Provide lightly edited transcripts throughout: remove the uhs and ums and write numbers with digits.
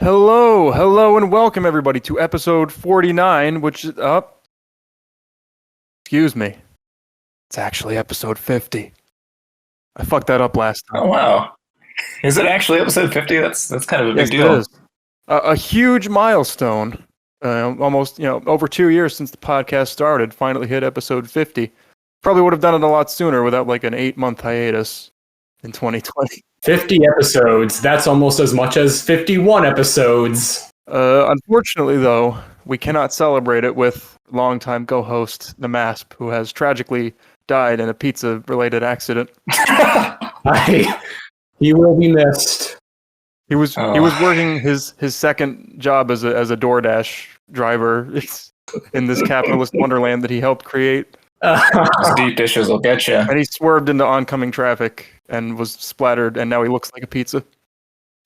Hello, and welcome everybody to episode 49, which is up. Excuse me. It's actually episode 50. I fucked that up last time. Oh, wow. Is it actually episode 50? That's kind of a big deal. It is. A huge milestone. Almost, over 2 years since the podcast started, finally hit episode 50. Probably would have done it a lot sooner without like an 8-month hiatus in 2020. 50 episodes. That's almost as much as 51 episodes. Unfortunately, though, we cannot celebrate it with longtime co-host nmasp, who has tragically died in a pizza-related accident. He will be missed. He was working his second job as a DoorDash driver in this capitalist wonderland that he helped create. Those deep dishes will get you. And he swerved into oncoming traffic and was splattered, and now he looks like a pizza.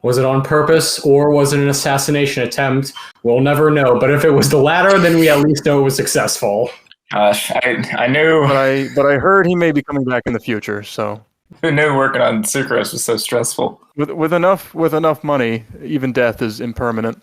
Was it on purpose, or was it an assassination attempt? We'll never know. But if it was the latter, then we at least know it was successful. Gosh, I knew. But I heard he may be coming back in the future. So who knew working on sucrose was so stressful? With enough money, even death is impermanent.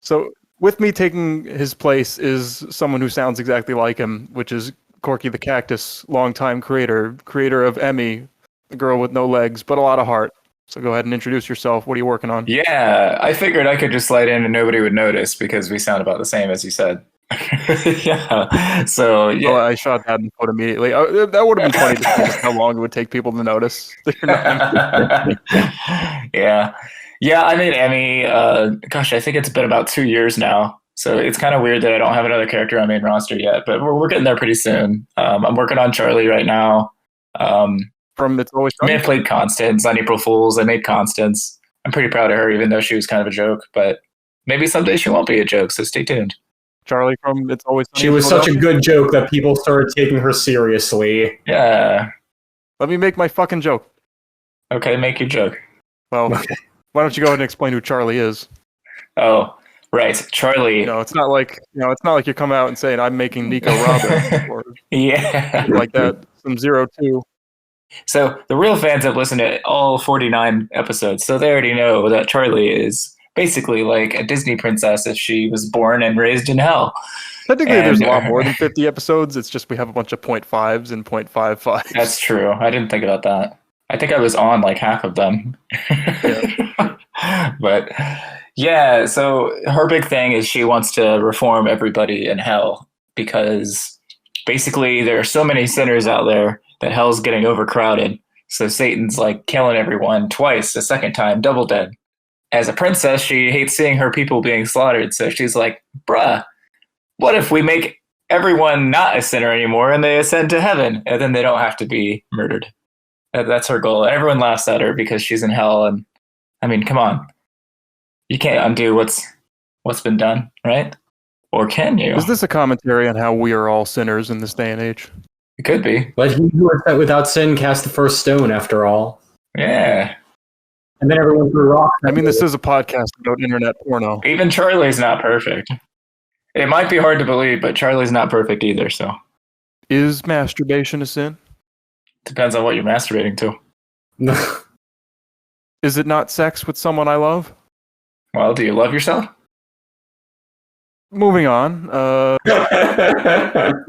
So with me taking his place is someone who sounds exactly like him, which is CorkyTheCactus, longtime creator of Emmy, the girl with no legs but a lot of heart. So go ahead and introduce yourself. What are you working on? Yeah, I figured I could just slide in and nobody would notice because we sound about the same, as you said. Yeah. So yeah, I shot that in foot immediately. That would have been funny to see just how long it would take people to notice. Yeah. I made Emmy. Gosh, I think it's been about 2 years now. So it's kind of weird that I don't have another character on main roster yet, but we're getting there pretty soon. I'm working on Charlie right now. From It's Always Sunny? I played Constance on April Fool's. I made Constance. I'm pretty proud of her, even though she was kind of a joke. But maybe someday she won't be a joke, so stay tuned. Charlie from It's Always Sunny. She was such a good joke that people started taking her seriously. Yeah. Let me make my fucking joke. Okay, make your joke. Well, why don't you go ahead and explain who Charlie is? Oh, right, Charlie. It's not like you come out and say I'm making Nico Robin or like that. Some 02. So the real fans have listened to all 49 episodes, so they already know that Charlie is basically like a Disney princess if she was born and raised in hell. Technically, there's a lot more than 50 episodes. It's just we have a bunch of 0.5s and 0.55s. That's true. I didn't think about that. I think I was on like half of them. Yeah. But yeah, so her big thing is she wants to reform everybody in hell because basically there are so many sinners out there that hell's getting overcrowded. So Satan's like killing everyone twice, a second time, double dead. As a princess, she hates seeing her people being slaughtered. So she's like, bruh, what if we make everyone not a sinner anymore and they ascend to heaven and then they don't have to be murdered? That's her goal. And everyone laughs at her because she's in hell. And I mean, come on. You can't undo what's been done, right? Or can you? Is this a commentary on how we are all sinners in this day and age? It could be. But he who is set without sin cast the first stone, after all. Yeah. And then everyone threw rocks. I mean, this is a podcast about internet porno. Even Charlie's not perfect. It might be hard to believe, but Charlie's not perfect either, so. Is masturbation a sin? Depends on what you're masturbating to. Is it not sex with someone I love? Well, do you love yourself? Moving on.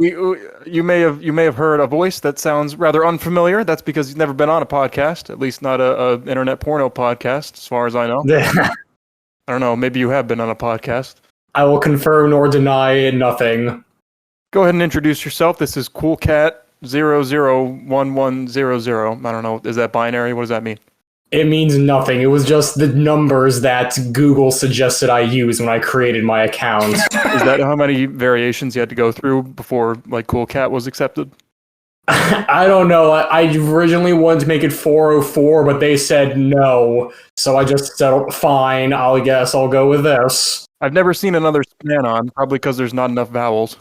You may have heard a voice that sounds rather unfamiliar. That's because he's never been on a podcast, at least not a internet porno podcast, as far as I know. I don't know. Maybe you have been on a podcast. I will confirm nor deny nothing. Go ahead and introduce yourself. This is CoolCat001100. I don't know. Is that binary? What does that mean? It means nothing. It was just the numbers that Google suggested I use when I created my account. Is that how many variations you had to go through before like Cool Cat was accepted? I don't know. I originally wanted to make it 404, but they said no. So I just said, fine, I guess I'll go with this. I've never seen another spnanon, probably because there's not enough vowels.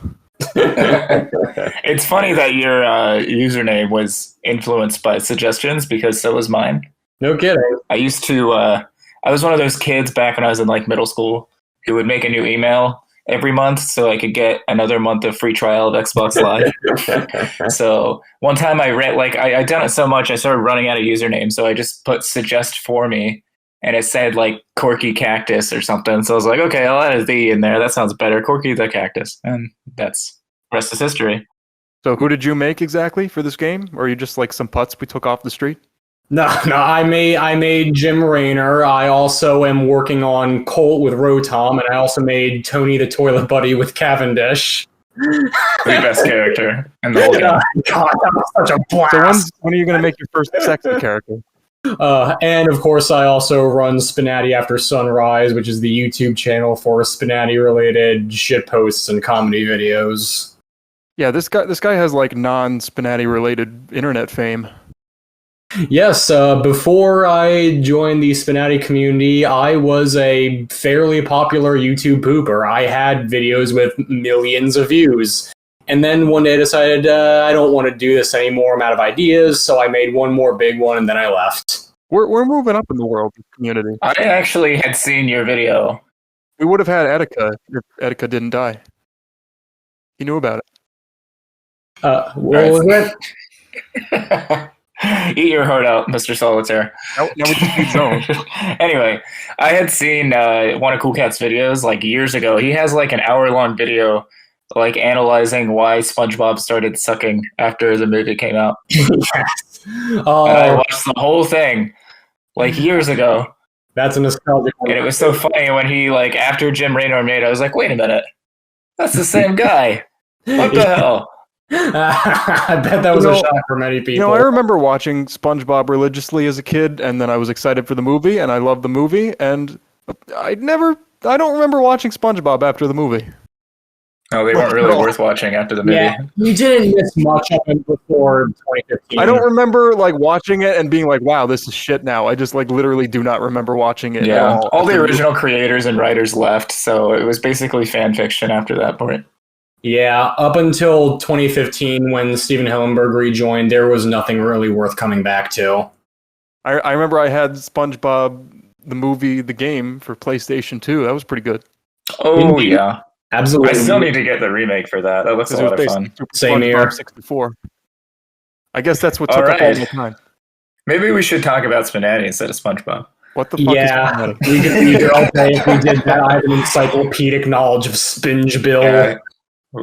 It's funny that your username was influenced by suggestions because so was mine. No kidding. I used to, I was one of those kids back when I was in like middle school who would make a new email every month so I could get another month of free trial of Xbox Live. So one time I'd done it so much I started running out of usernames, so I just put suggest for me, and it said like CorkyTheCactus or something. So I was like, okay, I'll add a "the" in there. That sounds better. CorkyTheCactus. And that's the rest is history. So who did you make exactly for this game? Or are you just like some putz we took off the street? No, I made Jim Raynor. I also am working on Colt with Rotom, and I also made Tony the Toilet Buddy with Cavendish. The best character in the whole game. God, that was such a blast. So when are you going to make your first sexy character? And of course, I also run SPNatI After Sunrise, which is the YouTube channel for SPNatI-related shitposts and comedy videos. Yeah, this guy has like non-SPNatI related internet fame. Yes, before I joined the SPNatI community, I was a fairly popular YouTube pooper. I had videos with millions of views. And then one day I decided I don't want to do this anymore. I'm out of ideas, so I made one more big one, and then I left. We're moving up in the world community. I actually had seen your video. We would have had Etika if Etika didn't die. He knew about it. What was it? Eat your heart out, Mr. Solitaire. Now we just need Zone. Anyway, I had seen one of Cool Cat's videos like years ago. He has like an hour-long video like analyzing why SpongeBob started sucking after the movie came out. Yes. And I watched the whole thing like years ago. That's a nostalgic one. And it was so funny when he like after Jim Raynor made it, I was like, wait a minute. That's the same guy. What the hell? I bet that was a shock for many people. You know, I remember watching SpongeBob religiously as a kid, and then I was excited for the movie, and I loved the movie, and I don't remember watching SpongeBob after the movie. No, they weren't really worth watching after the movie. Yeah, you didn't miss much of it before 2015. I don't remember like watching it and being like, wow, this is shit now. I just like literally do not remember watching it at all. All the original creators and writers left, so it was basically fan fiction after that point. Yeah, up until 2015 when Steven Hillenburg rejoined, there was nothing really worth coming back to. I remember I had SpongeBob, the movie, the game for PlayStation 2. That was pretty good. Oh, yeah. Absolutely. I still need to get the remake for that. That looks a lot of fun. Same here. SpongeBob 64. I guess that's what took up all the time. Maybe we should talk about SPNatI instead of SpongeBob. What the fuck is SPNatI? we could all say if we did that. I have an encyclopedic knowledge of Spinge Bill. Yeah.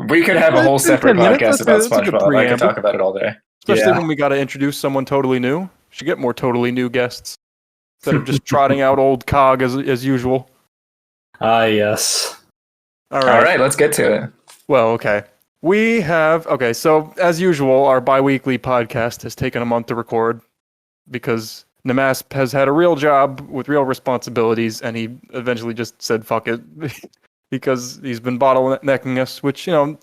We could have a whole separate podcast about That's a good SpongeBob. I could preamble. talk about it all day. Especially when we got to introduce someone totally new. Should get more totally new guests instead of just trotting out old cog as usual. Yes. All right, let's get to it. Well, okay. So as usual, our bi-weekly podcast has taken a month to record because nmasp has had a real job with real responsibilities, and he eventually just said, fuck it, because he's been bottlenecking us, which, you know,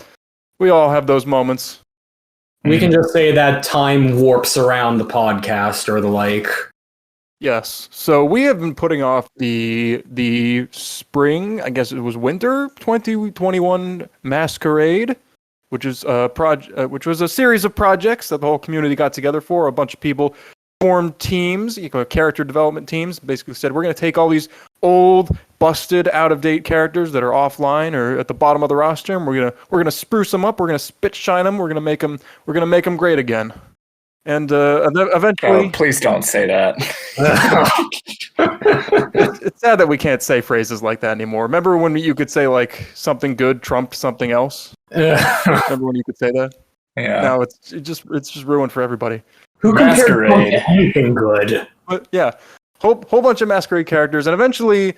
we all have those moments. We can just say that time warps around the podcast or the like. Yes. So we have been putting off the spring, I guess it was winter 2021 Masquerade, which is which was a series of projects that the whole community got together for. A bunch of people formed teams, character development teams. Basically said, we're going to take all these old, busted, out-of-date characters that are offline or at the bottom of the roster, and we're gonna spruce them up. We're gonna spit shine them. We're gonna make them great again. And eventually... Oh, please don't say that. It's sad that we can't say phrases like that anymore. Remember when you could say, like, something good trumped something else? Remember when you could say that? Yeah. Now it's just ruined for everybody. Who compared to anything good? But yeah, whole bunch of Masquerade characters, and eventually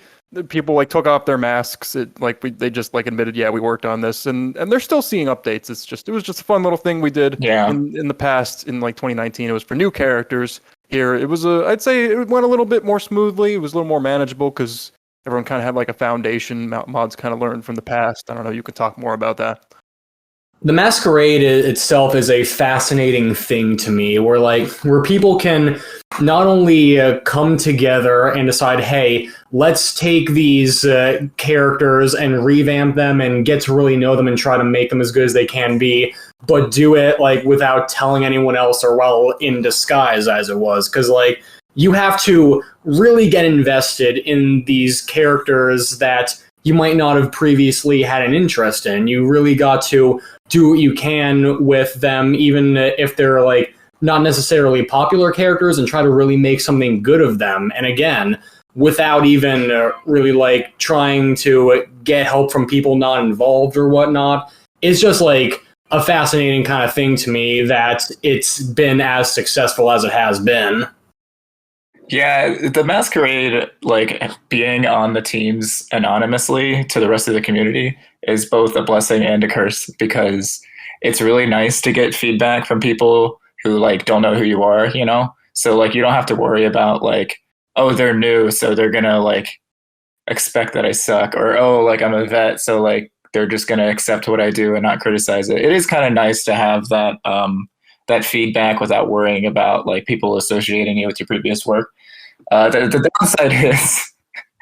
people like took off their masks. They just like admitted, yeah, we worked on this, and they're still seeing updates. It was just a fun little thing we did in the past in like 2019. It was for new characters. Here it was I'd say it went a little bit more smoothly. It was a little more manageable because everyone kind of had like a foundation. Mods kind of learned from the past. I don't know. You could talk more about that. The Masquerade itself is a fascinating thing to me, where people can not only come together and decide, hey, let's take these characters and revamp them and get to really know them and try to make them as good as they can be, but do it like without telling anyone else or well in disguise as it was. Because you have to really get invested in these characters that you might not have previously had an interest in. You really got to do what you can with them, even if they're like not necessarily popular characters, and try to really make something good of them. And again, without even really like trying to get help from people not involved or whatnot. It's just like a fascinating kind of thing to me that it's been as successful as it has been. Yeah, the Masquerade, like being on the teams anonymously to the rest of the community, is both a blessing and a curse because it's really nice to get feedback from people who like don't know who you are, you know? So like you don't have to worry about like, oh, they're new, so they're gonna like expect that I suck, or oh, like I'm a vet, so like they're just gonna accept what I do and not criticize it. It is kind of nice to have that that feedback without worrying about like people associating you with your previous work. The downside is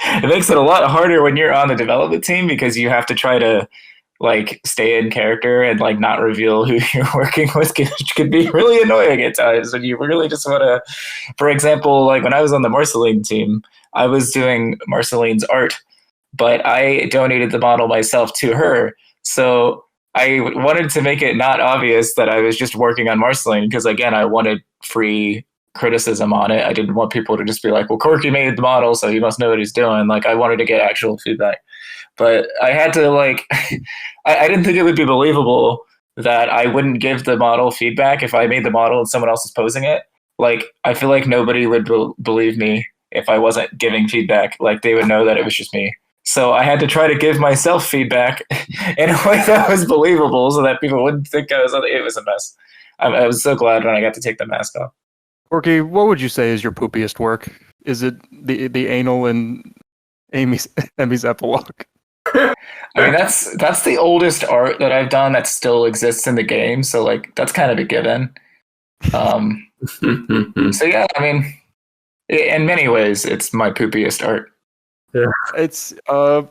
it makes it a lot harder when you're on the development team because you have to try to like stay in character and like not reveal who you're working with, which could be really annoying at times when you really just want to. For example, like when I was on the Marceline team, I was doing Marceline's art, but I donated the model myself to her. So I wanted to make it not obvious that I was just working on Marceline because, again, I wanted free criticism on it. I didn't want people to just be like, well, Corky made the model, so he must know what he's doing. Like, I wanted to get actual feedback. But I had to, like, I didn't think it would be believable that I wouldn't give the model feedback if I made the model and someone else is posing it. Like, I feel like nobody would believe me if I wasn't giving feedback. Like, they would know that it was just me. So I had to try to give myself feedback in a way that was believable so that people wouldn't think I was. It was a mess. I was so glad when I got to take the mask off. Corky, what would you say is your poopiest work? Is it the anal and Amy's epilogue? I mean, that's the oldest art that I've done that still exists in the game. So like that's kind of a given. So yeah, I mean, in many ways, it's my poopiest art. Yeah. It's so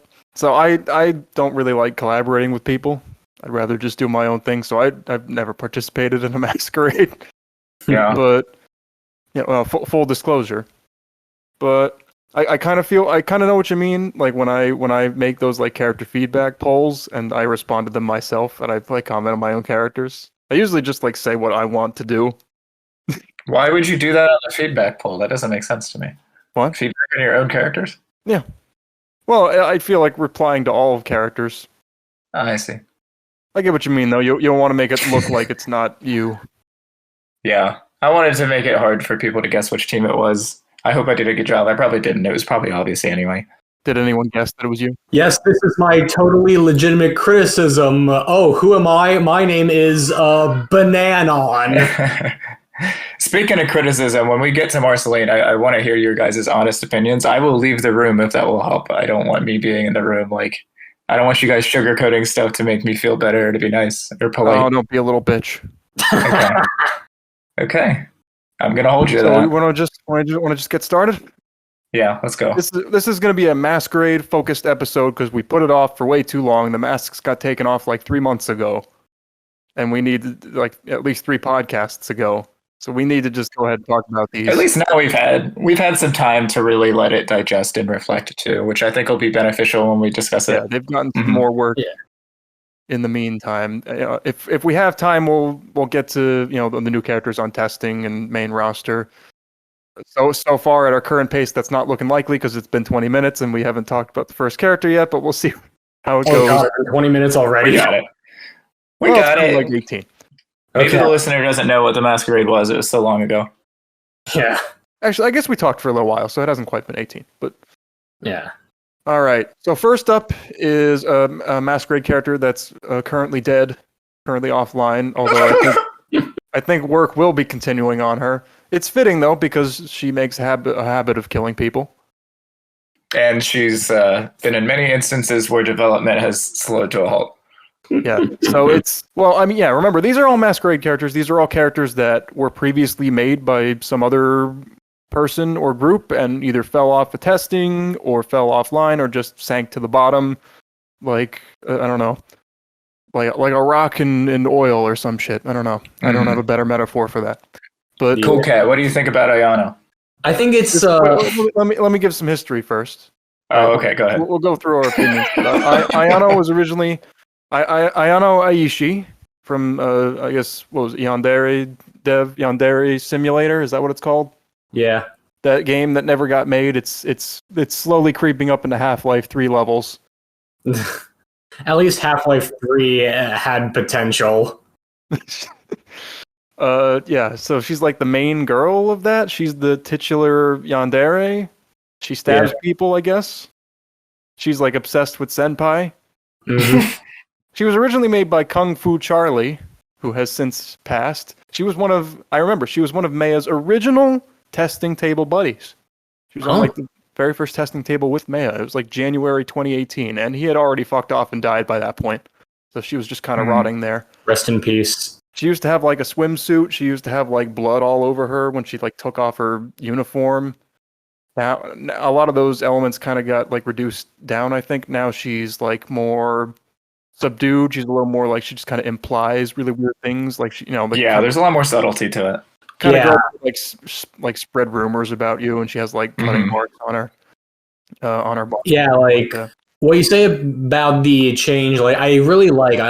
I don't really like collaborating with people. I'd rather just do my own thing. So I've never participated in a masquerade. Yeah. But yeah, well, full disclosure. But I kind of know what you mean. Like when I make those like character feedback polls and I respond to them myself and I like comment on my own characters. I usually just like say what I want to do. Why would you do that on a feedback poll? That doesn't make sense to me. What? Feedback on your own characters? Yeah. Well, I feel like replying to all characters. Oh, I see. I get what you mean, though. You don't want to make it look like it's not you. Yeah. I wanted to make it hard for people to guess which team it was. I hope I did a good job. I probably didn't. It was probably obvious anyway. Did anyone guess that it was you? Yes, this is my totally legitimate criticism. Oh, who am I? My name is Spnanon. Speaking of criticism, when we get to Marceline, I want to hear your guys' honest opinions. I will leave the room if that will help. I don't want me being in the room. Like, I don't want you guys sugarcoating stuff to make me feel better, to be nice or polite. Oh, don't be a little bitch. Okay. Okay. I'm gonna hold you to So that. we want to just get started. Yeah, let's go. This is going to be a masquerade focused episode because we put it off for way too long. The masks got taken off like 3 months ago, and we need like at least 3 podcasts ago. So we need to just go ahead and talk about these. At least now we've had some time to really let it digest and reflect too, which I think will be beneficial when we discuss it. Yeah, they've gotten some more work. Yeah. In the meantime, if we have time, we'll get to the new characters on testing and main roster. So far at our current pace, that's not looking likely because it's been 20 minutes and we haven't talked about the first character yet. But we'll see how it goes. God, 20 minutes already. We got it. We got it. Like 18. Maybe the listener doesn't know what the Masquerade was. It was so long ago. Yeah. Actually, I guess we talked for a little while, so it hasn't quite been 18. But yeah. All right. So first up is a Masquerade character that's currently dead, currently offline. Although I think work will be continuing on her. It's fitting though because she makes a habit of killing people. And she's been in many instances where development has slowed to a halt. Yeah. So remember, these are all Masquerade characters. These are all characters that were previously made by some other person or group and either fell off of testing or fell offline or just sank to the bottom. Like, I don't know. Like a rock in oil or some shit. I don't know. Mm-hmm. I don't have a better metaphor for that. But Cool Cat, what do you think about Ayano? I think it's... Let me give some history first. Oh, okay, go ahead. We'll go through our opinions. Ayano was originally... Ayano Aishi from, I guess, what was it, Yandere Simulator? Is that what it's called? Yeah. that game that never got made. It's slowly creeping up into Half-Life 3 levels. At least Half-Life 3 had potential. Yeah, so she's like the main girl of that. She's the titular yandere. She stabs people, I guess. She's like obsessed with senpai. Mhm. She was originally made by Kung Fu Charlie, who has since passed. She was one of Maya's original testing table buddies. She was on like the very first testing table with Maya. It was like January 2018, and he had already fucked off and died by that point. So she was just kind of rotting there. Rest in peace. She used to have like a swimsuit. She used to have like blood all over her when she like took off her uniform. Now a lot of those elements kind of got like reduced down, I think. Now she's like more subdued. She's a little more like she just kind of implies really weird things. Like she, like there's a lot more subtlety to it. Kind of like spread rumors about you, and she has like cutting marks on her body. Yeah, like what you say about the change, like I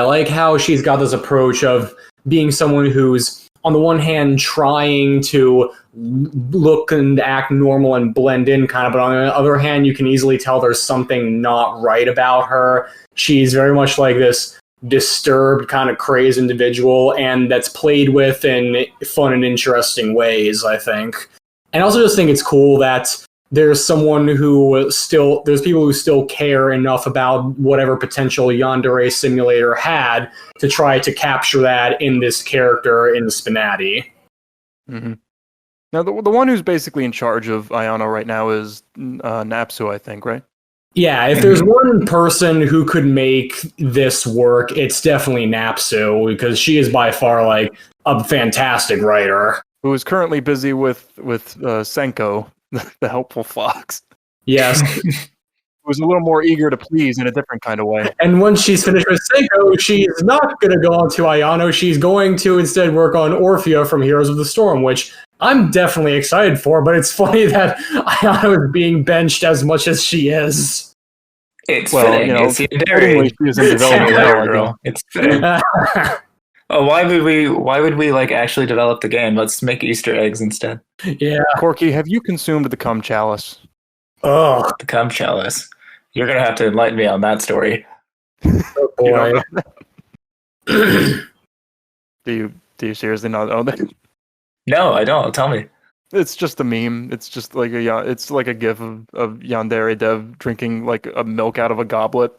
like how she's got this approach of being someone who's on the one hand trying to look and act normal and blend in kind of, but on the other hand you can easily tell there's something not right about her. She's very much like this disturbed kind of crazed individual, and that's played with in fun and interesting ways, I think. And I also just think it's cool that there's someone there's people who still care enough about whatever potential Yandere Simulator had to try to capture that in this character in the SPNatI. Mm-hmm. Now, the one who's basically in charge of Ayano right now is Napsu, I think, right? Yeah, if there's one person who could make this work, it's definitely Napsu, because she is by far like a fantastic writer. Who is currently busy with Senko, the helpful fox. Yes. Who's a little more eager to please in a different kind of way. And once she's finished with Senko, she's not going to go on to Ayano. She's going to instead work on Orphea from Heroes of the Storm, which I'm definitely excited for, but it's funny that Ayano is being benched as much as she is. It's fitting. It's fittingly she is in development now, girl. It's fitting. Oh, why would we like actually develop the game? Let's make Easter eggs instead. Yeah. Corky, have you consumed the cum chalice? Oh, the cum chalice. You're gonna have to enlighten me on that story. Oh boy. Do you seriously not know that? No, I don't. Tell me. It's just a meme. It's just like it's like a gif of Yandere Dev drinking like a milk out of a goblet.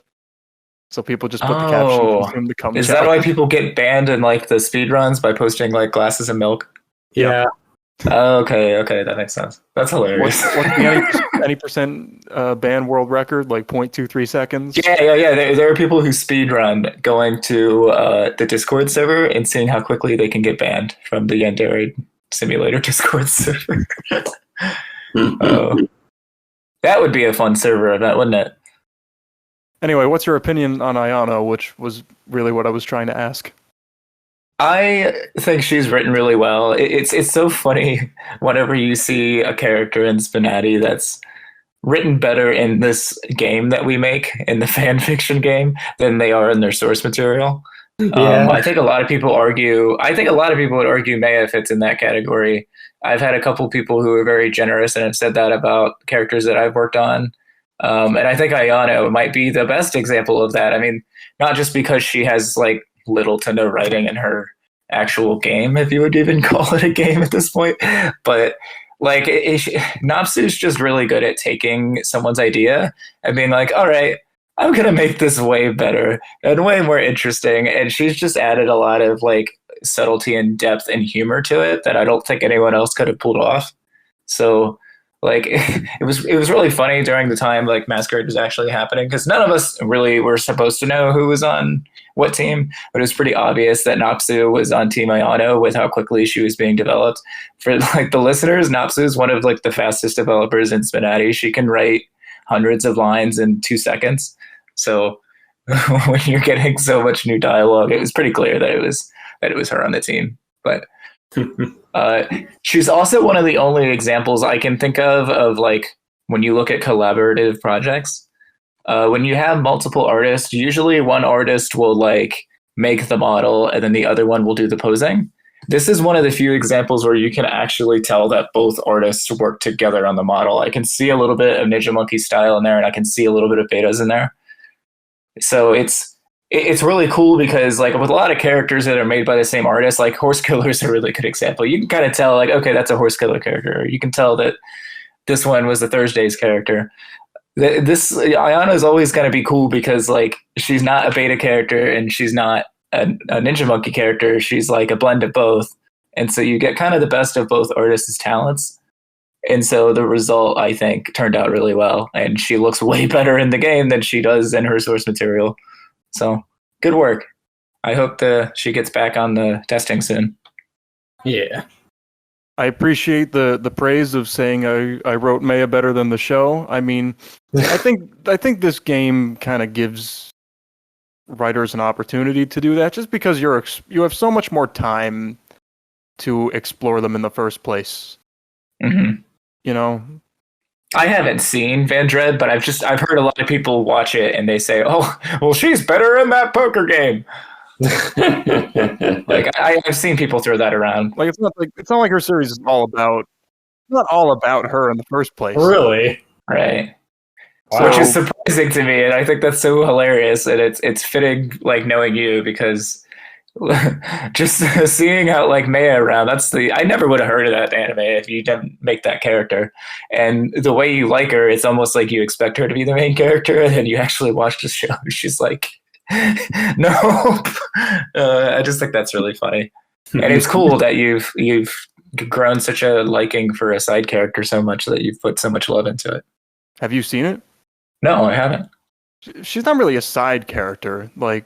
So people just put the caption "consume the cum." Is that why people get banned in like the speedruns by posting like glasses of milk? Yeah. Okay, that makes sense. That's hilarious. What's the any percent ban world record? Like 0.23 seconds? Yeah. There are people who speedrun going to the Discord server and seeing how quickly they can get banned from the Yandere Simulator Discord server. That would be a fun server event, wouldn't it? Anyway, what's your opinion on Ayano, which was really what I was trying to ask? I think she's written really well. It's so funny whenever you see a character in SPNatI that's written better in this game that we make, in the fan fiction game, than they are in their source material. Yeah. I think a lot of people would argue Maya fits in that category. I've had a couple people who are very generous and have said that about characters that I've worked on. And I think Ayano might be the best example of that. I mean, not just because she has like little to no writing in her actual game, if you would even call it a game at this point, but like Napsu's just really good at taking someone's idea and being like, all right, I'm gonna make this way better and way more interesting. And she's just added a lot of like subtlety and depth and humor to it that I don't think anyone else could have pulled off. So like it was really funny during the time like Masquerade was actually happening, because none of us really were supposed to know who was on what team, but it was pretty obvious that Napsu was on Team Ayano with how quickly she was being developed. For like the listeners, Napsu is one of like the fastest developers in SPNatI. She can write hundreds of lines in 2 seconds. So when you're getting so much new dialogue, it was pretty clear that it was her on the team. But she's also one of the only examples I can think of like when you look at collaborative projects. When you have multiple artists, usually one artist will like make the model and then the other one will do the posing. This is one of the few examples where you can actually tell that both artists work together on the model. I can see a little bit of Ninja Monkey style in there, and I can see a little bit of Beta's in there. So it's really cool because like with a lot of characters that are made by the same artist, like Horse Killer is a really good example. You can kind of tell like, okay, that's a Horse Killer character. Or you can tell that this one was the Thursdays character. This Ayano is always going to be cool because like she's not a Beta character and she's not a Ninja Monkey character. She's like a blend of both, and so you get kind of the best of both artists' talents. And so the result, I think, turned out really well, and she looks way better in the game than she does in her source material. So good work. I hope she gets back on the testing soon. Yeah. I appreciate the praise of saying I wrote Maya better than the show. I mean, I think this game kind of gives writers an opportunity to do that, just because you have so much more time to explore them in the first place. Mm-hmm. You know, I haven't seen Van Dread, but I've heard a lot of people watch it and they say, "Oh, well, she's better in that poker game." Like I've seen people throw that around. like it's not like her series is all about her in the first place. Really? Right. Wow. Which is surprising to me, and I think that's so hilarious, and it's fitting, like knowing you, because just seeing how like Maya around, I never would have heard of that anime if you didn't make that character, and the way you like her, it's almost like you expect her to be the main character, and then you actually watch the show, she's like, nope. I just think that's really funny, and it's cool that you've grown such a liking for a side character so much that you've put so much love into it. Have you seen it? No, I haven't. She's not really a side character. Like,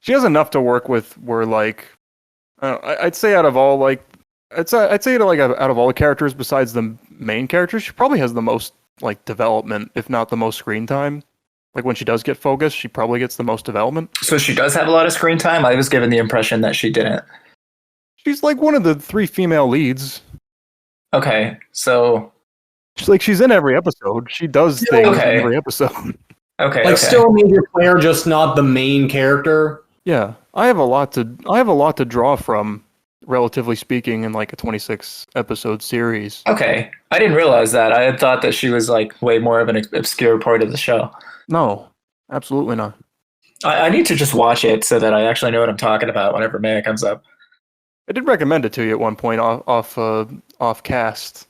she has enough to work with. Where like, I'd say out of all like, out of all the characters besides the main character, she probably has the most like development, if not the most screen time. Like when she does get focused, she probably gets the most development. So she does have a lot of screen time? I was given the impression that she didn't. She's like one of the 3 female leads. Okay, so She's in every episode. She does things in every episode. Okay. Like still a major player, just not the main character. Yeah, I have a lot to draw from, relatively speaking, in like a 26 episode series. Okay, I didn't realize that. I had thought that she was like way more of an obscure part of the show. No, absolutely not. I need to just watch it so that I actually know what I'm talking about whenever Maya comes up. I did recommend it to you at one point off cast.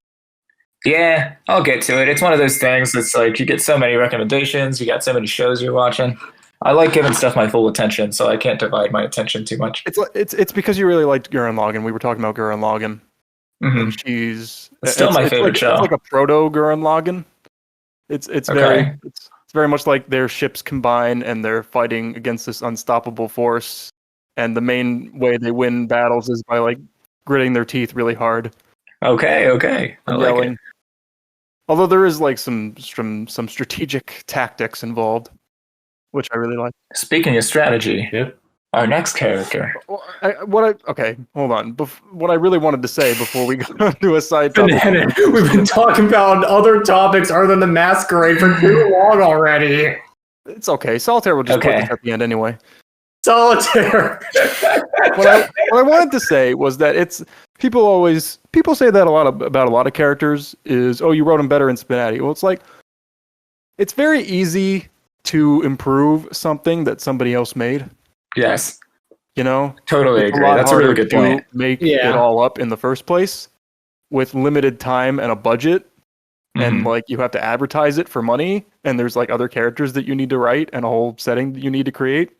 Yeah, I'll get to it. It's one of those things that's like you get so many recommendations, you got so many shows you're watching. I like giving stuff my full attention, so I can't divide my attention too much. It's because you really liked Gurren Lagann. We were talking about Gurren Lagann. Mm-hmm. She's still my favorite show. It's like a proto Gurren Lagann. It's very much like their ships combine and they're fighting against this unstoppable force. And the main way they win battles is by like gritting their teeth really hard. Okay. I like it. Although there is like some strategic tactics involved, which I really like. Speaking of strategy, our next character. Okay, hold on. What I really wanted to say before we go to a side topic. We've been talking about other topics other than the Masquerade for too long already. It's okay. Solitaire will just put this at the end anyway. Solitaire. What I wanted to say was that people say that about a lot of characters is, oh, you wrote them better in SPNatI. Well, it's like it's very easy to improve something that somebody else made. Yes. You know? Totally agree. That's a really good point. Make it all up in the first place with limited time and a budget. Mm-hmm. And like you have to advertise it for money, and there's like other characters that you need to write and a whole setting that you need to create.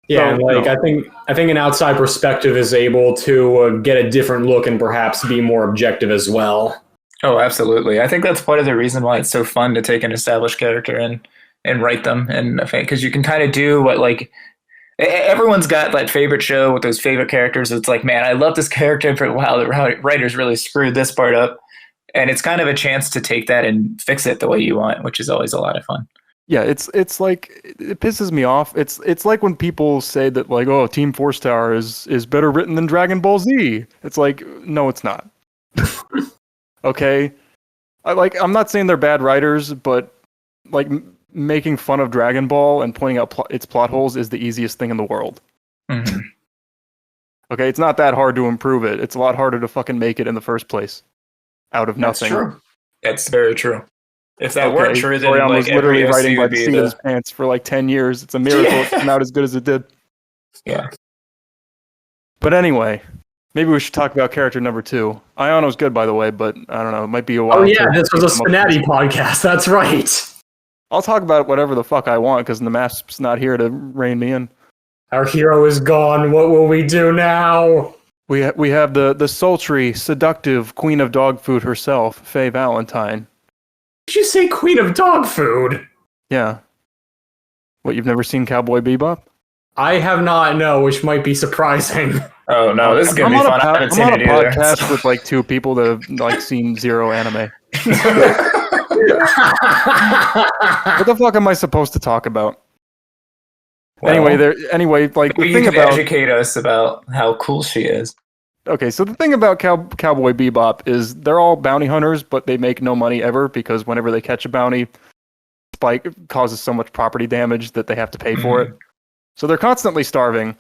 Yeah, I think an outside perspective is able to get a different look and perhaps be more objective as well. Oh, absolutely. I think that's part of the reason why it's so fun to take an established character and write them, and because you can kind of do what like everyone's got that favorite show with those favorite characters. It's like, man, I love this character, but wow, the writers really screwed this part up, and it's kind of a chance to take that and fix it the way you want, which is always a lot of fun. Yeah, it's like it pisses me off. It's like when people say that like, oh, Team 4-Star is better written than Dragon Ball Z. It's like, no, it's not. Okay, I'm not saying they're bad writers, but like making fun of Dragon Ball and pointing out its plot holes is the easiest thing in the world. Mm-hmm. Okay, it's not that hard to improve it. It's a lot harder to fucking make it in the first place. Out of nothing. That's true. That's very true. If that Okay, weren't true, then Orion like was literally every writing OC by would the be seat of his pants for like 10 years. It's a miracle it came out as good as it did. Yeah. But anyway, maybe we should talk about character number 2. Ayano's good, by the way, but I don't know. It might be a while. Oh yeah, this was a SPNatI podcast. That's right. I'll talk about whatever the fuck I want because nmasp's not here to rein me in. Our hero is gone. What will we do now? We have the sultry, seductive queen of dog food herself, Faye Valentine. Did you say Queen of Dog Food? Yeah. What, you've never seen Cowboy Bebop? I have not, no, which might be surprising. Oh no, this is gonna be fun. I haven't seen it either. I'm on a podcast with like 2 people that have like seen 0 anime. What the fuck am I supposed to talk about? Well, Like the thing you could about educate us about how cool she is. okay, so the thing about Cowboy Bebop is they're all bounty hunters, but they make no money ever because whenever they catch a bounty, Spike causes so much property damage that they have to pay for it. So they're constantly starving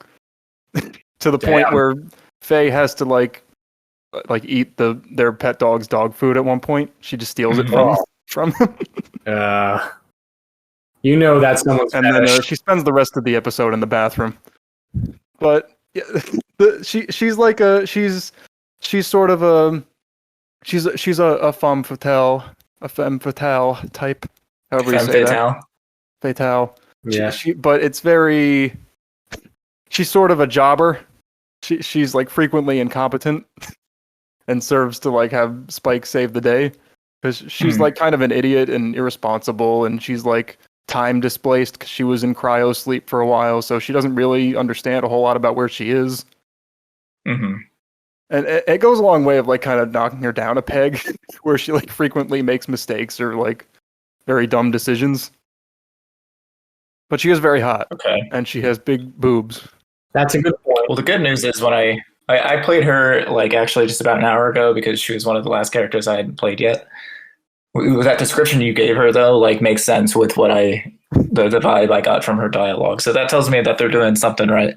to the point where Faye has to like eat their pet dog's dog food at one point. She just steals it from them. You know that's someone's and fetish. then she spends the rest of the episode in the bathroom. But yeah, she's sort of a femme fatale type. However you say that. Fatale. Yeah. But it's very. She's sort of a jobber. She's like frequently incompetent, and serves to like have Spike save the day because she's like kind of an idiot and irresponsible, and she's like time displaced because she was in cryo sleep for a while, so she doesn't really understand a whole lot about where she is. Mm-hmm. And it goes a long way of like kind of knocking her down a peg, where she like frequently makes mistakes or like very dumb decisions. But she is very hot. Okay. And she has big boobs. That's a good point. Well, the good news is when I played her like actually just about an hour ago because she was one of the last characters I hadn't played yet. That description you gave her though, like makes sense with what the vibe I got from her dialogue. So that tells me that they're doing something right.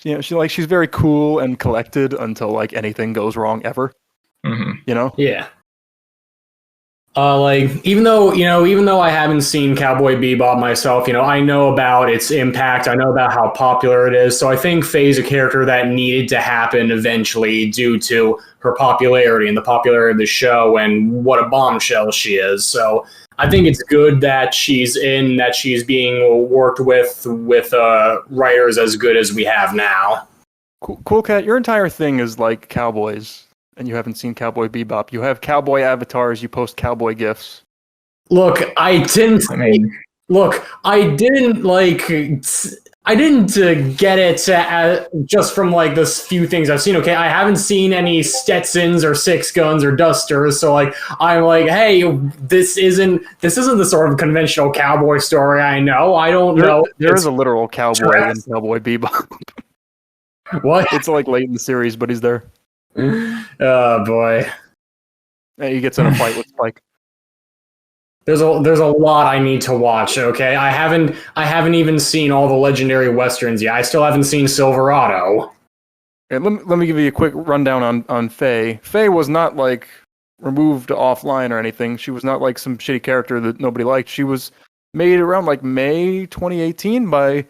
Yeah, she's very cool and collected until like anything goes wrong ever. Mm-hmm. You know? Yeah. Even though I haven't seen Cowboy Bebop myself, I know about its impact. I know about how popular it is. So I think Faye's a character that needed to happen eventually due to her popularity and the popularity of the show and what a bombshell she is. So I think it's good that she's being worked with writers as good as we have now. Cool Cat, your entire thing is like cowboys. And you haven't seen Cowboy Bebop. You have cowboy avatars. You post cowboy gifs. Look, I didn't get it just from like this few things I've seen. Okay, I haven't seen any Stetsons or Six Guns or Dusters. So like, I'm like, hey, this isn't the sort of conventional cowboy story I know. I don't know. There is a literal cowboy in Cowboy Bebop. What? It's like late in the series, but he's there. Oh boy! He gets in a fight with Spike. There's a lot I need to watch. Okay, I haven't even seen all the legendary westerns yet. I still haven't seen Silverado. And let me give you a quick rundown on Faye. Faye was not like removed offline or anything. She was not like some shitty character that nobody liked. She was made around like May 2018 by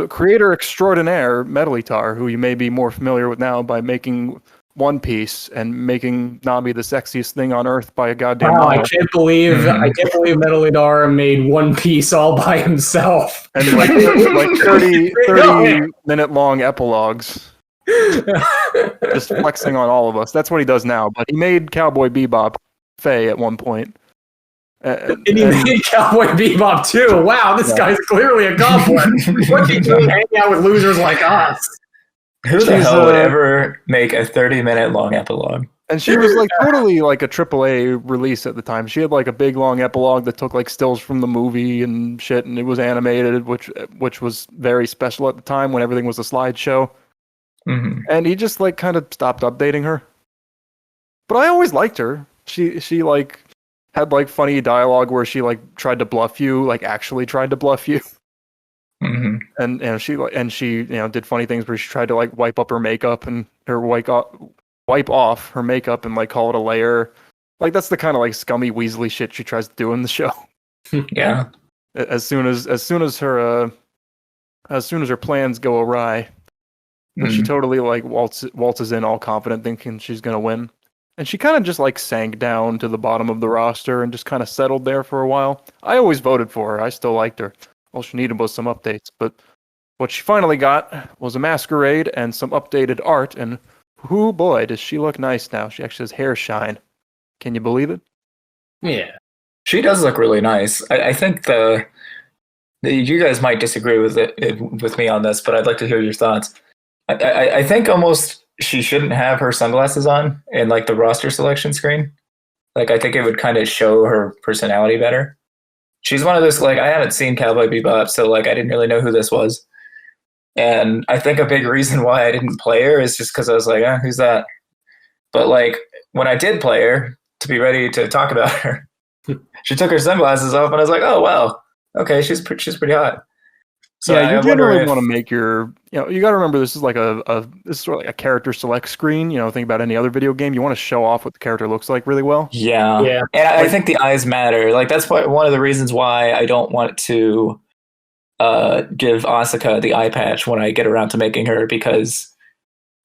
creator extraordinaire Mettaton, who you may be more familiar with now by making One Piece and making Nami the sexiest thing on Earth by a goddamn mile. I can't believe Mettaton made One Piece all by himself. And like 30 minute long epilogues. Just flexing on all of us. That's what he does now. But he made Cowboy Bebop Faye at one point. And he made Cowboy Bebop too. Wow, this guy's clearly a goblin. What's he doing hanging out with losers like us? Who the hell would ever make a 30-minute long epilogue? And she was like totally like a AAA release at the time. She had like a big long epilogue that took like stills from the movie and shit, and it was animated, which was very special at the time when everything was a slideshow. Mm-hmm. And he just like kind of stopped updating her. But I always liked her. She like had like funny dialogue where she like tried to bluff you, like actually tried to bluff you. Mm-hmm. And she did funny things where she tried to like wipe up her makeup and wipe off her makeup and like call it a layer. Like that's the kind of like scummy Weasley shit she tries to do in the show. Yeah. As soon as her plans go awry, but she totally like waltzes in all confident, thinking she's gonna win. And she kind of just like sank down to the bottom of the roster and just kind of settled there for a while. I always voted for her. I still liked her. All she needed was some updates. But what she finally got was a masquerade and some updated art. And whoo boy, does she look nice now. She actually has hair shine. Can you believe it? Yeah. She does look really nice. I think you guys might disagree with me on this, but I'd like to hear your thoughts. I think almost she shouldn't have her sunglasses on in like the roster selection screen. Like I think it would kind of show her personality better. She's one of those, like, I haven't seen Cowboy Bebop, so like I didn't really know who this was. And I think a big reason why I didn't play her is just because I was like, who's that? But like when I did play her to be ready to talk about her, she took her sunglasses off and I was like, oh wow, okay, she's pretty hot. So yeah, you generally want to make you got to remember this is like this is sort of like a character select screen. Think about any other video game. You want to show off what the character looks like really well. Yeah. And I think the eyes matter. Like that's one of the reasons why I don't want to give Asuka the eye patch when I get around to making her, because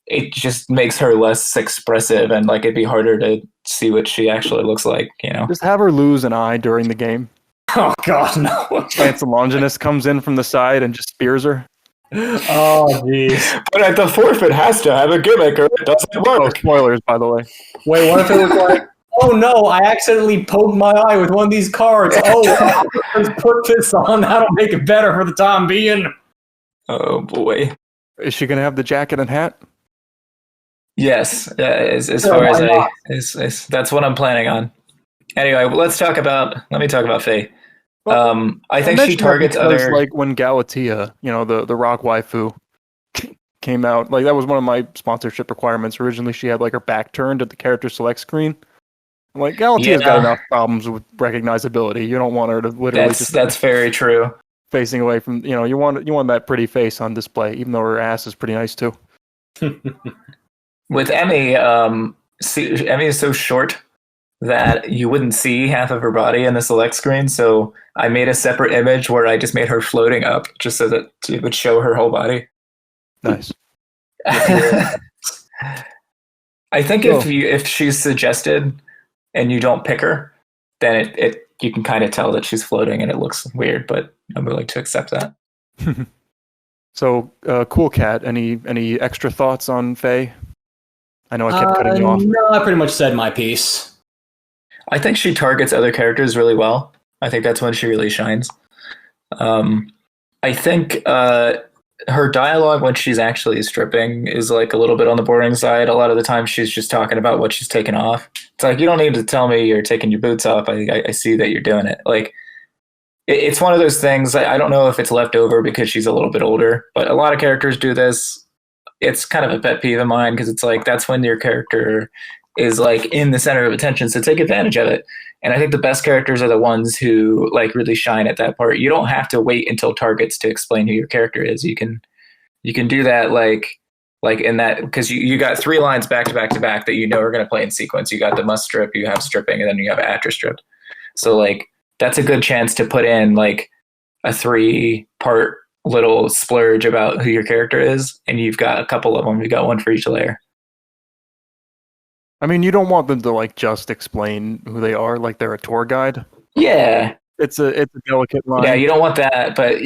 it just makes her less expressive and like it'd be harder to see what she actually looks like. Just have her lose an eye during the game. Oh God, no! Lance Longinus comes in from the side and just spears her. Oh jeez! But at the fourth, it has to have a gimmick, or it doesn't work. Oh, spoilers, by the way. Wait, what if it was like, oh no, I accidentally poked my eye with one of these cards. Oh, let's put this on. That'll make it better for the time being. Oh boy! Is she gonna have the jacket and hat? Yes, as far as that's what I'm planning on. Anyway, let me talk about Faye. Well, I think she targets other, like when Galatea, the rock waifu, came out. Like that was one of my sponsorship requirements. Originally, she had like her back turned at the character select screen. Like Galatea's got enough problems with recognizability. You don't want her to literally that's very true. Facing away from you want that pretty face on display, even though her ass is pretty nice too. With Emmy, Emmy is so short that you wouldn't see half of her body in the select screen. So I made a separate image where I just made her floating up just so that it would show her whole body. Nice. I think if she's suggested and you don't pick her, then you can kind of tell that she's floating and it looks weird, but I'm willing to accept that. So, Cool Cat, any extra thoughts on Faye? I know I kept cutting you off. No, I pretty much said my piece. I think she targets other characters really well. I think that's when she really shines. I think her dialogue when she's actually stripping is like a little bit on the boring side. A lot of the time she's just talking about what she's taking off. It's like, you don't need to tell me you're taking your boots off. I see that you're doing it. Like, it's one of those things. I don't know if it's left over because she's a little bit older, but a lot of characters do this. It's kind of a pet peeve of mine because it's like that's when your character is like in the center of attention, so take advantage of it. And I think the best characters are the ones who like really shine at that part. You don't have to wait until targets to explain who your character is. You can do that like in that, because you got 3 lines back to back to back that are going to play in sequence. You got the must strip, you have stripping, and then you have after strip. So like that's a good chance to put in like a 3-part little splurge about who your character is, and you've got a couple of them. You've got one for each layer. I mean, you don't want them to like just explain who they are, like they're a tour guide. Yeah, it's a delicate line. Yeah, you don't want that, but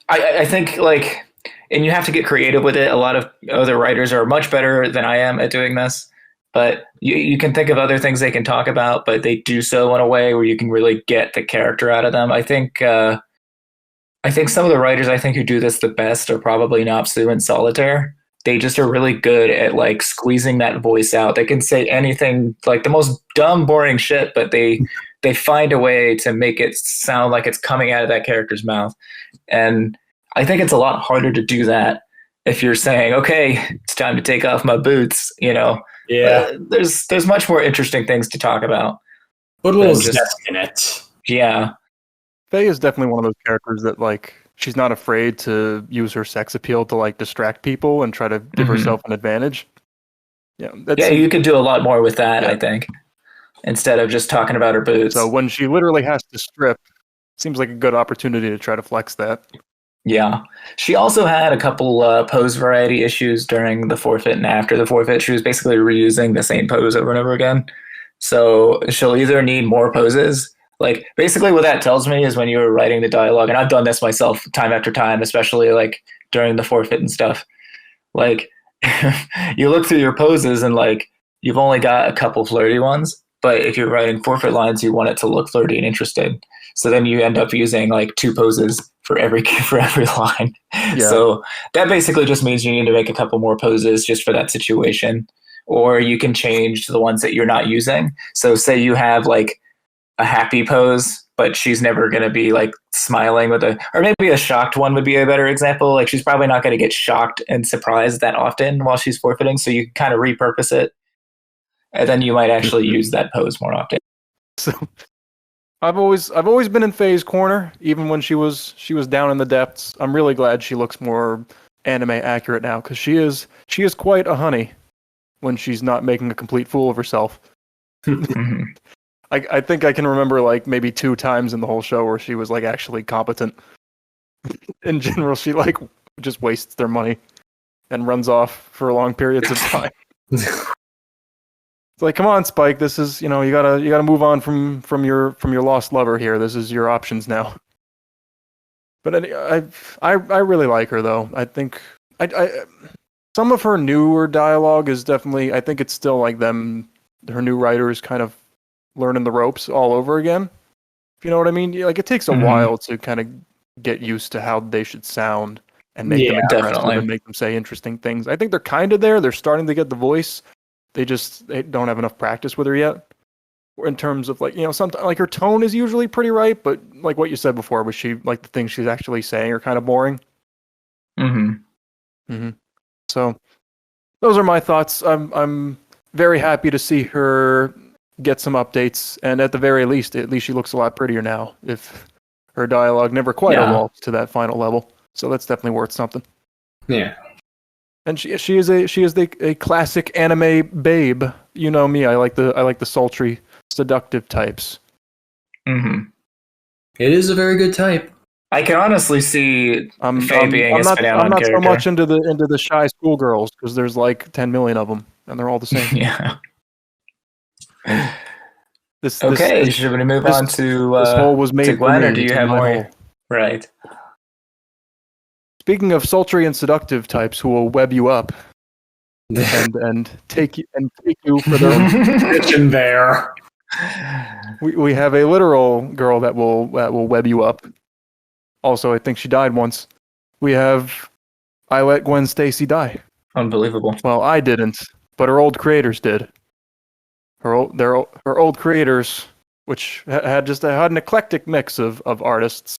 I think like, and you have to get creative with it. A lot of other writers are much better than I am at doing this, but you can think of other things they can talk about, but they do so in a way where you can really get the character out of them. I think some of the writers who do this the best are probably Nopsu and Solitaire. They just are really good at like squeezing that voice out. They can say anything, like the most dumb, boring shit, but they find a way to make it sound like it's coming out of that character's mouth. And I think it's a lot harder to do that if you're saying, okay, it's time to take off my boots, Yeah. There's much more interesting things to talk about. Put a little zest in it. Yeah. Faye is definitely one of those characters that like she's not afraid to use her sex appeal to like distract people and try to give herself an advantage. Yeah, you could do a lot more with that, Yeah. I think, instead of just talking about her boots. So when she literally has to strip, seems like a good opportunity to try to flex that. Yeah. She also had a couple pose variety issues during the forfeit and after the forfeit. She was basically reusing the same pose over and over again. So she'll either need more poses. Like, basically what that tells me is when you were writing the dialogue, and I've done this myself time after time, especially like during the forfeit and stuff. Like, you look through your poses and like you've only got a couple flirty ones, but if you're writing forfeit lines, you want it to look flirty and interesting. So then you end up using like 2 poses for every line. Yeah. So that basically just means you need to make a couple more poses just for that situation, or you can change the ones that you're not using. So say you have like a happy pose, but she's never going to be like smiling with or maybe a shocked one would be a better example. Like she's probably not going to get shocked and surprised that often while she's forfeiting. So you kind of repurpose it, and then you might actually use that pose more often. So I've always been in Faye's corner, even when she was down in the depths. I'm really glad she looks more anime accurate now, because she is quite a honey when she's not making a complete fool of herself. I think I can remember like maybe 2 times in the whole show where she was like actually competent. In general, she like just wastes their money and runs off for long periods of time. It's like, come on, Spike. This is, you gotta move on from your lost lover here. This is your options now. But I really like her though. I think some of her newer dialogue is definitely. I think it's still like her new writers kind of learning the ropes all over again. If you know what I mean. Like it takes a while to kind of get used to how they should sound and make them aggressive and make them say interesting things. I think they're kind of there. They're starting to get the voice. They don't have enough practice with her yet. In terms of like, sometimes like her tone is usually pretty right, but like what you said before, was she like the things she's actually saying are kind of boring. So those are my thoughts. I'm very happy to see her get some updates, and at least she looks a lot prettier now. If her dialogue never quite evolved to that final level, so that's definitely worth something. Yeah. And she is a classic anime babe. You know me. I like the sultry, seductive types. It is a very good type. I can honestly see Faye being a spinanon character. I'm not so much into the shy schoolgirls, because there's like 10 million of them, and they're all the same. Yeah. Should we move on to this hole was made to Gwen, for me, or do you have more? Hole. Right. Speaking of sultry and seductive types who will web you up and take you for their own kitchen there. We have a literal girl that will web you up. Also, I think she died once. We have I Let Gwen Stacy Die. Unbelievable. Well, I didn't, but her old creators did. Her old creators, which had an eclectic mix of artists.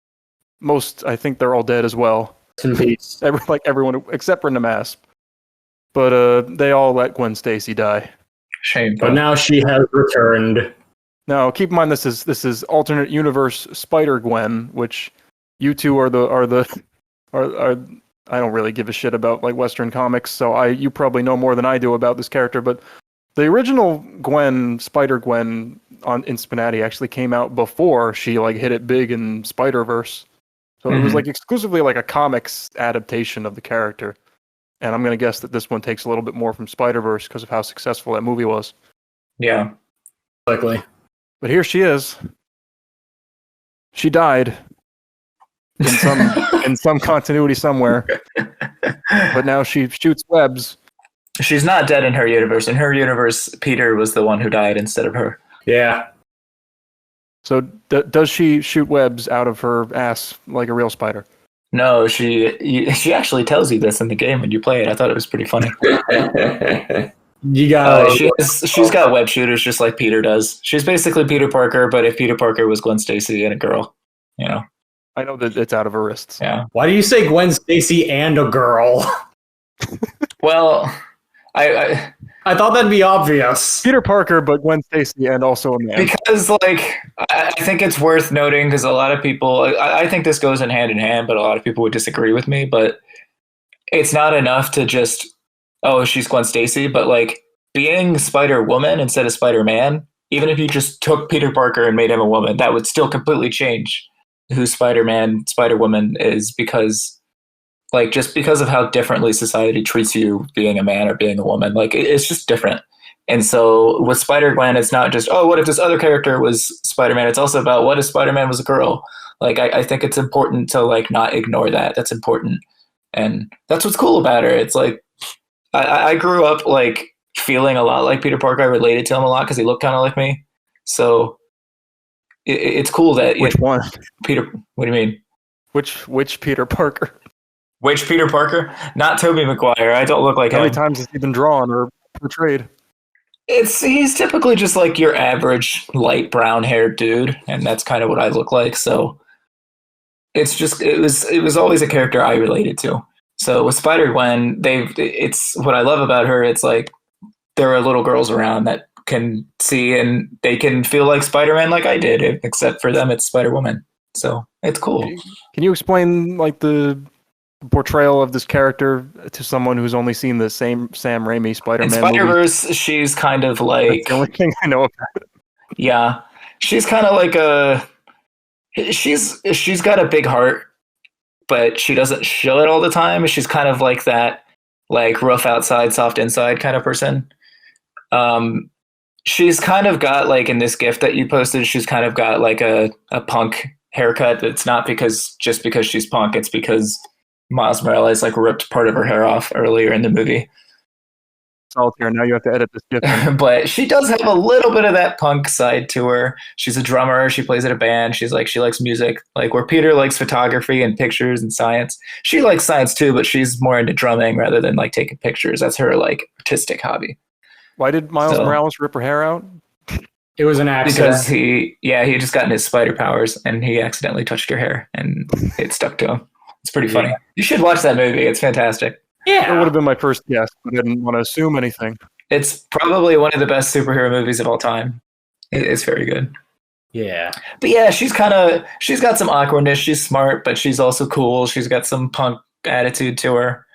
Most, I think, they're all dead as well. In peace. Everyone except for nmasp. But they all let Gwen Stacy die. Shame. But now she has returned. Now, keep in mind this is alternate universe Spider-Gwen, which you two are I don't really give a shit about like Western comics, so you probably know more than I do about this character, but the original Gwen, Spider-Gwen in SPNatI actually came out before she like hit it big in Spider-Verse. So it was like exclusively like a comics adaptation of the character. And I'm going to guess that this one takes a little bit more from Spider-Verse because of how successful that movie was. Yeah. Likely. But here she is. She died in some continuity somewhere. But now she shoots webs. She's not dead in her universe. In her universe, Peter was the one who died instead of her. Yeah. So does she shoot webs out of her ass like a real spider? No, she actually tells you this in the game when you play it. I thought it was pretty funny. You got she's got web shooters just like Peter does. She's basically Peter Parker, but if Peter Parker was Gwen Stacy and a girl, I know that it's out of her wrists. Yeah. Why do you say Gwen Stacy and a girl? Well, I I thought that'd be obvious. Peter Parker, but Gwen Stacy, and also a man. Because, like, I think it's worth noting because a lot of people, I think this goes in hand, but a lot of people would disagree with me. But it's not enough to just, oh, she's Gwen Stacy, but like being Spider-Woman instead of Spider-Man, even if you just took Peter Parker and made him a woman, that would still completely change who Spider-Man, Spider-Woman is because, like, just because of how differently society treats you being a man or being a woman, like, it's just different. And so with Spider-Gwen, it's not just, oh, what if this other character was Spider-Man? It's also about what if Spider-Man was a girl? Like, I think it's important to, like, not ignore that. That's important. And that's what's cool about her. It's like, I grew up, like, feeling a lot like Peter Parker. I related to him a lot because he looked kind of like me. So it's cool that... Which one? Peter, what do you mean? Which Peter Parker? Which Peter Parker? Not Tobey Maguire. I don't look like How him. many times has he been drawn or portrayed? He's typically just like your average light brown haired dude, and that's kind of what I look like. So it's just it was always a character I related to. So with Spider-Gwen, it's what I love about her. It's like there are little girls around that can see and they can feel like Spider-Man, like I did, except for them, it's Spider-Woman. So it's cool. Can you explain like the portrayal of this character to someone who's only seen the same Sam Raimi Spider-Man in Spider-Verse, movie? She's kind of like... That's the only thing I know about it. Yeah. She's kind of like she's got a big heart, but she doesn't show it all the time. She's kind of like that, like rough outside, soft inside kind of person. She's kind of got like in this GIF that you posted, she's kind of got like a punk haircut. It's not just because she's punk. It's because Miles Morales like ripped part of her hair off earlier in the movie. Solitaire. Now you have to edit this GIF. But she does have a little bit of that punk side to her. She's a drummer. She plays in a band. She likes music. Like where Peter likes photography and pictures and science. She likes science too, but she's more into drumming rather than like taking pictures. That's her like artistic hobby. Why did Miles Morales rip her hair out? It was an accident. Because he just gotten his spider powers and he accidentally touched her hair and it stuck to him. It's pretty funny. Yeah. You should watch that movie. It's fantastic. Yeah, it would have been my first guess, but I didn't want to assume anything. It's probably one of the best superhero movies of all time. It's very good. Yeah. But yeah, she's got some awkwardness. She's smart, but she's also cool. She's got some punk attitude to her.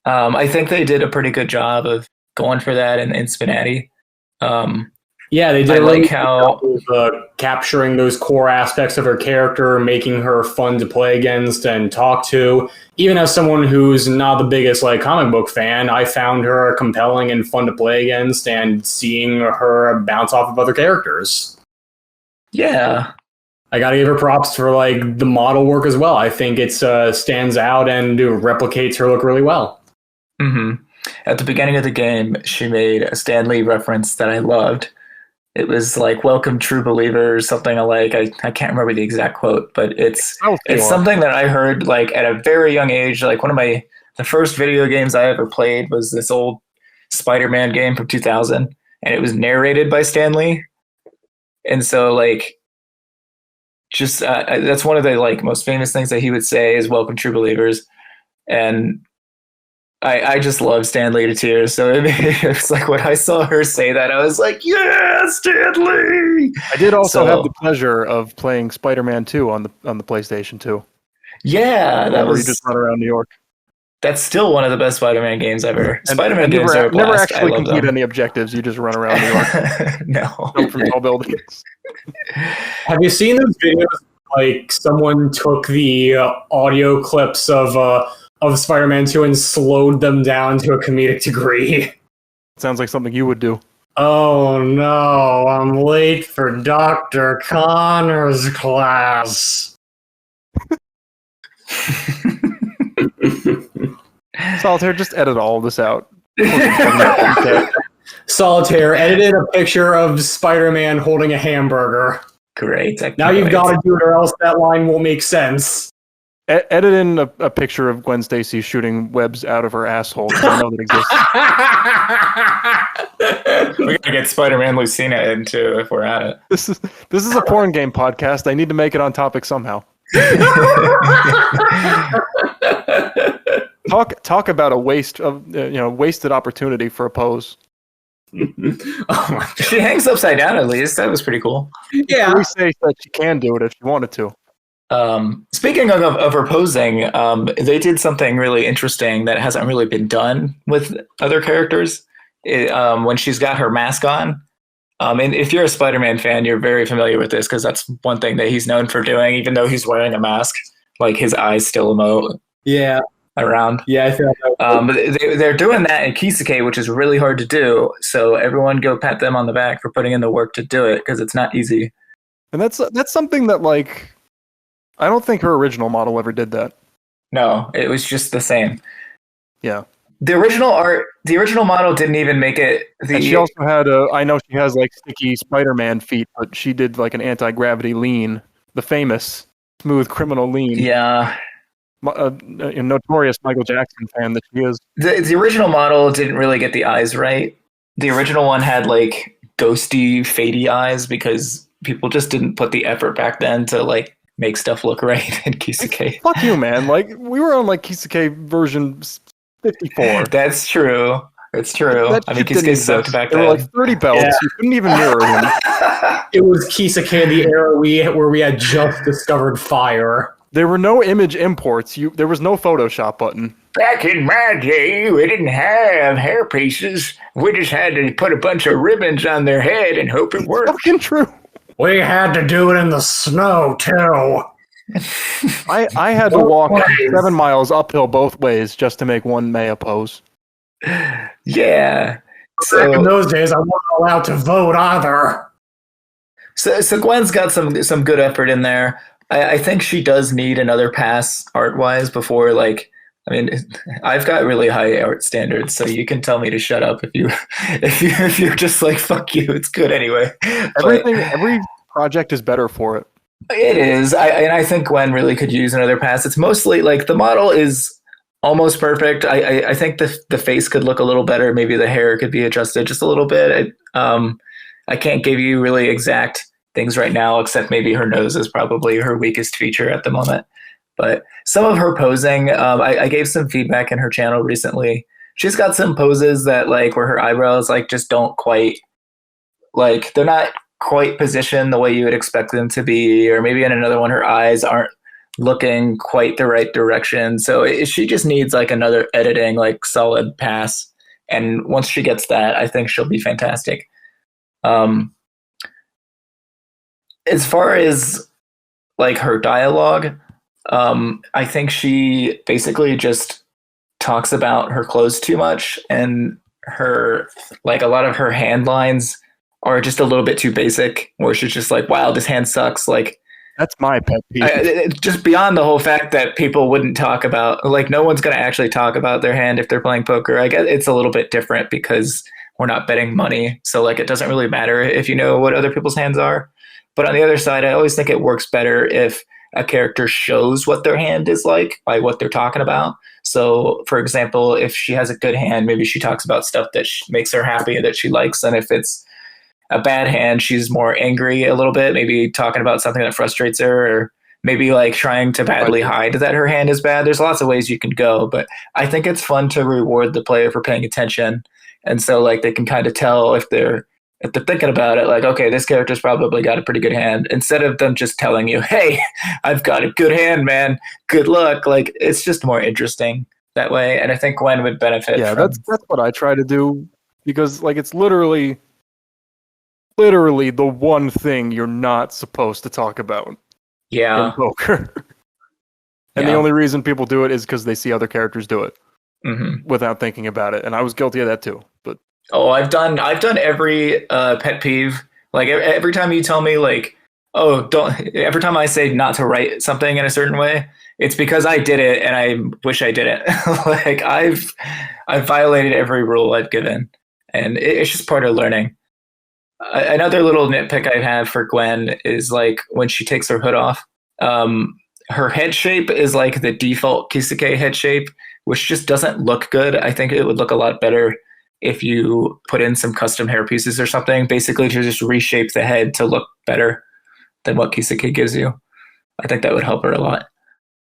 I think they did a pretty good job of going for that in SPNatI. Yeah, they did. I like how capturing those core aspects of her character, making her fun to play against and talk to. Even as someone who's not the biggest like comic book fan, I found her compelling and fun to play against, and seeing her bounce off of other characters. Yeah, I gotta give her props for like the model work as well. I think it stands out and replicates her look really well. Mm-hmm. At the beginning of the game, she made a Stan Lee reference that I loved. It was like "Welcome, true believers," something like I can't remember the exact quote, but it's something that I heard like at a very young age. Like one of the first video games I ever played was this old Spider-Man game from 2000, and it was narrated by Stan Lee. And so like, just that's one of the like most famous things that he would say is "Welcome, true believers," and I just love Stan Lee to tears. So it's like when I saw her say that, I was like, yeah, Stan Lee! I did also have the pleasure of playing Spider-Man 2 on the PlayStation 2. Yeah, where you just run around New York. That's still one of the best Spider-Man games ever. Spider-Man games are a blast. Never actually complete any objectives. You just run around New York. No. Jump from tall buildings. Have you seen those videos? Like someone took the audio clips of Spider-Man 2 and slowed them down to a comedic degree. Sounds like something you would do. Oh no, I'm late for Dr. Connor's class. Solitaire, just edit all of this out. Solitaire edited a picture of Spider-Man holding a hamburger. Great. Now you've got to do it or else that line won't make sense. Edit in a picture of Gwen Stacy shooting webs out of her asshole. I know that exists. We gotta get Spider-Man Lucina in too if we're at it. This is a porn game podcast. I need to make it on topic somehow. Talk about a waste of wasted opportunity for a pose. She hangs upside down at least. That was pretty cool. Yeah. We say that she can do it if she wanted to. Speaking of her posing, they did something really interesting that hasn't really been done with other characters. When she's got her mask on, and if you're a Spider-Man fan, you're very familiar with this because that's one thing that he's known for doing. Even though he's wearing a mask, like his eyes still emote. Yeah. Around. Yeah, I feel but they're doing that in Kisake, which is really hard to do. So everyone go pat them on the back for putting in the work to do it because it's not easy. And that's something that like I don't think her original model ever did that. No, it was just the same. Yeah. The original model didn't even make it. And she also had I know she has like sticky Spider-Man feet, but she did like an anti-gravity lean, the famous smooth criminal lean. Yeah. A notorious Michael Jackson fan that she is. The original model didn't really get the eyes right. The original one had like ghosty, fadey eyes because people just didn't put the effort back then to like make stuff look right in Kisake. Fuck you, man. Like we were on like Kisake version 54. That's true. It's true. I mean, Kisake sucked back then. There were like 30 belts. Yeah. You couldn't even mirror him. It was Kisake, the era where we had just discovered fire. There were no image imports. There was no Photoshop button. Back in my day, we didn't have hair pieces. We just had to put a bunch of ribbons on their head and hope it worked. Fucking true. We had to do it in the snow, too. I had to walk 7 miles uphill both ways just to make one Maya pose. Yeah. Back in those days, I wasn't allowed to vote either. So Gwen's got some good effort in there. I think she does need another pass art-wise before, like, I mean, I've got really high art standards, so you can tell me to shut up if you're just like, fuck you, it's good anyway. Every project is better for it. It is. I think Gwen really could use another pass. It's mostly like the model is almost perfect. I think the face could look a little better. Maybe the hair could be adjusted just a little bit. I can't give you really exact things right now, except maybe her nose is probably her weakest feature at the moment. But some of her posing, I gave some feedback in her channel recently. She's got some poses that like where her eyebrows like just don't quite, like they're not quite positioned the way you would expect them to be, or maybe in another one her eyes aren't looking quite the right direction. So she just needs like another editing, like solid pass. And once she gets that, I think she'll be fantastic. As far as like her dialogue, I think she basically just talks about her clothes too much, and her like a lot of her hand lines are just a little bit too basic, where she's just like, wow, this hand sucks. Like, that's my pet peeve. Just beyond the whole fact that people wouldn't talk about, like, no one's going to actually talk about their hand if they're playing poker. I guess it's a little bit different because we're not betting money. So like, it doesn't really matter if you know what other people's hands are. But on the other side, I always think it works better if a character shows what their hand is like by what they're talking about. So, for example, if she has a good hand, maybe she talks about stuff that makes her happy, that she likes. And if it's a bad hand, she's more angry a little bit, maybe talking about something that frustrates her, or maybe like trying to badly hide that her hand is bad. There's lots of ways you can go, but I think it's fun to reward the player for paying attention. And so like they can kind of tell if they're thinking about it, like, okay, this character's probably got a pretty good hand, instead of them just telling you, hey, I've got a good hand, man, good luck. Like, it's just more interesting that way. And I think Gwen would benefit. Yeah, that's what I try to do, because like it's literally the one thing you're not supposed to talk about in poker. And the only reason people do it is because they see other characters do it without thinking about it. And I was guilty of that too. But I've done every pet peeve. Like every time you tell me like, every time I say not to write something in a certain way, it's because I did it and I wish I didn't. Like I've violated every rule I've given, and it's just part of learning. Another little nitpick I have for Gwen is like when she takes her hood off, her head shape is like the default Kisake head shape, which just doesn't look good. I think it would look a lot better if you put in some custom hair pieces or something, basically to just reshape the head to look better than what Kisake gives you. I think that would help her a lot.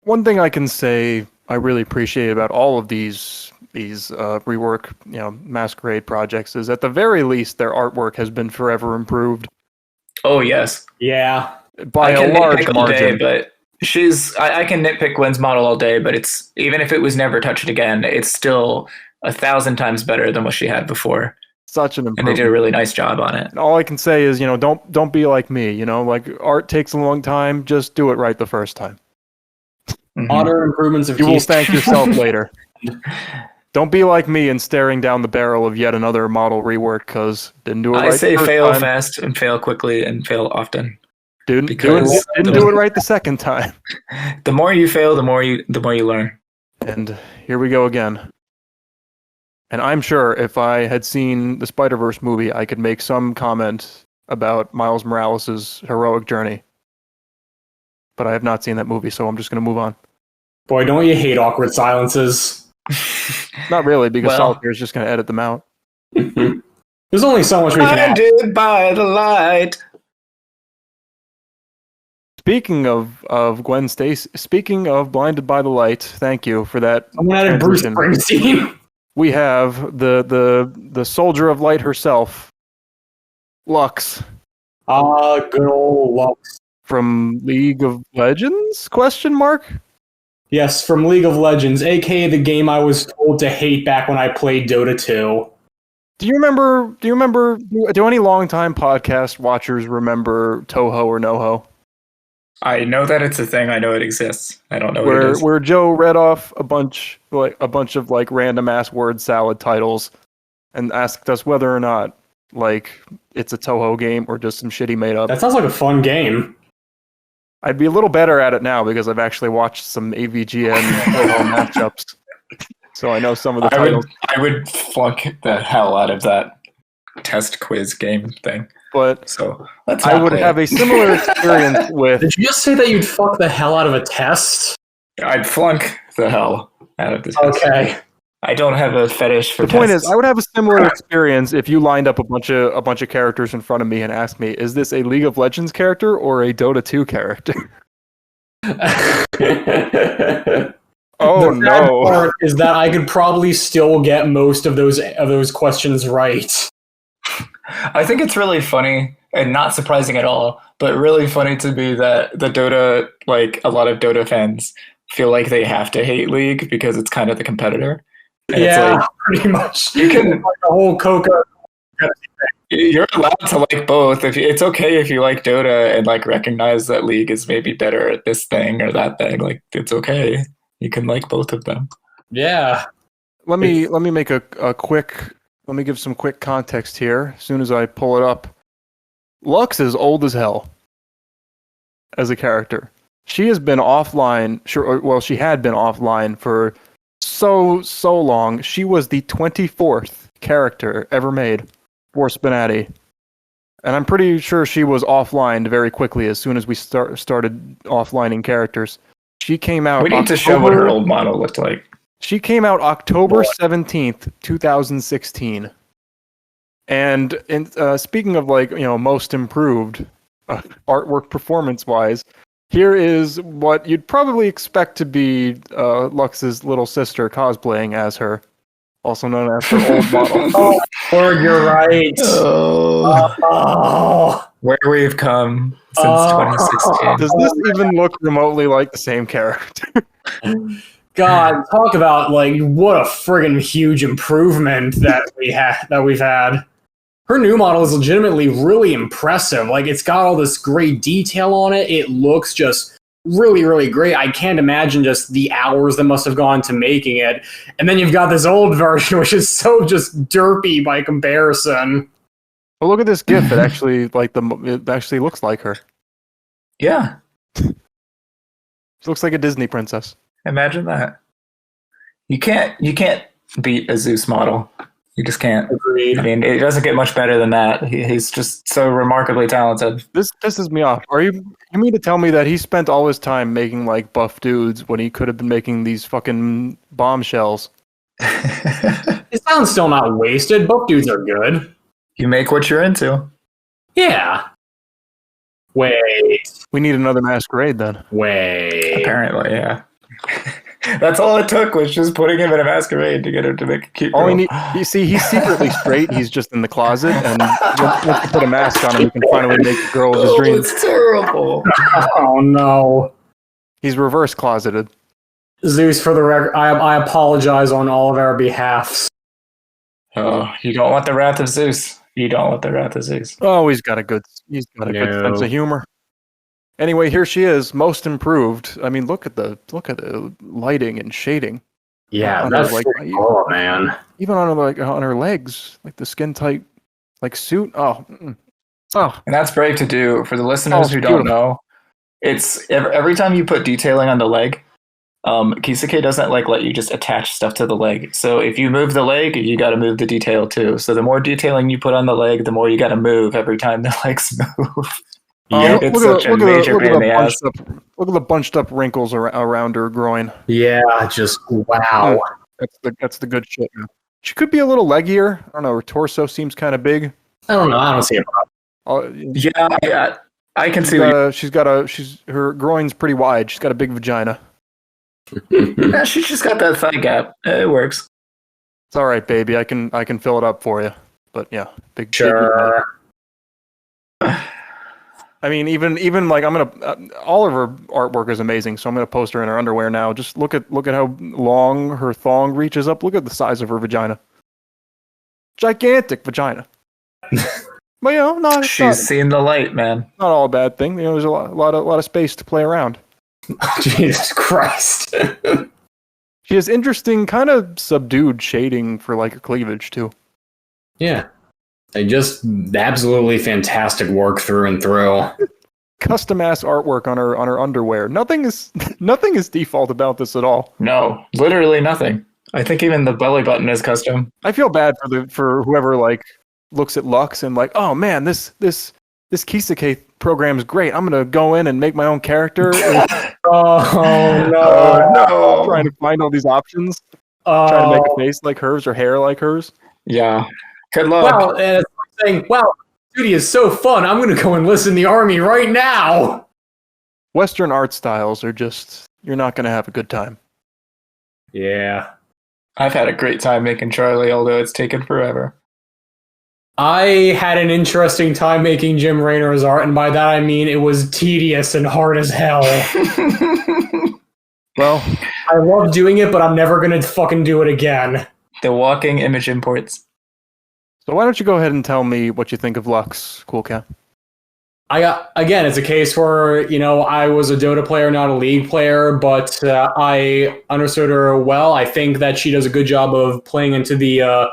One thing I can say I really appreciate about all of these rework, Masquerade projects is at the very least their artwork has been forever improved Oh yes, Yeah. by I can a large nitpick all day, margin. but I can nitpick Gwen's model all day, but it's even if it was never touched again, it's still 1,000 times better than what she had before, Such an and they improvement. did a really nice job on it. And all I can say is, don't be like me. Like art takes a long time. Just do it right the first time. Mhm. Modern improvements of You will keys. thank yourself later. Don't be like me and staring down the barrel of yet another model rework because didn't do it right. I say the first fail time. fast and fail quickly and fail often. Didn't because do it right the second time. The more you fail, the more you learn. And here we go again. And I'm sure if I had seen the Spider-Verse movie, I could make some comment about Miles Morales' heroic journey. But I have not seen that movie, so I'm just going to move on. Boy, don't you hate awkward silences? Not really, because Well- Solitaire is just going to edit them out. There's only so much we can add. Blinded by the light. Speaking of Gwen Stacy, speaking of Blinded by the Light, thank you for that. Someone added Bruce transition. Springsteen. We have the soldier of light herself, Lux, Good old Lux. from League of Legends? Question mark? Yes, from League of Legends, aka the game I was told to hate back when I played Dota 2. Do you remember? Do any longtime podcast watchers remember Toho or NoHo? I know that it's a thing. I know it exists. I don't know what it is. Where Joe read off a bunch of random ass word salad titles, and asked us whether or not it's a Toho game or just some shitty made up. That sounds like a fun game. I'd be a little better at it now because I've actually watched some AVGN Toho matchups, so I know some of the titles. I would flunk the hell out of that test quiz game thing. But So let's. I would have a similar experience with. Did you just say that you'd fuck the hell out of a test? I'd flunk the hell out of this. Okay. I don't have a fetish for. The point is, tests. I would have a similar experience if you lined up a bunch of characters in front of me and asked me, "Is this a League of Legends character or a Dota 2 character?" Oh The bad no! part is that I could probably still get most of those questions right. I think it's really funny and not surprising at all, but really funny to me that the Dota, a lot of Dota fans feel like they have to hate League because it's kind of the competitor. And Yeah, it's pretty much. you can. Like the whole Coca. You're allowed to like both. It's okay if you like Dota and recognize that League is maybe better at this thing or that thing. It's okay. You can like both of them. Yeah. Let me make a quick. Let me give some quick context here. As soon as I pull it up, Lux is old as hell as a character. She has been offline. Well, she had been offline for so long. She was the 24th character ever made for SPNatI, and I'm pretty sure she was offline very quickly as soon as we started offlining characters. She came out. We need to show what her old model looked like. She came out October 17th, 2016. And speaking of most improved artwork performance-wise, here is what you'd probably expect to be Lux's little sister cosplaying as her, also known as her old model. Oh, Lord, you're right. Oh, where we've come since 2016. Does this even look remotely like the same character? God, talk about what a friggin' huge improvement that we've had. Her new model is legitimately really impressive. It's got all this great detail on it. It looks just really, really great. I can't imagine just the hours that must have gone to making it. And then you've got this old version, which is so just derpy by comparison. Well, look at this GIF. It actually it actually looks like her. Yeah, She looks like a Disney princess. imagine that. You can't beat a Zeus model. You just can't. Agreed. I mean, it doesn't get much better than that. He's just so remarkably talented. This pisses me off. You mean to tell me that he spent all his time making buff dudes when he could have been making these fucking bombshells? His talent's still not wasted. Both dudes are good. You make what you're into. Yeah. Wait. We need another Masquerade then. Wait. Apparently, yeah. That's all it took was just putting him in a masquerade to get him to make a cute All girl. you see, he's secretly straight. He's just in the closet, and once you put a mask on him, he can finally make the girl of his dreams. It's terrible. Oh no. He's reverse closeted. Zeus, for the record, I apologize on all of our behalfs. Oh, you don't want the wrath of Zeus. You don't want the wrath of Zeus. Oh, he's got a good good sense of humor. Anyway, here she is, most improved. I mean, look at the lighting and shading. Yeah, on that's her, cool, man. Even on her legs, like the skin tight, like suit. Oh, oh. And that's brave to do. For the listeners who beautiful. don't know, it's every time you put detailing on the leg, Kisuke doesn't let you just attach stuff to the leg. So if you move the leg, you got to move the detail too. So the more detailing you put on the leg, the more you got to move every time the legs move. Yeah, it's such a major pain in the ass. Look at the bunched up wrinkles around her groin. Yeah, just wow. That's the good shit. She could be a little leggier. I don't know. Her torso seems kind of big. I don't know. I don't see it. Yeah, I can see. Her groin's pretty wide. She's got a big vagina. Yeah, she's just got that thigh gap. It works. It's all right, baby. I can fill it up for you. But yeah, big. Sure. I mean, even like I'm gonna all of her artwork is amazing. So I'm gonna post her in her underwear now. Just look at how long her thong reaches up. Look at the size of her vagina. Gigantic vagina. But she's seen the light, man. Not all a bad thing. There's a lot of space to play around. Jesus Christ. She has interesting, kind of subdued shading for like her cleavage too. Yeah. They just absolutely fantastic work through and through. Custom ass artwork on her underwear. Nothing is default about this at all. No, literally nothing. I think even the belly button is custom. I feel bad for whoever looks at Lux and oh man, this Kisuke program is great. I'm gonna go in and make my own character. Oh no! Trying to find all these options. Trying to make a face like hers or hair like hers. Yeah. Good luck. Wow, and it's like saying, wow, duty is so fun. I'm going to go enlist in the army right now. Western art styles are just, you're not going to have a good time. Yeah. I've had a great time making Charlie, although it's taken forever. I had an interesting time making Jim Raynor's art, and by that I mean it was tedious and hard as hell. Well, I love doing it, but I'm never going to fucking do it again. The walking image imports. So why don't you go ahead and tell me what you think of Lux, Cool Cat? Again, it's a case where, I was a Dota player, not a League player, but I understood her well. I think that she does a good job of playing into the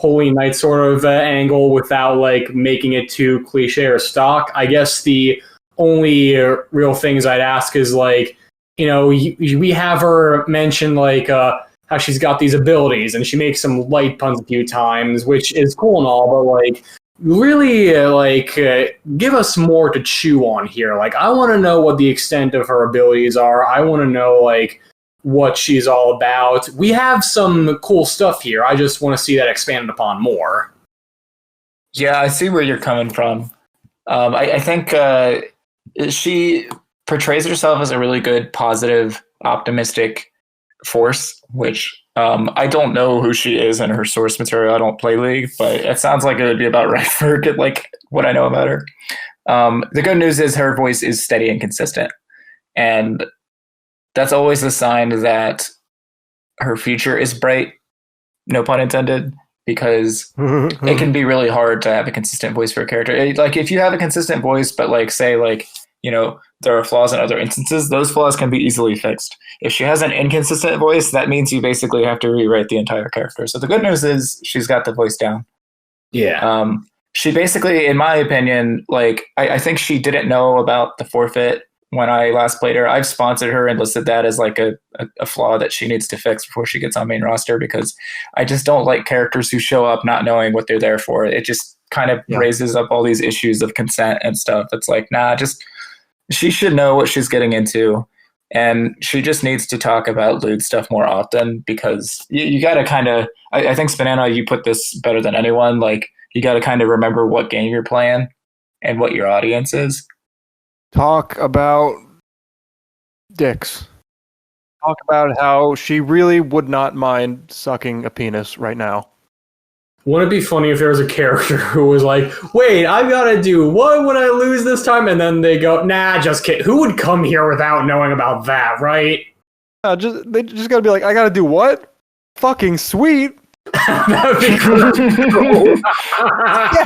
Holy Knight sort of angle without making it too cliche or stock. I guess the only real things I'd ask is we have her mention how she's got these abilities, and she makes some light puns a few times, which is cool and all, but really give us more to chew on here. I want to know what the extent of her abilities are. I want to know what she's all about. We have some cool stuff here. I just want to see that expanded upon more. Yeah, I see where you're coming from. I think she portrays herself as a really good, positive, optimistic force, which I don't know who she is in her source material. I don't play League, but it sounds like it would be about right for what I know about her. The good news is her voice is steady and consistent, and that's always a sign that her future is bright, no pun intended, because it can be really hard to have a consistent voice for a character. If you have a consistent voice, but there are flaws in other instances, those flaws can be easily fixed. If she has an inconsistent voice, that means you basically have to rewrite the entire character. So the good news is she's got the voice down. Yeah. She basically, in my opinion, I think she didn't know about the forfeit when I last played her. I've sponsored her and listed that as a flaw that she needs to fix before she gets on main roster, because I just don't like characters who show up not knowing what they're there for. It just kind of raises up all these issues of consent and stuff. It's she should know what she's getting into, and she just needs to talk about lewd stuff more often, because you got to kind of, I think SPNanI, you put this better than anyone, you got to kind of remember what game you're playing and what your audience is. Talk about dicks. talk about how she really would not mind sucking a penis right now. Wouldn't it be funny if there was a character who was like, wait, I've got to do what when I lose this time? And then they go, nah, just kidding. Who would come here without knowing about that, right? They just got to be like, I got to do what? Fucking sweet. That would be cool.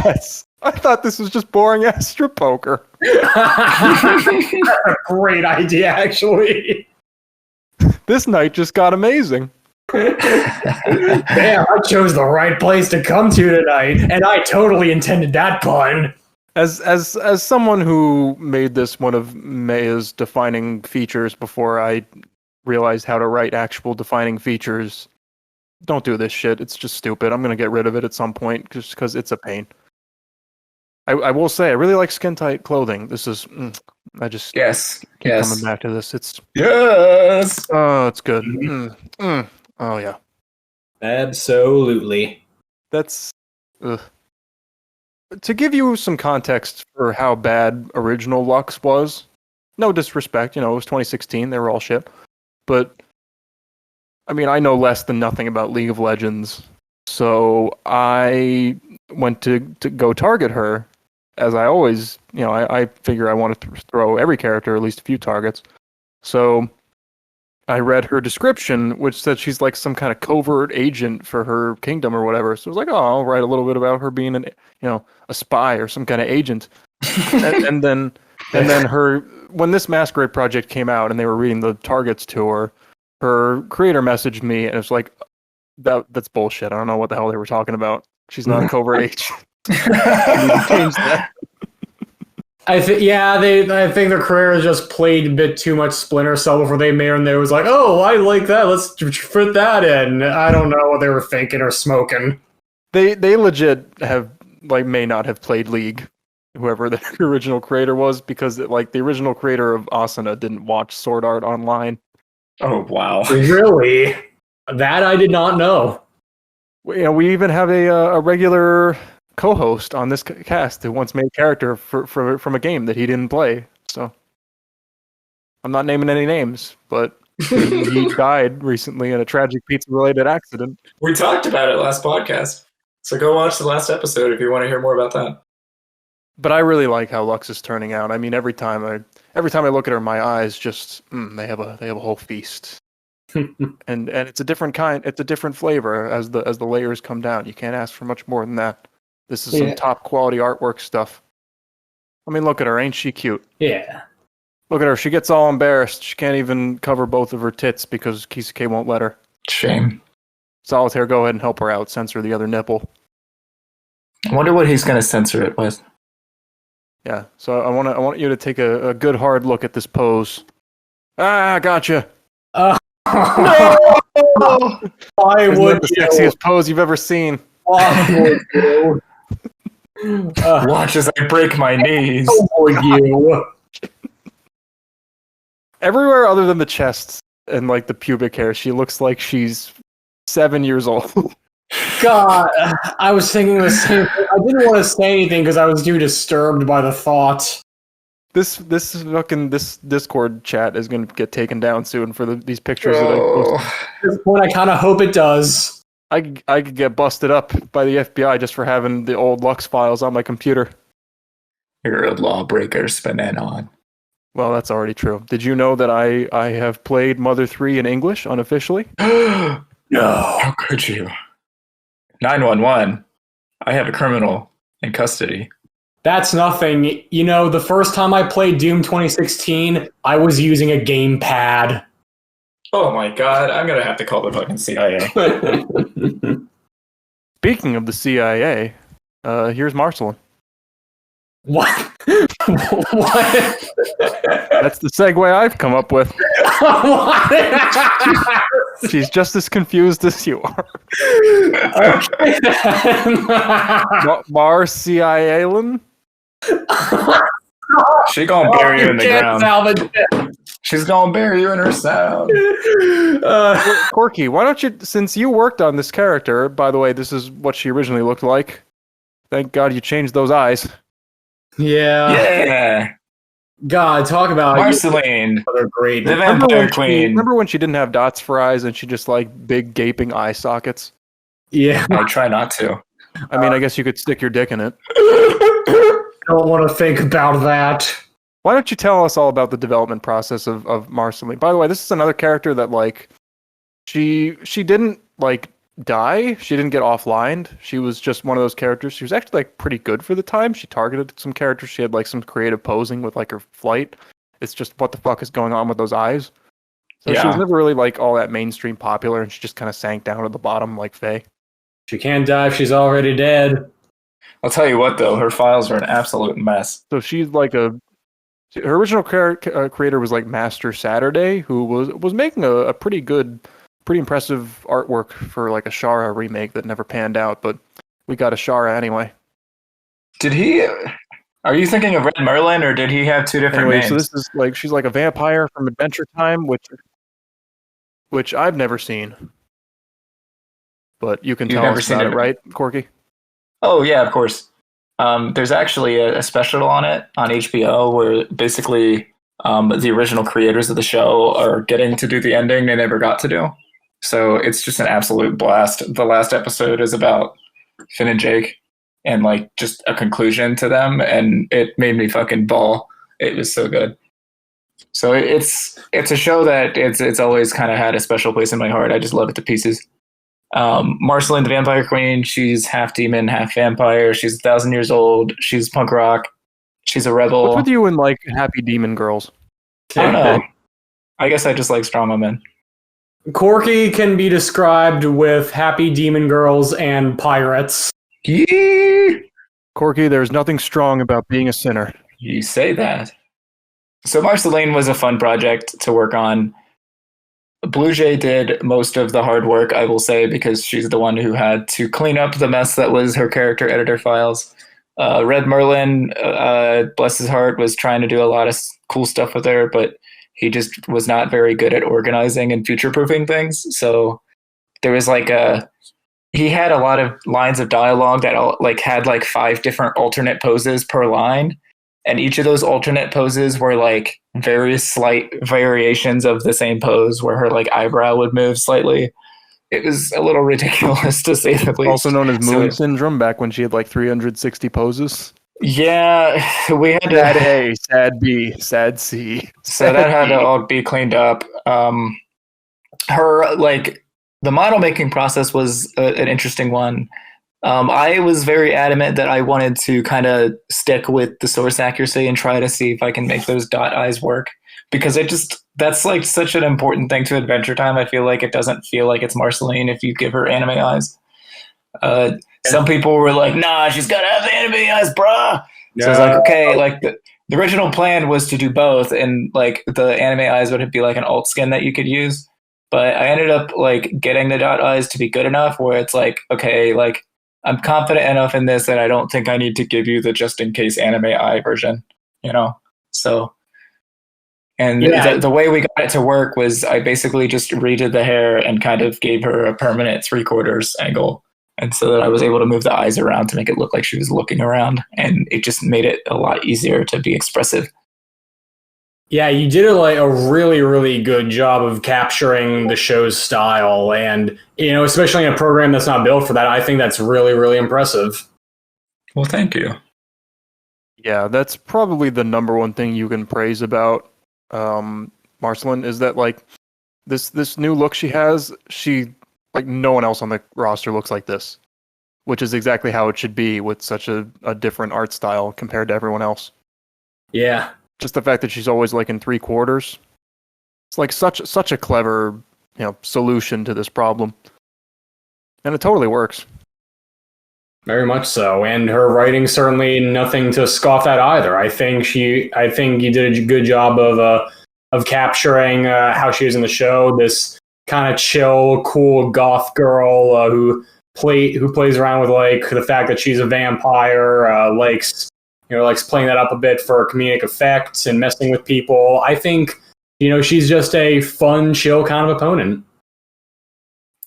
Yes. I thought this was just boring ass strip poker. That's a great idea, actually. This night just got amazing. Damn, I chose the right place to come to tonight, and I totally intended that pun. As someone who made this one of Maya's defining features before I realized how to write actual defining features, don't do this shit. It's just stupid. I'm gonna get rid of it at some point just because it's a pain. I will say I really like skin tight clothing. This is I just Yes. keep Yes. coming back to this. It's Yes. oh, it's good. Oh yeah, Absolutely. that's to give you some context for how bad original Lux was. No disrespect, it was 2016. They were all shit, but I mean I know less than nothing about League of Legends, so I went to go target her. As I always, I figure I want to throw every character at least a few targets. So I read her description, which said she's like some kind of covert agent for her kingdom or whatever. So I was like, oh, I'll write a little bit about her being a spy or some kind of agent. and then her, when this Masquerade project came out and they were reading the targets to her, her creator messaged me and it was like, that's bullshit. I don't know what the hell they were talking about. She's not a covert agent. Change that. I think their career just played a bit too much Splinter Cell before they made, and they was like, "Oh, I like that. Let's fit that in." I don't know what they were thinking or smoking. They legit may not have played League, whoever the original creator was, because the original creator of Asuna didn't watch Sword Art Online. Oh wow! Really? That I did not know. We even have a regular co-host on this cast who once made a character from a game that he didn't play. So I'm not naming any names, but he died recently in a tragic pizza-related accident. We talked about it last podcast, so go watch the last episode if you want to hear more about that. But I really like how Lux is turning out. I mean, every time I look at her, my eyes just they have a whole feast. and it's a different kind. It's a different flavor as the layers come down. You can't ask for much more than that. This is some top quality artwork stuff. I mean, look at her. Ain't she cute? Yeah. Look at her. She gets all embarrassed. She can't even cover both of her tits because Kisuke won't let her. Shame. Solitaire, go ahead and help her out. Censor the other nipple. I wonder what he's going to censor it with. Yeah. So I want you to take a good hard look at this pose. Ah, gotcha. No! Why Isn't would that the sexiest pose you've ever seen? Why would you? Watch as I break my knees. Would you? Everywhere other than the chest and the pubic hair, she looks like she's 7 years old. God, I was thinking the same thing. I didn't want to say anything because I was too disturbed by the thought. This Discord chat is going to get taken down soon for these pictures that I posted. At this point, I kind of hope it does. I could get busted up by the FBI just for having the old Lux files on my computer. You're a lawbreaker, spnanon. Well, that's already true. Did you know that I have played Mother 3 in English unofficially? No. How could you? 911. I have a criminal in custody. That's nothing. The first time I played Doom 2016, I was using a gamepad. Oh my god, I'm going to have to call the fucking CIA. Speaking of the CIA, here's Marceline. What? What? That's the segue I've come up with. She's just as confused as you are. Okay. Marceline? She gonna bury you in the ground. She's gonna bury you in her sound. Corky, why don't you, since you worked on this character, by the way, this is what she originally looked like. Thank God you changed those eyes. Yeah. Yeah. God, talk about Marceline, other great. the Vampire Queen. Remember when she didn't have dots for eyes and she just like big gaping eye sockets? Yeah, I try not to. I mean, I guess you could stick your dick in it. don't want to think about that. Why don't you tell us all about the development process of Marceline? By the way, this is another character that like she didn't like die. She didn't get offlined. She was just one of those characters. She was actually like pretty good for the time. She targeted some characters. She had like some creative posing with like her flight. It's just what the fuck is going on with those eyes? So she was never really like all that mainstream popular, and she just kind of sank down to the bottom like Faye. She can't die if she's already dead. I'll tell you what, though, her files are an absolute mess. So she's like her original creator was like Master Saturday, who was making a pretty good, pretty impressive artwork for like a Shara remake that never panned out, but we got a Shara anyway. Did he? Are you thinking of Red Merlin, or did he have two different names? So this is like she's like a vampire from Adventure Time, which I've never seen. But you can tell us about it, right, Corky? Oh, yeah, of course. There's actually a special on it on HBO where basically the original creators of the show are getting to do the ending they never got to do. So it's just an absolute blast. The last episode is about Finn and Jake and like just a conclusion to them, and it made me fucking bawl. It was so good. So it's a show that it's always kind of had a special place in my heart. I just love it to pieces. Marceline, the Vampire Queen, she's half demon, half vampire. She's 1,000 years old. She's punk rock. She's a rebel. What's with you and like happy demon girls? I don't know. I guess I just like strong women. Corky can be described with happy demon girls and pirates. Yeah. Corky, there's nothing strong about being a sinner. You say that. So Marceline was a fun project to work on. Blue Jay did most of the hard work, I will say, because she's the one who had to clean up the mess that was her character editor files. Red Merlin, bless his heart, was trying to do a lot of cool stuff with her, but he just was not very good at organizing and future-proofing things. So there was like he had a lot of lines of dialogue that like had like 5 different alternate poses per line. And each of those alternate poses were like very slight variations of the same pose where her like eyebrow would move slightly. It was a little ridiculous to say the least. Also known as moon syndrome, back when she had like 360 poses. Yeah, we had sad A, sad B, sad C. So that had to all be cleaned up. Her like the model making process was an interesting one. I was very adamant that I wanted to kind of stick with the source accuracy and try to see if I can make those dot eyes work, because that's like such an important thing to Adventure Time. I feel like it doesn't feel like it's Marceline if you give her anime eyes. Some people were like, nah, she's got to have the anime eyes, bruh. Yeah. So I was like, okay, like the original plan was to do both, and like the anime eyes would be like an alt skin that you could use. But I ended up like getting the dot eyes to be good enough where it's like, okay, like I'm confident enough in this that I don't think I need to give you the just in case anime eye version, you know? So, and the way we got it to work was I basically just redid the hair and kind of gave her a permanent 3/4 angle. And so that I was able to move the eyes around to make it look like she was looking around. And it just made it a lot easier to be expressive. Yeah, you did a really, really good job of capturing the show's style, and especially in a program that's not built for that, I think that's really, really impressive. Well, thank you. Yeah, that's probably the number one thing you can praise about Marceline is that like this new look she has, like no one else on the roster looks like this, which is exactly how it should be with such a different art style compared to everyone else. Yeah. Just the fact that she's always like in 3/4. It's like such a clever, solution to this problem. And it totally works. Very much so. And her writing certainly nothing to scoff at either. I think you did a good job of capturing how she is in the show. This kind of chill, cool goth girl who plays around with like the fact that she's a vampire, likes playing that up a bit for comedic effects and messing with people. I think, she's just a fun, chill kind of opponent.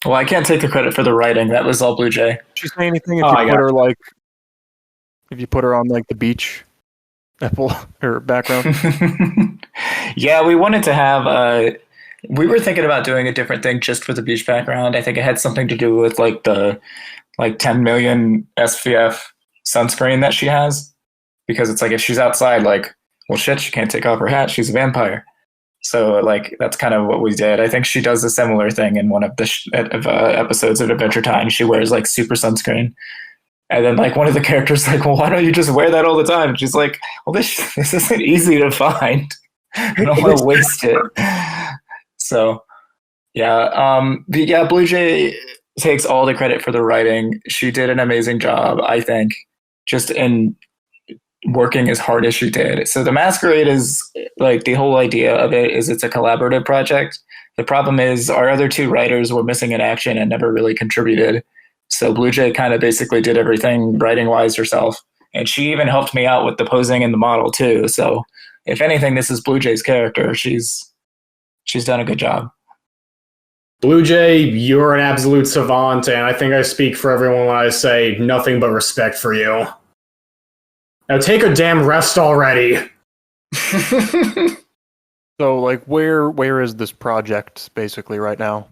Well, I can't take the credit for the writing. That was all Blue Jay. Did she say anything if you put her on like the beach or background. Yeah, we wanted to have. We were thinking about doing a different thing just for the beach background. I think it had something to do with like the 10 million SPF sunscreen that she has, because it's like if she's outside, like, well, shit, she can't take off her hat. She's a vampire. So like that's kind of what we did. I think she does a similar thing in one of the episodes of Adventure Time. She wears like super sunscreen. And then, like, one of the characters like, well, why don't you just wear that all the time? And she's like, well, this isn't easy to find. I don't want to waste it. So, yeah. But yeah, Blue Jay takes all the credit for the writing. She did an amazing job, I think, just in working as hard as she did. So the Masquerade is, like, the whole idea of it is it's a collaborative project. The problem is our other two writers were missing in action and never really contributed. So Blue Jay kind of basically did everything writing-wise herself. And she even helped me out with the posing and the model, too. So if anything, this is Blue Jay's character. She's done a good job. Blue Jay, you're an absolute savant, and I think I speak for everyone when I say nothing but respect for you. Now take a damn rest already. So, like, where is this project basically right now?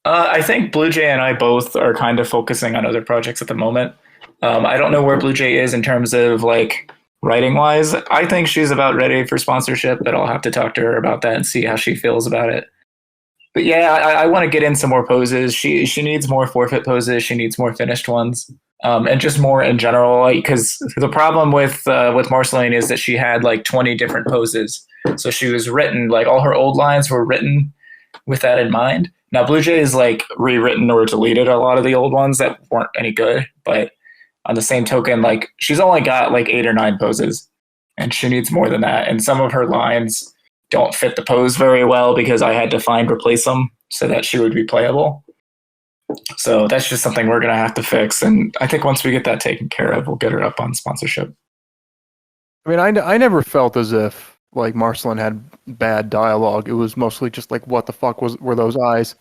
I think Blue Jay and I both are kind of focusing on other projects at the moment. I don't know where Blue Jay is in terms of like writing wise. I think she's about ready for sponsorship, but I'll have to talk to her about that and see how she feels about it. But yeah, I want to get in some more poses. She needs more forfeit poses. She needs more finished ones, and just more in general. Because the problem with Marceline is that she had like 20 different poses. So she was written, like all her old lines were written with that in mind. Now, Blue Jay is like rewritten or deleted a lot of the old ones that weren't any good, but on the same token, like she's only got like 8 or 9 poses, and she needs more than that. And some of her lines don't fit the pose very well because I had to replace them so that she would be playable. So that's just something we're going to have to fix. And I think once we get that taken care of, we'll get her up on sponsorship. I mean, I never felt as if like Marceline had bad dialogue. It was mostly just like, what the fuck were those eyes?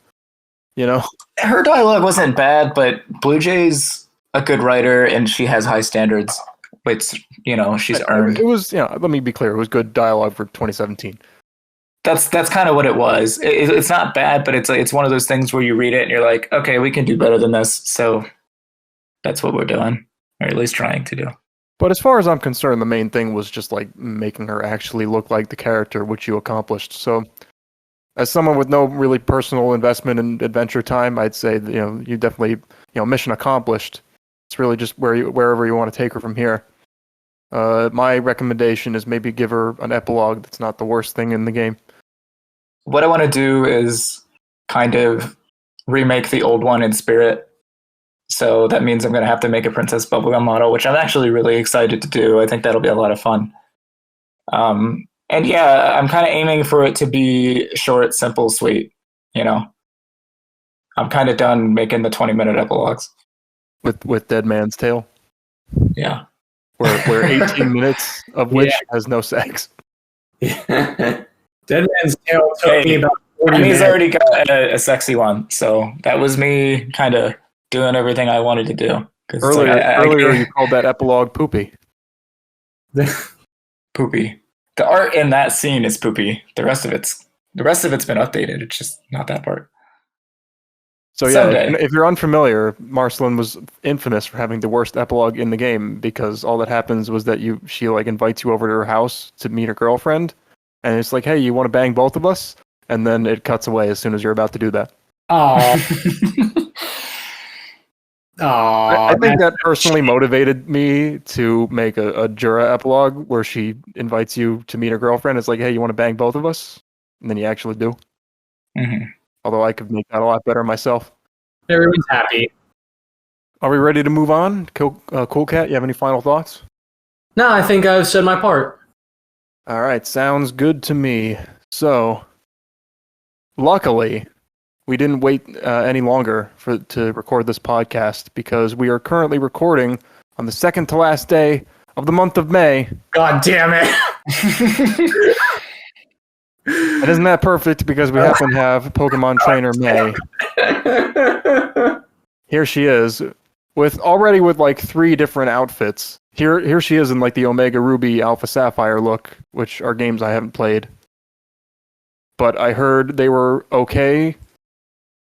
You know? Her dialogue wasn't bad, but Blue Jay's a good writer and she has high standards. It's, she's earned. It was, let me be clear. It was good dialogue for 2017. That's kind of what it was. It's not bad, but it's one of those things where you read it and you're like, okay, we can do better than this. So that's what we're doing, or at least trying to do. But as far as I'm concerned, the main thing was just like making her actually look like the character, which you accomplished. So as someone with no really personal investment in Adventure Time, I'd say that, you definitely, mission accomplished. It's really just wherever you want to take her from here. My recommendation is maybe give her an epilogue that's not the worst thing in the game. What I want to do is kind of remake the old one in spirit. So that means I'm going to have to make a Princess Bubblegum model, which I'm actually really excited to do. I think that'll be a lot of fun. And yeah, I'm kind of aiming for it to be short, simple, sweet. I'm kind of done making the 20-minute epilogues. With Dead Man's Tale? Yeah. Where 18 minutes of which has no sex. Yeah. Dead Man's Tale took me about 40 minutes. He's already got a sexy one, so that was me kind of doing everything I wanted to do. Earlier you called that epilogue poopy. Poopy. The art in that scene is poopy. The rest of it's been updated. It's just not that part. So yeah, if you're unfamiliar, Marceline was infamous for having the worst epilogue in the game because all that happens was that she like invites you over to her house to meet her girlfriend, and it's like, hey, you want to bang both of us? And then it cuts away as soon as you're about to do that. Aww. I think that personally motivated me to make a Jura epilogue where she invites you to meet her girlfriend. It's like, hey, you want to bang both of us? And then you actually do. Mm-hmm. Although I could make that a lot better myself. Everyone's happy. Are we ready to move on? Cool Cat, you have any final thoughts? No, I think I've said my part. All right, sounds good to me. So, luckily, we didn't wait any longer to record this podcast because we are currently recording on the second to last day of the month of May. God damn it! And isn't that perfect because we happen to have Pokemon Trainer May. Here she is, with like 3 different outfits. here she is in like the Omega Ruby Alpha Sapphire look, which are games I haven't played. But I heard they were okay.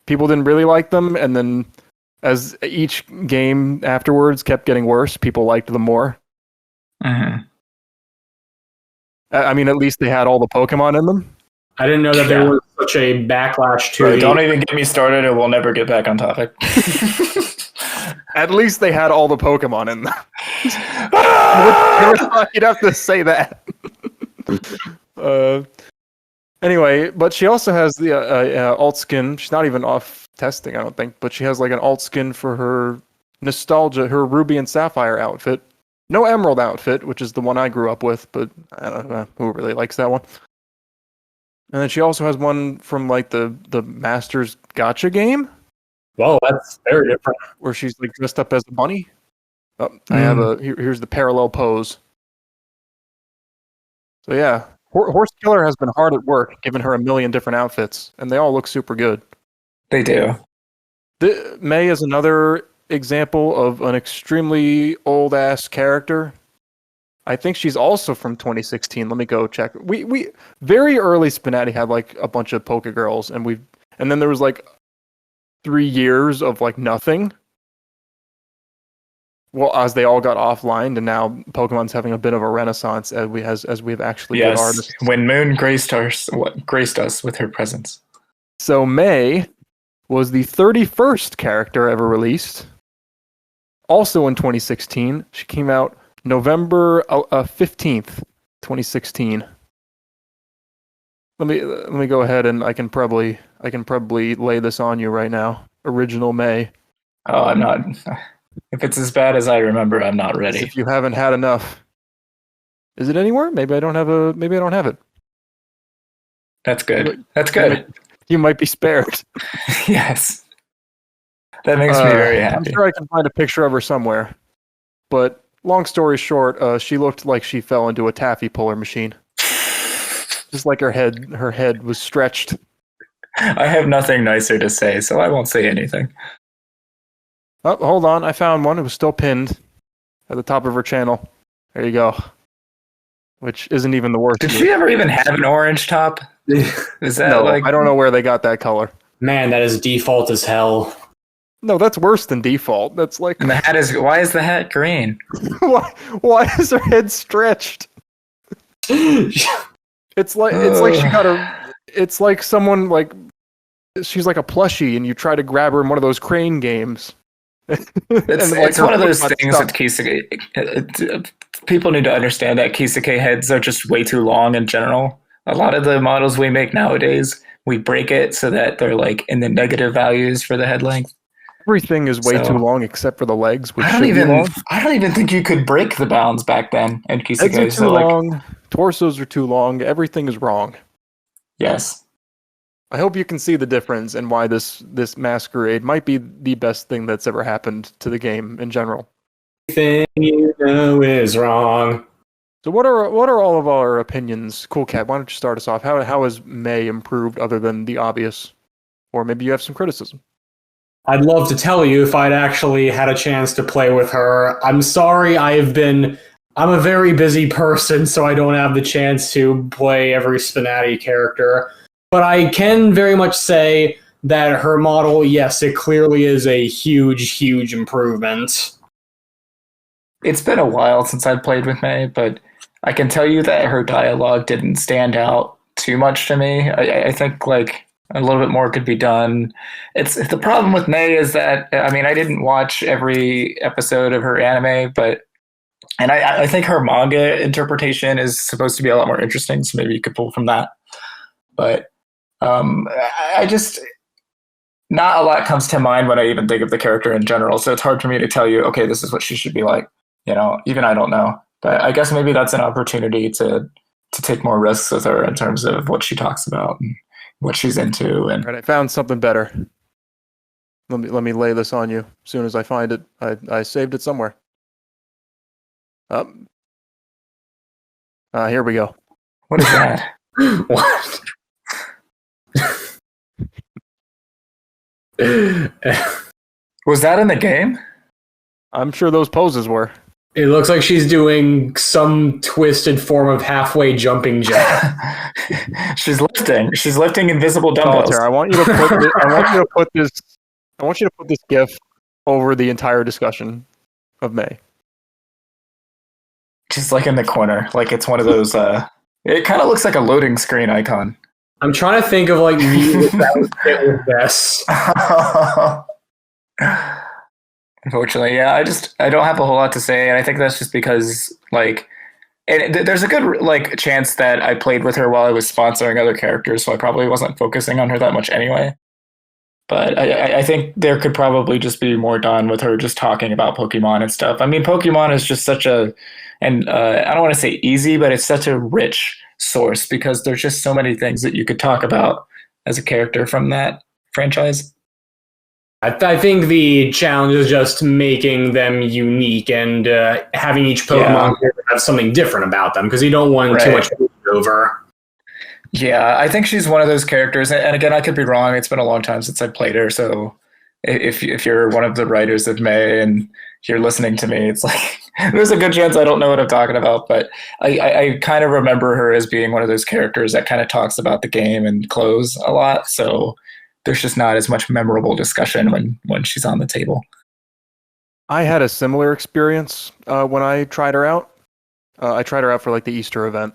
People didn't really like them, and then as each game afterwards kept getting worse, people liked them more. Mm-hmm. I mean, at least they had all the Pokemon in them. I didn't know that there was such a backlash to Right, don't even get me started, and we'll never get back on topic. At least they had all the Pokemon in them. Never thought you'd have to say that. Anyway, but she also has the alt skin. She's not even off testing, I don't think, but she has like an alt skin for her nostalgia, her Ruby and Sapphire outfit. No Emerald outfit, which is the one I grew up with, but I don't know who really likes that one. And then she also has one from like the Masters Gacha game. Whoa, that's very different. Where she's like dressed up as a bunny. Oh, I have here's the parallel pose. So yeah, Horse Killer has been hard at work, giving her a million different outfits, and they all look super good. They do. May is another example of an extremely old ass character. I think she's also from 2016. Let me go check. We very early SPNatI had like a bunch of Poke Girls, and then there was like 3 years of like nothing. Well, as they all got offline, and now Pokemon's having a bit of a renaissance as we have actually good artists. When Moon graced us with her presence. So May was the 31st character ever released. Also in 2016, she came out November 15th, 2016. Let me go ahead and I can probably lay this on you right now. Original May. Oh, I'm not. If it's as bad as I remember, I'm not ready. If you haven't had enough. Is it anywhere? Maybe I don't have it. That's good. That's good. You might be spared. Yes. That makes me very happy. I'm sure I can find a picture of her somewhere. But long story short, she looked like she fell into a taffy puller machine. Just like her head was stretched. I have nothing nicer to say, so I won't say anything. Oh, hold on. I found one. It was still pinned at the top of her channel. There you go. Which isn't even the worst. Did she ever even have an orange top? Is that no, I don't know where they got that color. Man, that is default as hell. No, that's worse than default. That's like... And the hat is... Why is the hat green? why is her head stretched? It's like she got a... It's like someone like... She's like a plushie and you try to grab her in one of those crane games. It's one of those things that Kisake... People need to understand that Kisake heads are just way too long in general. A lot of the models we make nowadays, we break it so that they're like in the negative values for the head length. Everything is way too long except for the legs, which I don't even think you could break the bounds back then in Kisake. Legs are too long, torsos are too long, everything is wrong. Yes. I hope you can see the difference and why this Masquerade might be the best thing that's ever happened to the game in general. Everything you know is wrong. So what are all of our opinions? Cool Cat, why don't you start us off? How has May improved other than the obvious? Or maybe you have some criticism. I'd love to tell you if I'd actually had a chance to play with her. I'm sorry, I'm a very busy person, so I don't have the chance to play every SPNatI character. But I can very much say that her model, yes, it clearly is a huge, huge improvement. It's been a while since I've played with May, but I can tell you that her dialogue didn't stand out too much to me. I think like a little bit more could be done. It's the problem with May is that I didn't watch every episode of her anime, and I think her manga interpretation is supposed to be a lot more interesting, so maybe you could pull from that. But I just not a lot comes to mind when I even think of the character in general. So it's hard for me to tell you, okay, this is what she should be like. Even I don't know. But I guess maybe that's an opportunity to take more risks with her in terms of what she talks about and what she's into. And right, I found something better. Let me lay this on you. As soon as I find it, I saved it somewhere. Here we go. What is that? What? Was that in the game? I'm sure those poses were. It looks like she's doing some twisted form of halfway jumping jack. She's lifting. She's lifting invisible dumbbells. Solitaire, I want you to put this GIF over the entire discussion of May. Just like in the corner, like it's one of those. It kind of looks like a loading screen icon. I'm trying to think of like music that would fit with this. Unfortunately, yeah, I don't have a whole lot to say, and I think that's just because like, there's a good like chance that I played with her while I was sponsoring other characters, so I probably wasn't focusing on her that much anyway. But I think there could probably just be more done with her just talking about Pokemon and stuff. I mean, Pokemon is just such a, and I don't want to say easy, but it's such a rich source because there's just so many things that you could talk about as a character from that franchise. I think the challenge is just making them unique and having each Pokemon have something different about them because you don't want too much over. Yeah, I think she's one of those characters, and again, I could be wrong. It's been a long time since I played her, so if you're one of the writers of May and you're listening to me, it's like there's a good chance I don't know what I'm talking about, but I kind of remember her as being one of those characters that kind of talks about the game and clothes a lot, so there's just not as much memorable discussion when she's on the table. I had a similar experience when I tried her out. I tried her out for like the Easter event,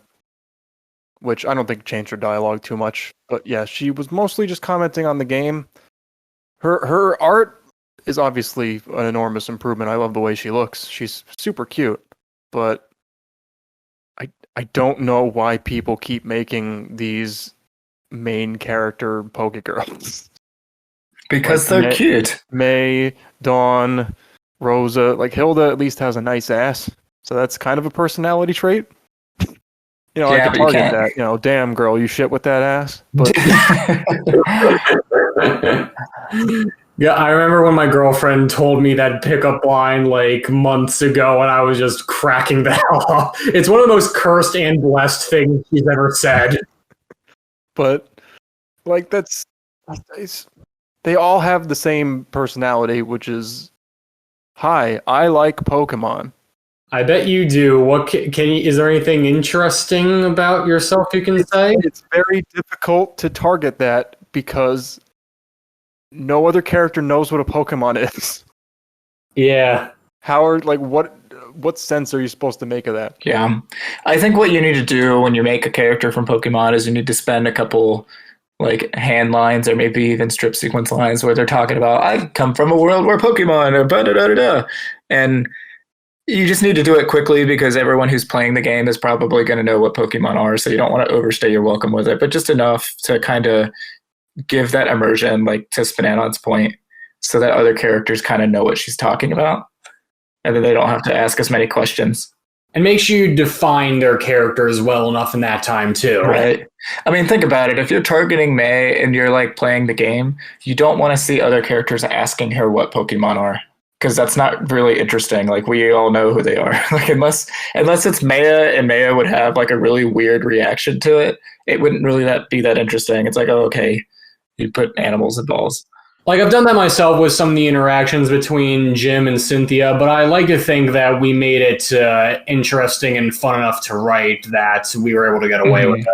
which I don't think changed her dialogue too much. But yeah, she was mostly just commenting on the game. Her art is obviously an enormous improvement. I love the way she looks. She's super cute. But I don't know why people keep making these main character Pokegirls. Because like they're cute. May, Dawn, Rosa, like Hilda at least has a nice ass. So that's kind of a personality trait. You know, I could target that. You know, damn girl, you shit with that ass. But yeah, I remember when my girlfriend told me that pickup line like months ago, and I was just cracking the hell up. It's one of the most cursed and blessed things she's ever said. But like they all have the same personality, which is, "Hi, I like Pokemon." I bet you do. What can you? Is there anything interesting about yourself you can say? It's very difficult to target that because no other character knows what a Pokemon is. Yeah. What sense are you supposed to make of that? Yeah. I think what you need to do when you make a character from Pokemon is you need to spend a couple like hand lines or maybe even strip sequence lines where they're talking about, I come from a world where Pokemon are da-da-da-da-da. And you just need to do it quickly because everyone who's playing the game is probably going to know what Pokemon are, so you don't want to overstay your welcome with it, but just enough to kind of give that immersion, like to Spinanon's point, so that other characters kind of know what she's talking about, and then they don't have to ask as many questions. And make sure you define their characters well enough in that time, too. Right. I mean, think about it. If you're targeting May and you're like playing the game, you don't want to see other characters asking her what Pokemon are. Because that's not really interesting. Like, we all know who they are. Like, unless it's Maya and Maya would have like a really weird reaction to it, it wouldn't really be that interesting. It's like, oh, okay, you put animals in balls. Like, I've done that myself with some of the interactions between Jim and Cynthia, but I like to think that we made it interesting and fun enough to write that we were able to get away with it.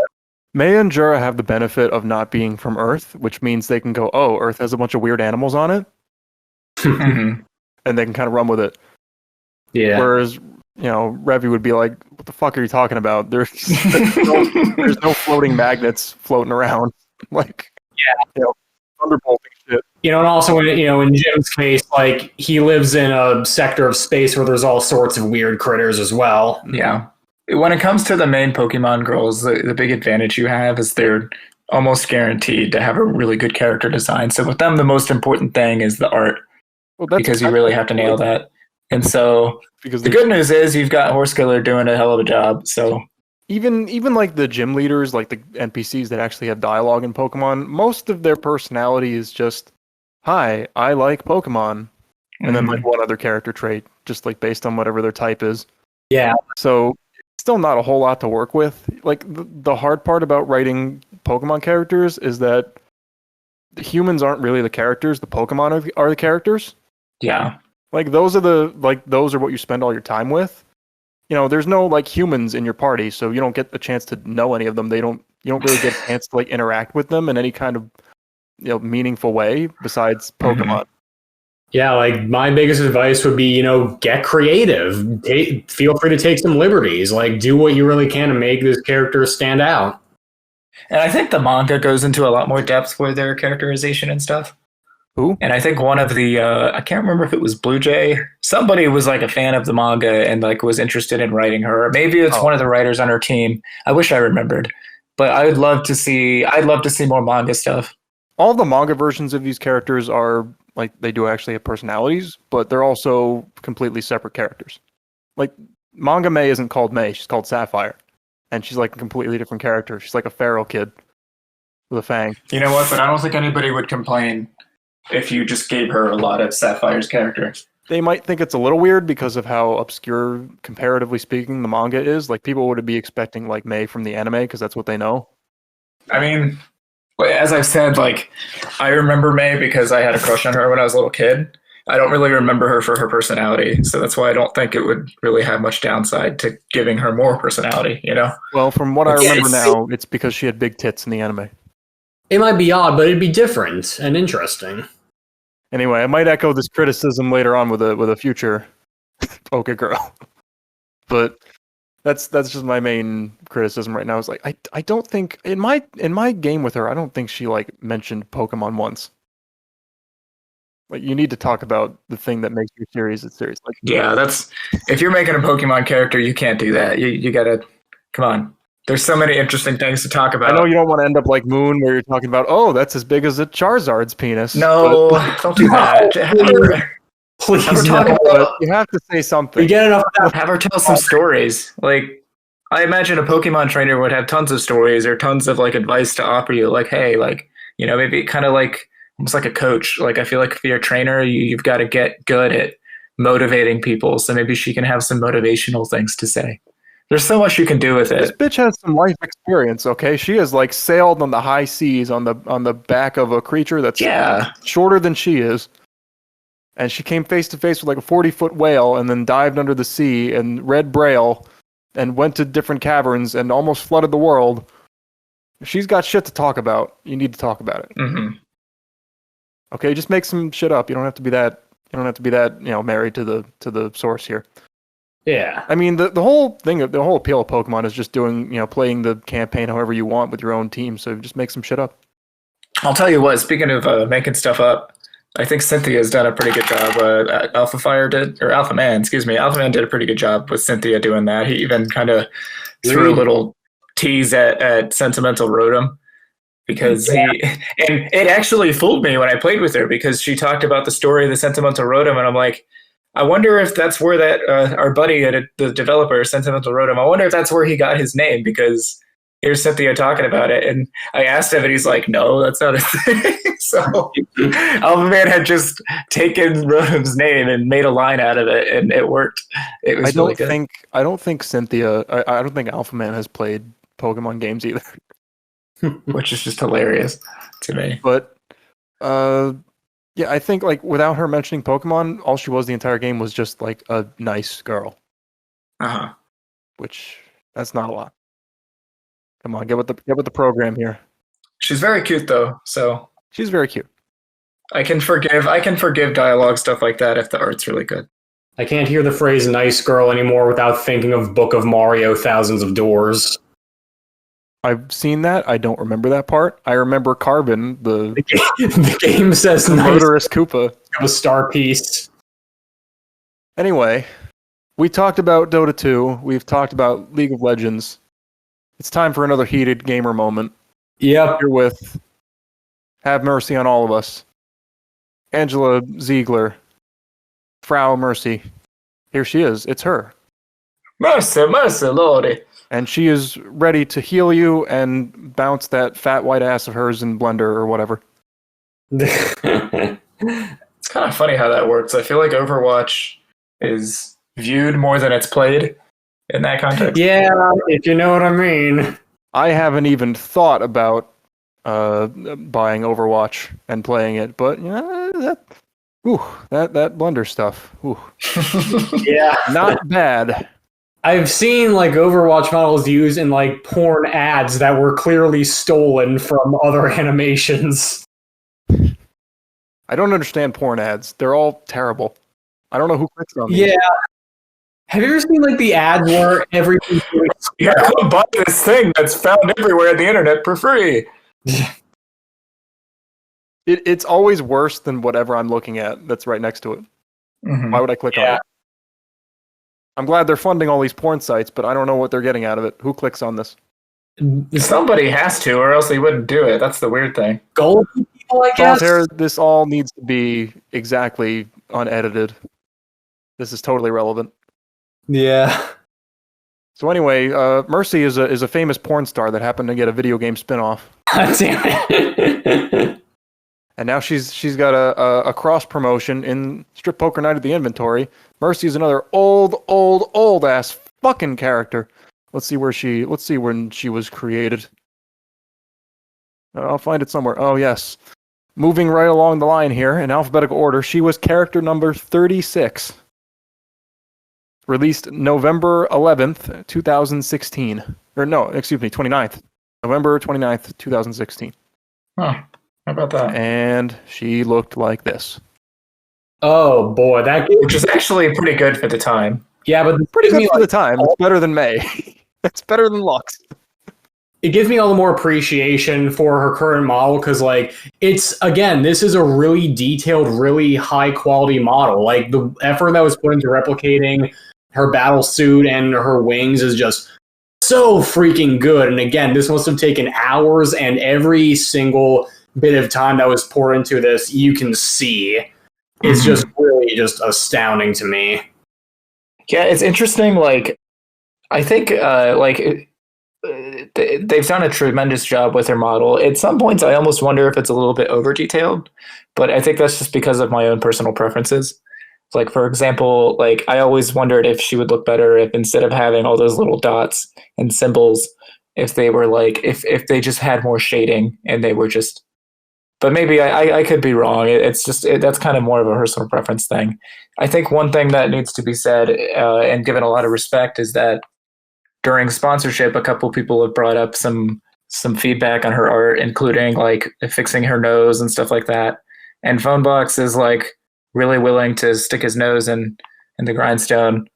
Maya and Jura have the benefit of not being from Earth, which means they can go, oh, Earth has a bunch of weird animals on it. And they can kind of run with it. Yeah. Whereas, you know, Revy would be like, what the fuck are you talking about? There's no floating magnets floating around. Like, you know, thunderbolting shit. You know, and also, in Jim's case, like, he lives in a sector of space where there's all sorts of weird critters as well. Yeah. When it comes to the main Pokemon girls, the big advantage you have is they're almost guaranteed to have a really good character design. So with them, the most important thing is the art. Well, because you really have to nail that. And so because the good news is you've got Horsekiller doing a hell of a job. So even like the gym leaders, like the NPCs that actually have dialogue in Pokemon, most of their personality is just, hi, I like Pokemon. And then like one other character trait, just like based on whatever their type is. Yeah. So still not a whole lot to work with. Like the hard part about writing Pokemon characters is that the humans aren't really the characters. The Pokemon are the characters. Yeah. Like those are what you spend all your time with. There's no like humans in your party, so you don't get a chance to know any of them. You don't really get a chance to like interact with them in any kind of meaningful way besides Pokemon. Yeah, like my biggest advice would be, get creative. Feel free to take some liberties. Like, do what you really can to make this character stand out. And I think the manga goes into a lot more depth with their characterization and stuff. Who? And I think one of the I can't remember if it was Blue Jay. Somebody was like a fan of the manga and like was interested in writing her. Maybe it's one of the writers on her team. I wish I remembered. But I'd love to see more manga stuff. All the manga versions of these characters are like they do actually have personalities, but they're also completely separate characters. Like manga May isn't called May, she's called Sapphire. And she's like a completely different character. She's like a feral kid with a fang. You know what? But I don't think anybody would complain if you just gave her a lot of Sapphire's character. They might think it's a little weird because of how obscure, comparatively speaking, the manga is. Like people would be expecting like May from the anime because that's what they know. I mean, as I've said, like I remember May because I had a crush on her when I was a little kid. I don't really remember her for her personality, so that's why I don't think it would really have much downside to giving her more personality, Well, from what I remember now, it's because she had big tits in the anime. It might be odd, but it'd be different and interesting. Anyway, I might echo this criticism later on with a future Poke Girl. But that's just my main criticism right now. Is like I don't think in my game with her, I don't think she like mentioned Pokemon once. Like you need to talk about the thing that makes your series a series. Like yeah, that's if you're making a Pokemon character, you can't do that. You gotta come on. There's so many interesting things to talk about. I know you don't want to end up like Moon, where you're talking about, oh, that's as big as a Charizard's penis. No, don't do that. Please, you have to say something. You get enough of that. Have her tell some stories. Like, I imagine a Pokemon trainer would have tons of stories or tons of like advice to offer you. Like, hey, like maybe kind of like almost like a coach. Like, I feel like if you're a trainer, you've got to get good at motivating people. So maybe she can have some motivational things to say. There's so much you can do with it. This bitch has some life experience, okay? She has like sailed on the high seas on the back of a creature that's shorter than she is. And she came face to face with like a 40-foot whale and then dived under the sea and read Braille and went to different caverns and almost flooded the world. She's got shit to talk about. You need to talk about it. Mm-hmm. Okay, just make some shit up. You don't have to be that married to the source here. Yeah. I mean, the whole thing, the whole appeal of Pokemon is just doing, playing the campaign however you want with your own team. So just make some shit up. I'll tell you what, speaking of making stuff up, I think Cynthia's done a pretty good job. Alpha Man did a pretty good job with Cynthia doing that. He even kind of threw a little tease at Sentimental Rotom. Because and it actually fooled me when I played with her because she talked about the story of the Sentimental Rotom, and I'm like, I wonder if that's where that our buddy the developer Sentimental Rotom, I wonder if that's where he got his name because here's Cynthia talking about it, and I asked him, and he's like, no, that's not a thing. So Alpha Man had just taken Rotom's name and made a line out of it, and it worked. It was really good. I don't think Cynthia. I don't think Alpha Man has played Pokemon games either. Which is just hilarious to me. But yeah, I think like without her mentioning Pokemon, all she was the entire game was just like a nice girl. Uh-huh. Which that's not a lot. Come on, get with the program here. She's very cute though, so she's very cute. I can forgive dialogue stuff like that if the art's really good. I can't hear the phrase nice girl anymore without thinking of Book of Mario Thousands of Doors. I've seen that. I don't remember that part. I remember Carbon, the game says nice murderous Koopa. A star piece. Anyway, we talked about Dota 2. We've talked about League of Legends. It's time for another heated gamer moment. Yep. Here with Have Mercy on All of Us, Angela Ziegler, Frau Mercy. Here she is. It's her. Mercy, Lordy. And she is ready to heal you and bounce that fat white ass of hers in Blender or whatever. It's kind of funny how that works. I feel like Overwatch is viewed more than it's played in that context. Yeah, if you know what I mean. I haven't even thought about buying Overwatch and playing it, but Ooh, that Blender stuff. Ooh, Yeah. not bad. I've seen like Overwatch models used in like porn ads that were clearly stolen from other animations. I don't understand porn ads. They're all terrible. I don't know who clicks on these. Yeah. Have you ever seen like the ads where everything's really Yeah, come buy this thing that's found everywhere on the internet for free. It's always worse than whatever I'm looking at that's right next to it. Mhm. Why would I click on it? I'm glad they're funding all these porn sites, but I don't know what they're getting out of it. Who clicks on this? Somebody has to, or else they wouldn't do it. That's the weird thing. gold people, I guess? Solitaire, this all needs to be exactly unedited. This is totally relevant. Yeah. So anyway, Mercy is a famous porn star that happened to get a video game spin-off. God damn it. And now she's got a cross promotion in Strip Poker Night at the Inventory. Mercy is another old ass fucking character. Let's see when she was created. I'll find it somewhere. Oh yes, moving right along the line here in alphabetical order. She was character number 36. Released November 11th, 2016. Or no, excuse me, 29th. November 29th, 2016. Huh. How about that? And she looked like this. Oh boy, Which is actually pretty good for the time. yeah, but Pretty good for the time. It's better than May. It's better than Lux. it gives me all the more appreciation for her current model because like this is a really detailed, really high quality model. Like the effort that was put into replicating her battle suit and her wings is just so freaking good. And again, this must have taken hours, and every single bit of time that was poured into this, you can see. It's just really just astounding to me. Yeah, it's interesting. Like, I think they've done a tremendous job with their model. At some points, I almost wonder if it's a little bit over detailed, but I think that's just because of my own personal preferences. Like, for example, like I always wondered if she would look better if instead of having all those little dots and symbols, if they were like if they just had more shading and they were just. But maybe I could be wrong. It's just that's kind of more of a personal preference thing. I think one thing that needs to be said and given a lot of respect is that during sponsorship, a couple people have brought up some feedback on her art, including like fixing her nose and stuff like that. And Phonebox is like really willing to stick his nose in the grindstone,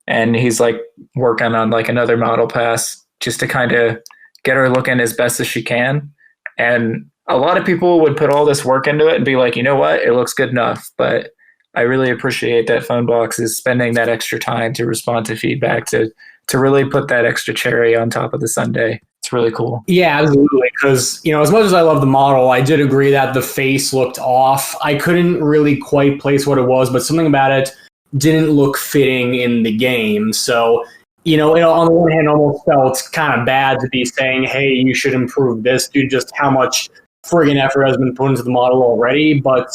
and he's like working on like another model pass just to kind of get her looking as best as she can. And a lot of people would put all this work into it and be like, you know what, it looks good enough. But I really appreciate that Phonebox is spending that extra time to respond to feedback, to really put that extra cherry on top of the sundae. It's really cool. Yeah, absolutely. Because, as much as I love the model, I did agree that the face looked off. I couldn't really quite place what it was, but something about it didn't look fitting in the game. So, on the one hand, almost felt kind of bad to be saying, hey, you should improve this due to just how much friggin' effort has been put into the model already. But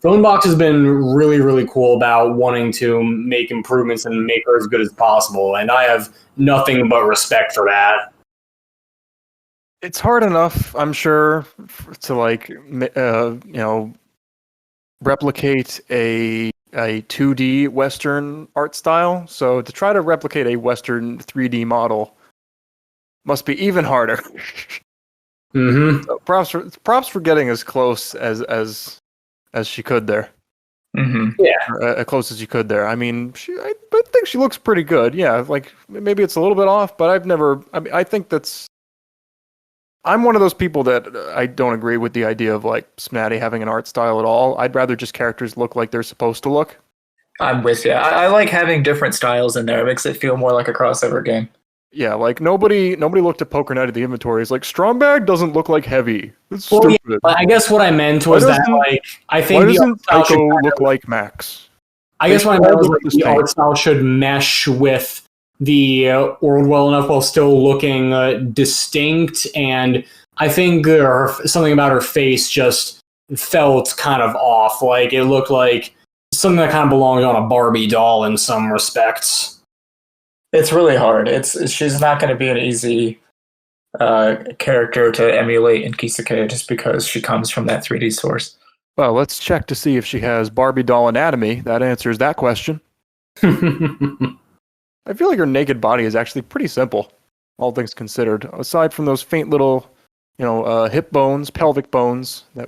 Phonebox has been really, really cool about wanting to make improvements and make her as good as possible. And I have nothing but respect for that. It's hard enough, I'm sure, to replicate a 2D Western art style. So to try to replicate a Western 3D model must be even harder. Mm-hmm. So props for getting as close as she could there. Mm-hmm. Yeah, or, as close as you could there. I mean, I think she looks pretty good. Yeah, like maybe it's a little bit off, but I think that's. I'm one of those people that I don't agree with the idea of like SPNatI having an art style at all. I'd rather just characters look like they're supposed to look. I'm with you. I like having different styles in there. It makes it feel more like a crossover game. Yeah, like nobody looked at Poker Night at the Inventory. It's like Strong Bag doesn't look like Heavy. It's well, stupid. yeah, but I guess what I meant was that like I think Why the art doesn't style should Tycho kind look of, like Max? I guess what I meant was like This the paint. art style should mesh with the world well enough while still looking distinct. And I think something about her face just felt kind of off. Like it looked like something that kind of belonged on a Barbie doll in some respects. It's really hard. She's not going to be an easy character to emulate in Kisake just because she comes from that 3D source. Well, let's check to see if she has Barbie doll anatomy. That answers that question. I feel like her naked body is actually pretty simple, all things considered. Aside from those faint little, hip bones, pelvic bones that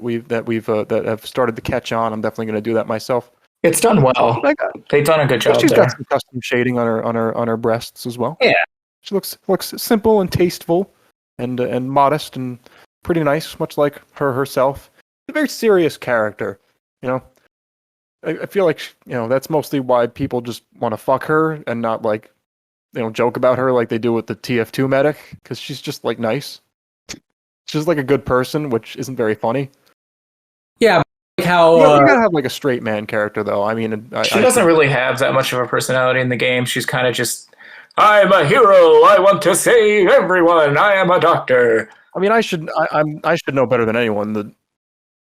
have started to catch on. I'm definitely going to do that myself. It's done well. They've done a good job. She's got some custom shading on her breasts as well. Yeah, she looks simple and tasteful, and modest and pretty nice, much like herself. A very serious character, I feel like that's mostly why people just want to fuck her and not joke about her like they do with the TF2 medic, because she's just nice. She's a good person, which isn't very funny. Yeah, how you gotta have a straight man character though. I mean, she doesn't really have that much of a personality in the game. She's kind of just, I'm a hero. I want to save everyone. I am a doctor. I mean, I should know better than anyone that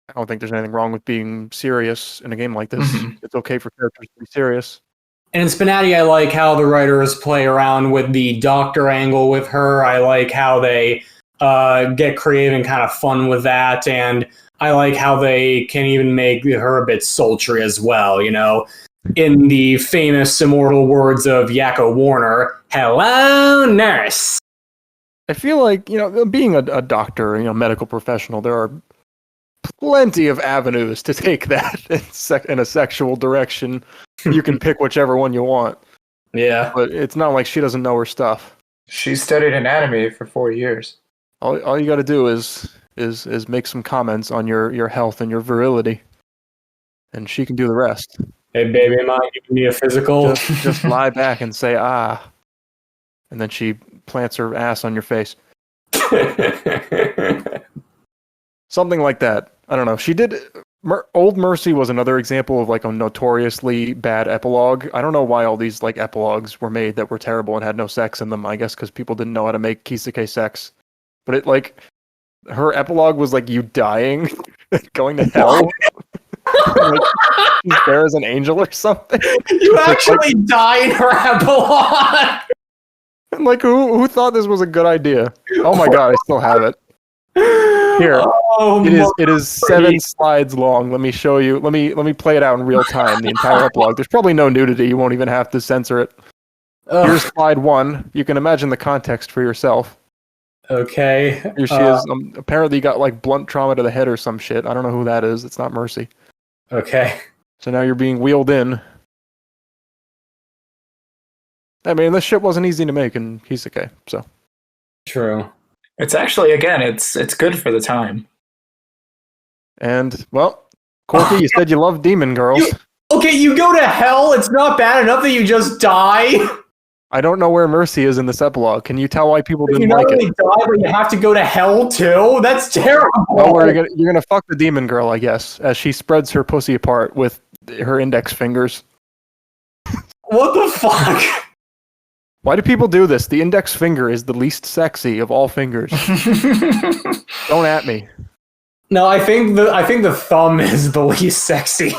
I don't think there's anything wrong with being serious in a game like this. Mm-hmm. It's okay for characters to be serious. And in SPNatI, I like how the writers play around with the doctor angle with her. I like how they get creative and kind of fun with that. And I like how they can even make her a bit sultry as well, In the famous immortal words of Yakko Warner, "Hello, nurse." I feel like, being a doctor, medical professional, there are plenty of avenues to take that in a sexual direction. You can pick whichever one you want. Yeah. But it's not like she doesn't know her stuff. She studied anatomy for 4 years. All you got to do is make some comments on your health and your virility, and she can do the rest. Hey, baby, am I giving you a physical? Just lie back and say, ah. And then she plants her ass on your face. Something like that. I don't know. She did... Old Mercy was another example of a notoriously bad epilogue. I don't know why all these epilogues were made that were terrible and had no sex in them. I guess because people didn't know how to make Kisuke sex. But it her epilogue was you dying, going to hell. She's there as an angel or something. You actually die in her epilogue. And who thought this was a good idea? Oh my god, I still have it. Here. It is 7 slides long. Let me show you. Let me play it out in real time, the entire epilogue. There's probably no nudity. You won't even have to censor it. Here's slide 1. You can imagine the context for yourself. Okay. Here she is. Apparently got blunt trauma to the head or some shit. I don't know who that is. It's not Mercy. Okay. So now you're being wheeled in. I mean, this shit wasn't easy to make in Kisuke, so. True. It's actually, again, it's good for the time. And, well, Corky, you said you love demon girls. You go to hell? It's not bad enough that you just die? I don't know where Mercy is in this epilogue. Can you tell why people didn't you like it? You not only die, but you have to go to hell too? That's terrible. Well, you're gonna fuck the demon girl, I guess, as she spreads her pussy apart with her index fingers. What the fuck? Why do people do this? The index finger is the least sexy of all fingers. Don't at me. No, I think the thumb is the least sexy.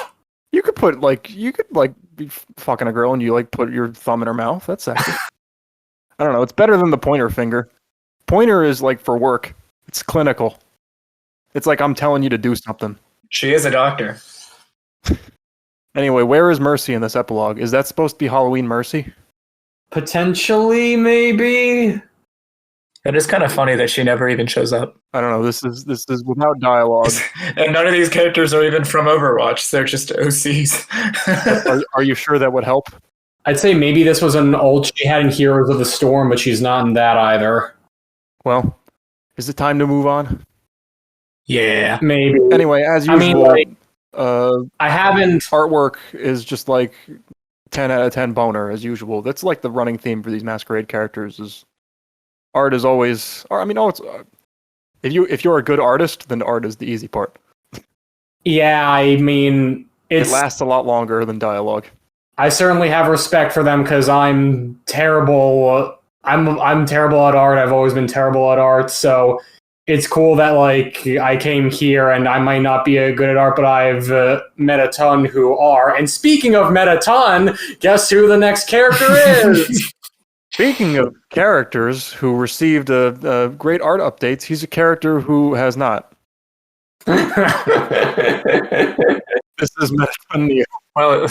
You could put be fucking a girl and you put your thumb in her mouth. That's sexy. I don't know. It's better than the pointer finger. Pointer is for work. It's clinical. It's I'm telling you to do something. She is a doctor. Anyway, where is Mercy in this epilogue? Is that supposed to be Halloween Mercy? Potentially, maybe. It is kind of funny that she never even shows up. I don't know. This is without dialogue. And none of these characters are even from Overwatch. They're just OCs. Are you sure that would help? I'd say maybe this was an ult she had in Heroes of the Storm, but she's not in that either. Well, is it time to move on? Yeah. Maybe. Anyway, as usual, I haven't... Artwork is just 10 out of 10 boner, as usual. That's the running theme for these Masquerade characters is... Art is always... I mean, if you're a good artist, then art is the easy part. Yeah, I mean... It lasts a lot longer than dialogue. I certainly have respect for them because I'm terrible. I'm terrible at art. I've always been terrible at art, so it's cool that I came here and I might not be good at art, but I've met a ton who are. And speaking of met a ton, guess who the next character is? Speaking of characters who received great art updates, he's a character who has not. This is Mettaton Neo. Well,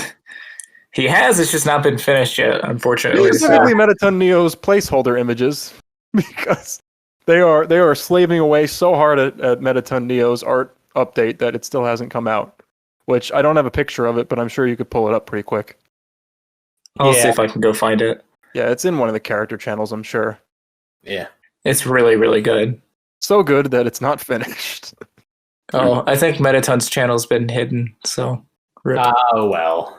he has. It's just not been finished yet, unfortunately. Specifically, Mettaton Neo's placeholder images, because they are slaving away so hard at Mettaton Neo's art update that it still hasn't come out. Which I don't have a picture of it, but I'm sure you could pull it up pretty quick. I'll see if I can go find it. Yeah, it's in one of the character channels, I'm sure. Yeah. It's really, really good. So good that it's not finished. Oh, I think Mettaton's channel's been hidden, so... Oh, well.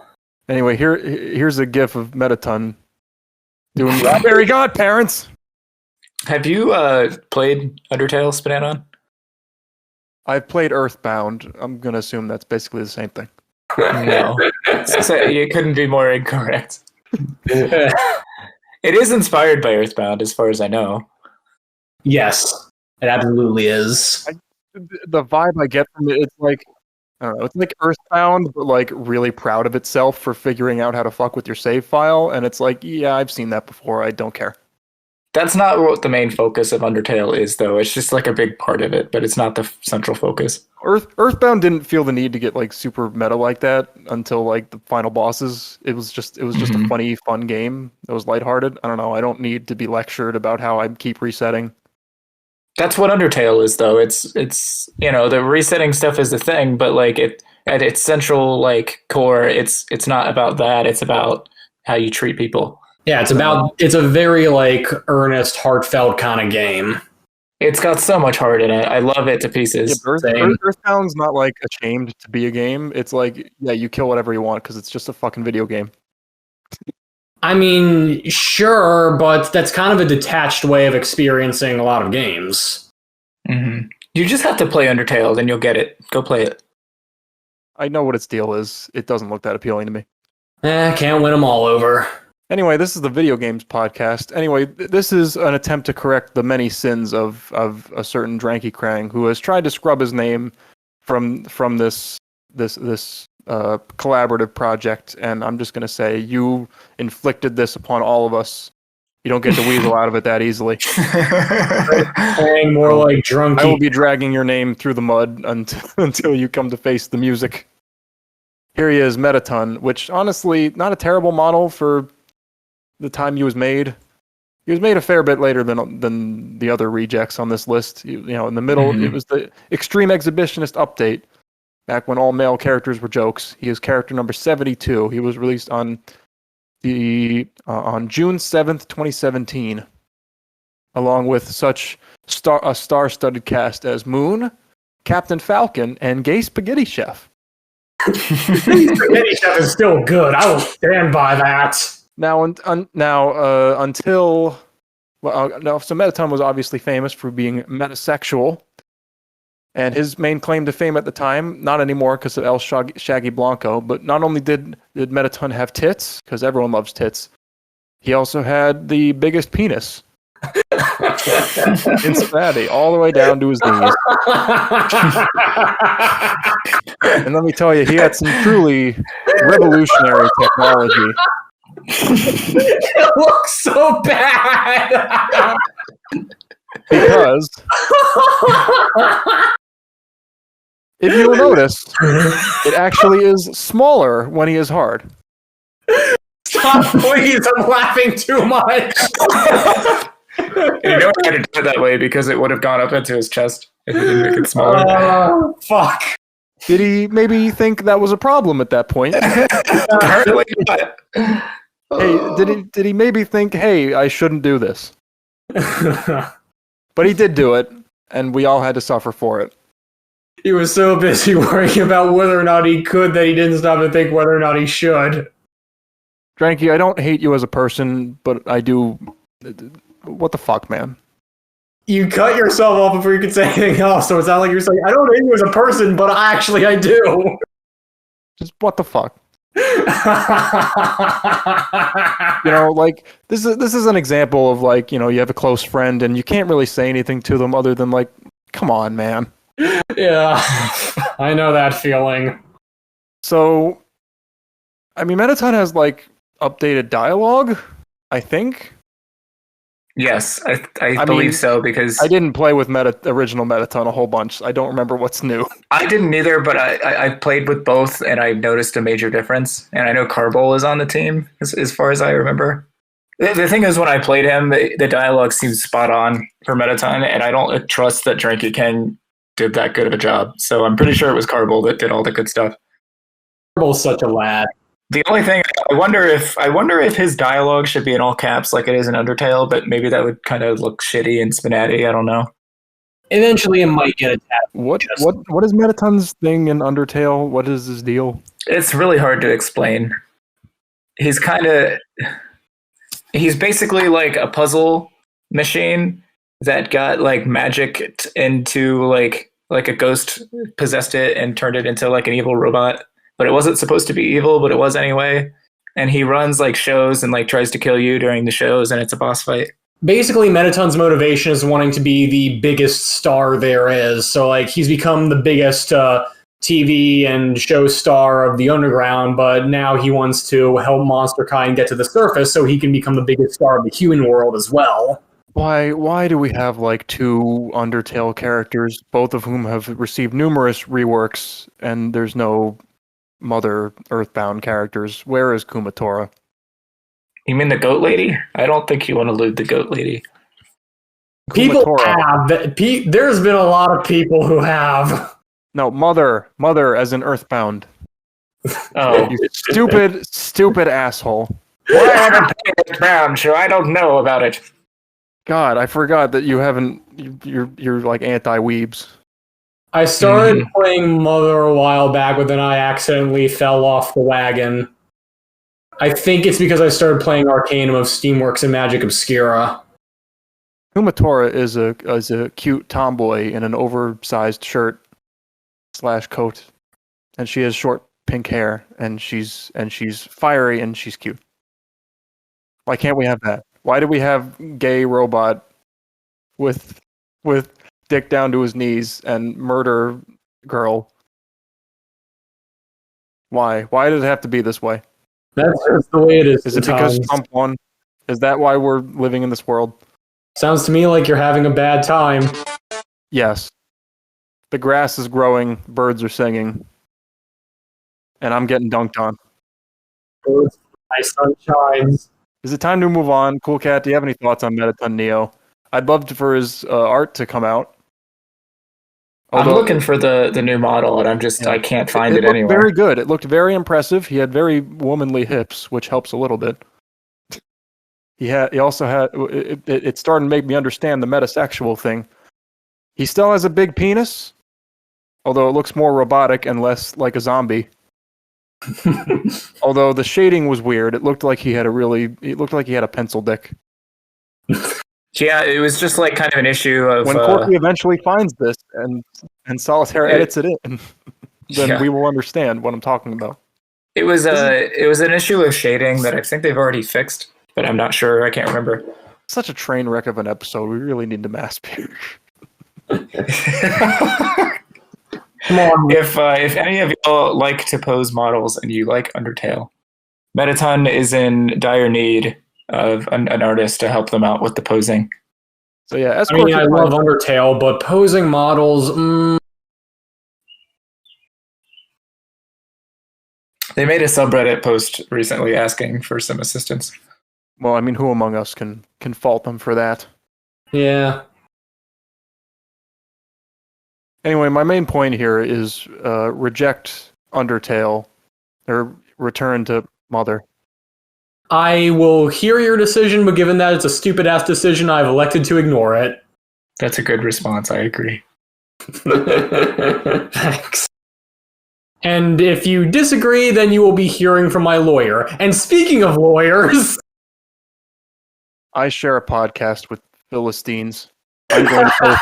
Anyway, here's a gif of Mettaton doing Fairy Godparents! Have you played Undertale, Spinanon? I've played Earthbound. I'm going to assume that's basically the same thing. No. So you couldn't be more incorrect. It is inspired by Earthbound, as far as I know. Yes, it absolutely is. The vibe I get from it, it's like, I don't know, it's like Earthbound, but like really proud of itself for figuring out how to fuck with your save file, and it's like, yeah, I've seen that before, I don't care. That's not what the main focus of Undertale is, though. It's just like a big part of it, but it's not the central focus. Earthbound didn't feel the need to get like super meta like that until like the final bosses. It was just a funny, fun game. It was lighthearted. I don't know. I don't need to be lectured about how I keep resetting. That's what Undertale is, though. It's the resetting stuff is the thing, but like at its central like core, it's not about that. It's about how you treat people. Yeah, it's a very like earnest, heartfelt kind of game. It's got so much heart in it. I love it to pieces. Yeah, Earthbound's not like ashamed to be a game. It's like, yeah, you kill whatever you want because it's just a fucking video game. I mean, sure, but that's kind of a detached way of experiencing a lot of games. Mm-hmm. You just have to play Undertale, then you'll get it. Go play it. I know what its deal is. It doesn't look that appealing to me. Can't win them all over. Anyway, this is the video games podcast. Anyway, this is an attempt to correct the many sins of a certain Dranky Krang who has tried to scrub his name from this collaborative project, and I'm just going to say you inflicted this upon all of us. You don't get to weasel out of it that easily. More like Drunky. I will be dragging your name through the mud until you come to face the music. Here he is, Mettaton, which honestly, not a terrible model for the time he was made. He was made a fair bit later than the other rejects on this list. In the middle, It was the Extreme Exhibitionist update, back when all male characters were jokes. He is character number 72. He was released on June 7th, 2017, along with such a star-studded cast as Moon, Captain Falcon, and Gay Spaghetti Chef. Spaghetti Chef is still good. I will stand by that. So Mettaton was obviously famous for being metasexual, and his main claim to fame at the time, not anymore because of El Shaggy Blanco, but not only did Mettaton have tits, because everyone loves tits, he also had the biggest penis in SPNatI, all the way down to his knees. And let me tell you, he had some truly revolutionary technology. It looks so bad. Because if you'll notice, it actually is smaller when he is hard. Stop, please. I'm laughing too much. You know I had to do it that way because it would have gone up into his chest if he didn't make it smaller. Fuck. Did he maybe think that was a problem at that point? Apparently not. Hey, did he maybe think, hey, I shouldn't do this? But he did do it, and we all had to suffer for it. He was so busy worrying about whether or not he could that he didn't stop to think whether or not he should. Dranky, I don't hate you as a person, but I do. What the fuck, man? You cut yourself off before you could say anything else, so it's not like you're saying, I don't hate you as a person, but actually I do. Just what the fuck? Like this is an example of like, you have a close friend and you can't really say anything to them other than like, come on, man. Yeah, I know that feeling. So, I mean, Mettaton has like updated dialogue, I think. Yes, I I believe mean, so because I didn't play with original Mettaton a whole bunch. I don't remember what's new. I didn't either, but I played with both and I noticed a major difference. And I know Carbol is on the team as far as I remember. The thing is, when I played him, the dialogue seems spot on for Mettaton, and I don't trust that Dranky Ken did that good of a job. So I'm pretty sure it was Carbol that did all the good stuff. Carbol's such a lad. The only thing I wonder if his dialogue should be in all caps like it is in Undertale, but maybe that would kind of look shitty in SPNatI. I don't know. Eventually, it might get a tap. What is Mettaton's thing in Undertale? What is his deal? It's really hard to explain. He's basically like a puzzle machine that got like magic into like a ghost possessed it and turned it into like an evil robot. But it wasn't supposed to be evil, but it was anyway. And he runs like shows and like tries to kill you during the shows, and it's a boss fight. Basically, Mettaton's motivation is wanting to be the biggest star there is. So, like, he's become the biggest TV and show star of the underground, but now he wants to help monsterkind get to the surface so he can become the biggest star of the human world as well. Why do we have like two Undertale characters, both of whom have received numerous reworks, and there's no Mother Earthbound characters? Where is Kumatora? You mean the goat lady? I don't think you want to loot the goat lady. People Kumatora. have. There's been a lot of people who have. No, Mother as in Earthbound. Oh, You stupid asshole. well, I haven't played Earthbound, so I don't know about it. God, I forgot that you haven't. You're like anti-weebs. I started playing Mother a while back, but then I accidentally fell off the wagon. I think it's because I started playing Arcanum of Steamworks and Magic Obscura. Kumatora is a cute tomboy in an oversized shirt / coat, and she has short pink hair, and she's fiery and she's cute. Why can't we have that? Why do we have gay robot with dick down to his knees and murder girl? Why? Why does it have to be this way? That's just the way it is. Is it because Trump won? Is that why we're living in this world? Sounds to me like you're having a bad time. Yes. The grass is growing, birds are singing, and I'm getting dunked on. My sun shines. Is it time to move on? Cool Cat, do you have any thoughts on Mettaton Neo? I'd love for his art to come out. I'm looking for the new model, and I can't find it looked anywhere. Very good. It looked very impressive. He had very womanly hips, which helps a little bit. He also had. It started to make me understand the metasexual thing. He still has a big penis, although it looks more robotic and less like a zombie. Although the shading was weird. It looked like he had a pencil dick. Yeah, it was just like kind of an issue of When Corky eventually finds this and Solitaire edits it in, then we will understand what I'm talking about. It was an issue of shading that I think they've already fixed, but I'm not sure. I can't remember. Such a train wreck of an episode. We really need to masp here. Come on. If any of y'all like to pose models and you like Undertale, Mettaton is in dire need of an artist to help them out with the posing. So yeah, I love Undertale, but posing models. They made a subreddit post recently asking for some assistance. Well, I mean, who among us can fault them for that? Yeah. Anyway, my main point here is reject Undertale or return to Mother. I will hear your decision, but given that it's a stupid-ass decision, I've elected to ignore it. That's a good response. I agree. Thanks. And if you disagree, then you will be hearing from my lawyer. And speaking of lawyers... I share a podcast with Philistines. I'm going to post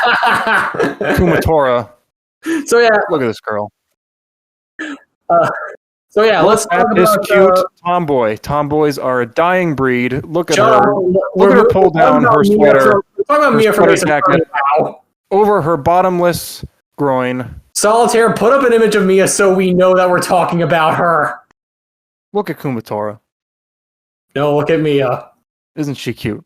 Kumatora. So yeah. Look at this girl. So yeah, let's talk this about cute tomboy. Tomboys are a dying breed. Look at her. Look at her pull down her sweater. Talk about Mia from jacket over her bottomless groin. Solitaire, put up an image of Mia so we know that we're talking about her. Look at Kumatora. No, look at Mia. Isn't she cute?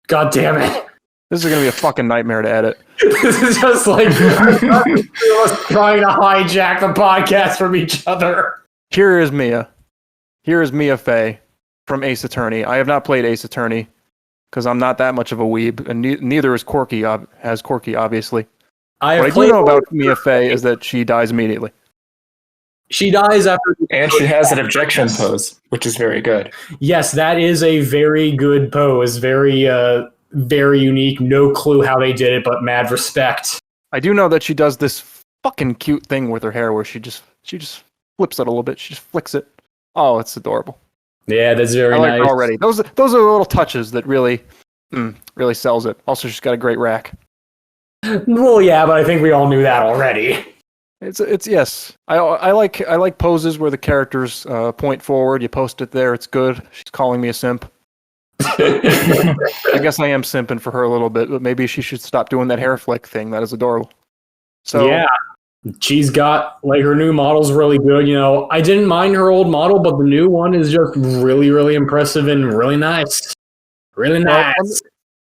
God damn it. This is gonna be a fucking nightmare to edit. This is just like us trying to hijack the podcast from each other. Here is Mia. Here is Mia Faye from Ace Attorney. I have not played Ace Attorney because I'm not that much of a weeb, and neither is Corky. Has Corky, obviously. What I do know about Mia Faye is that she dies immediately. She dies after... And she has an objection pose, which is very good. Yes, that is a very good pose. Very, very unique. No clue how they did it, but mad respect. I do know that she does this fucking cute thing with her hair where she just flips it a little bit. She just flicks it. Oh, it's adorable. Yeah, that's very I like nice. her already. Those are the little touches that really sells it. Also, she's got a great rack. Well, yeah, but I think we all knew that already. It's yes. I like poses where the characters point forward. You post it there. It's good. She's calling me a simp. I guess I am simping for her a little bit, but maybe she should stop doing that hair flick thing. That is adorable. So yeah, she's got like her new model's really good. You know, I didn't mind her old model, but the new one is just really, really impressive and really nice. Really nice.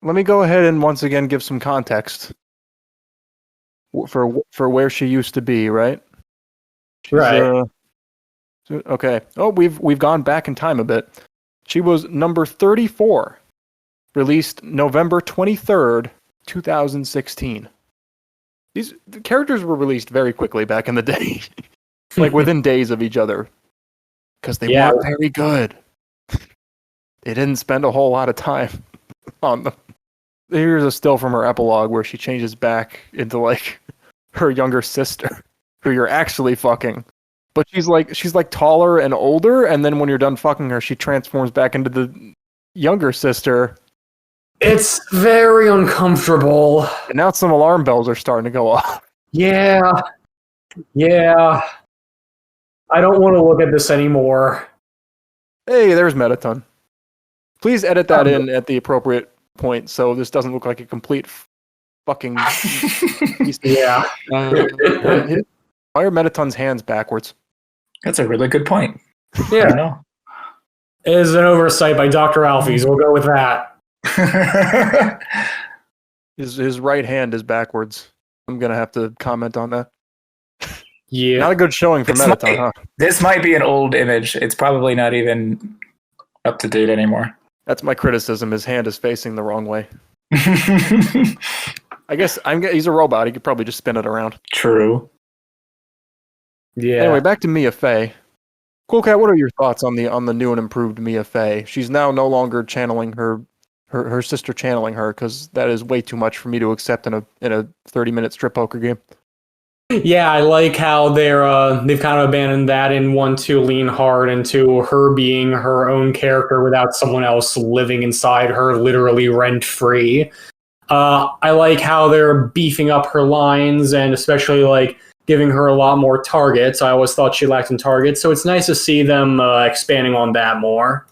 Let me go ahead and once again give some context for where she used to be. Right. Right. Okay. Oh, we've gone back in time a bit. She was number 34, released November 23rd, 2016. The characters were released very quickly back in the day, like within days of each other, because they weren't very good. They didn't spend a whole lot of time on them. Here's a still from her epilogue where she changes back into like her younger sister, who you're actually fucking. But she's like taller and older, and then when you're done fucking her, she transforms back into the younger sister. It's very uncomfortable. And now some alarm bells are starting to go off. Yeah. I don't want to look at this anymore. Hey, there's Mettaton. Please edit that in at the appropriate point so this doesn't look like a complete fucking piece. Yeah. Why are Mettaton's hands backwards? That's a really good point. Yeah. I don't know. It is an oversight by Dr. Alfies. We'll go with that. His right hand is backwards. I'm gonna have to comment on that. Yeah. Not a good showing for Mettaton, huh? This might be an old image. It's probably not even up to date anymore. That's my criticism. His hand is facing the wrong way. I guess he's a robot. He could probably just spin it around. True. Yeah. Anyway, back to Mia Faye. Cool Cat, what are your thoughts on the new and improved Mia Faye? She's now no longer channeling her sister channeling her, because that is way too much for me to accept in a 30-minute strip poker game. Yeah, I like how they've kind of abandoned that and want to lean hard into her being her own character without someone else living inside her, literally rent-free. I like how they're beefing up her lines and especially like giving her a lot more targets. I always thought she lacked in targets, so it's nice to see them expanding on that more.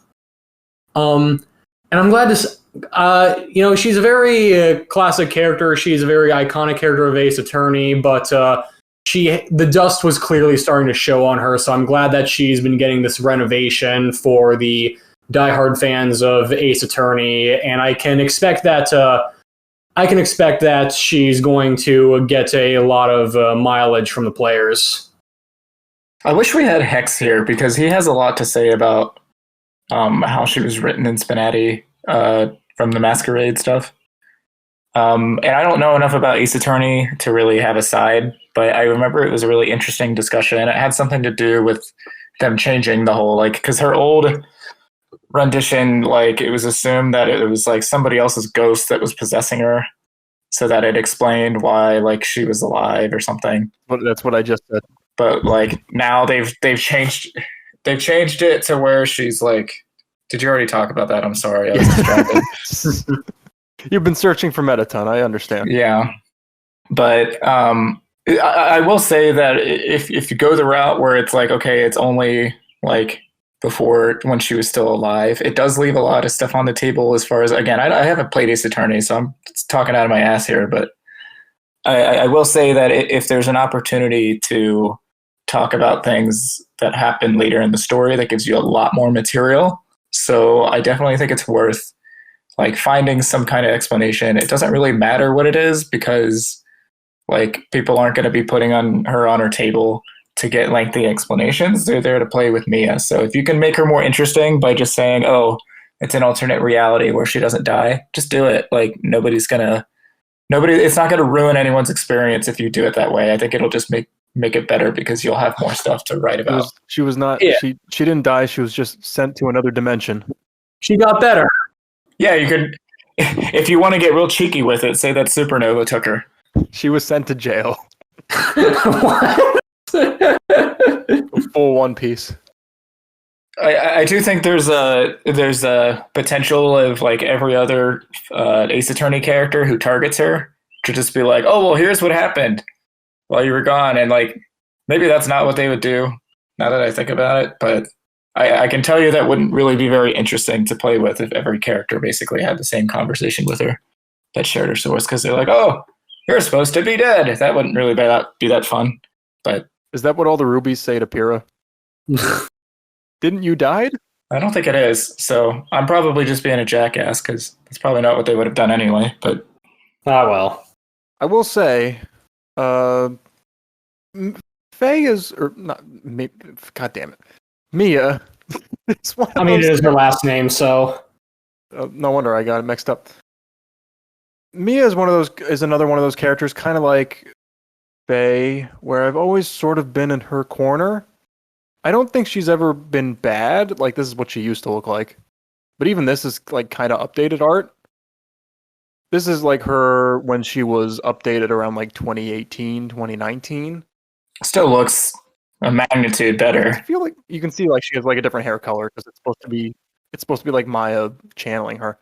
And I'm glad to... she's a very classic character. She's a very iconic character of Ace Attorney, but the dust was clearly starting to show on her, so I'm glad that she's been getting this renovation for the diehard fans of Ace Attorney, and I can expect that she's going to get a lot of mileage from the players. I wish we had Hex here, because he has a lot to say about how she was written in SPNatI from the Masquerade stuff. And I don't know enough about Ace Attorney to really have a side, but I remember it was a really interesting discussion. It had something to do with them changing the whole, like, because her old rendition, like, it was assumed that it was like somebody else's ghost that was possessing her, so that it explained why, like, she was alive or something. But that's what I just said. But like now they've changed it to where she's like. Did you already talk about that? I'm sorry, I was distracted. You've been searching for Mettaton, I understand. Yeah, but I will say that if you go the route where it's like, okay, it's only like before when she was still alive, it does leave a lot of stuff on the table as far as, again, I haven't played Ace Attorney, so I'm talking out of my ass here, but I will say that if there's an opportunity to talk about things that happen later in the story, that gives you a lot more material. So I definitely think it's worth like finding some kind of explanation. It doesn't really matter what it is because like people aren't going to be putting on her table to get lengthy explanations. They're there to play with Mia. So if you can make her more interesting by just saying, "Oh, it's an alternate reality where she doesn't die," just do it. Like it's not gonna ruin anyone's experience if you do it that way. I think it'll just make it better because you'll have more stuff to write about. She was not. Yeah. She didn't die. She was just sent to another dimension. She got better. Yeah, you could. If you want to get real cheeky with it, say that supernova took her. She was sent to jail. What? Full One Piece. I do think there's a potential of like every other Ace Attorney character who targets her to just be like, oh well, here's what happened while you were gone, and like maybe that's not what they would do. Now that I think about it, but I can tell you that wouldn't really be very interesting to play with if every character basically had the same conversation with her that shared her source, because they're like, oh, you're supposed to be dead. That wouldn't really be that fun. But is that what all the rubies say to Pyrrha? Didn't you die? I don't think it is. So I'm probably just being a jackass because that's probably not what they would have done anyway. But well. I will say, Faye is, or not, God damn it, Mia. It's one of it is her last name, so no wonder I got it mixed up. Mia is another one of those characters, kind of like Faye, where I've always sort of been in her corner. I don't think she's ever been bad. Like, this is what she used to look like. But even this is like kind of updated art. This is like her when she was updated around like 2018, 2019. Still looks a magnitude better. I feel like you can see like she has like a different hair color because it's supposed to be like Maya channeling her.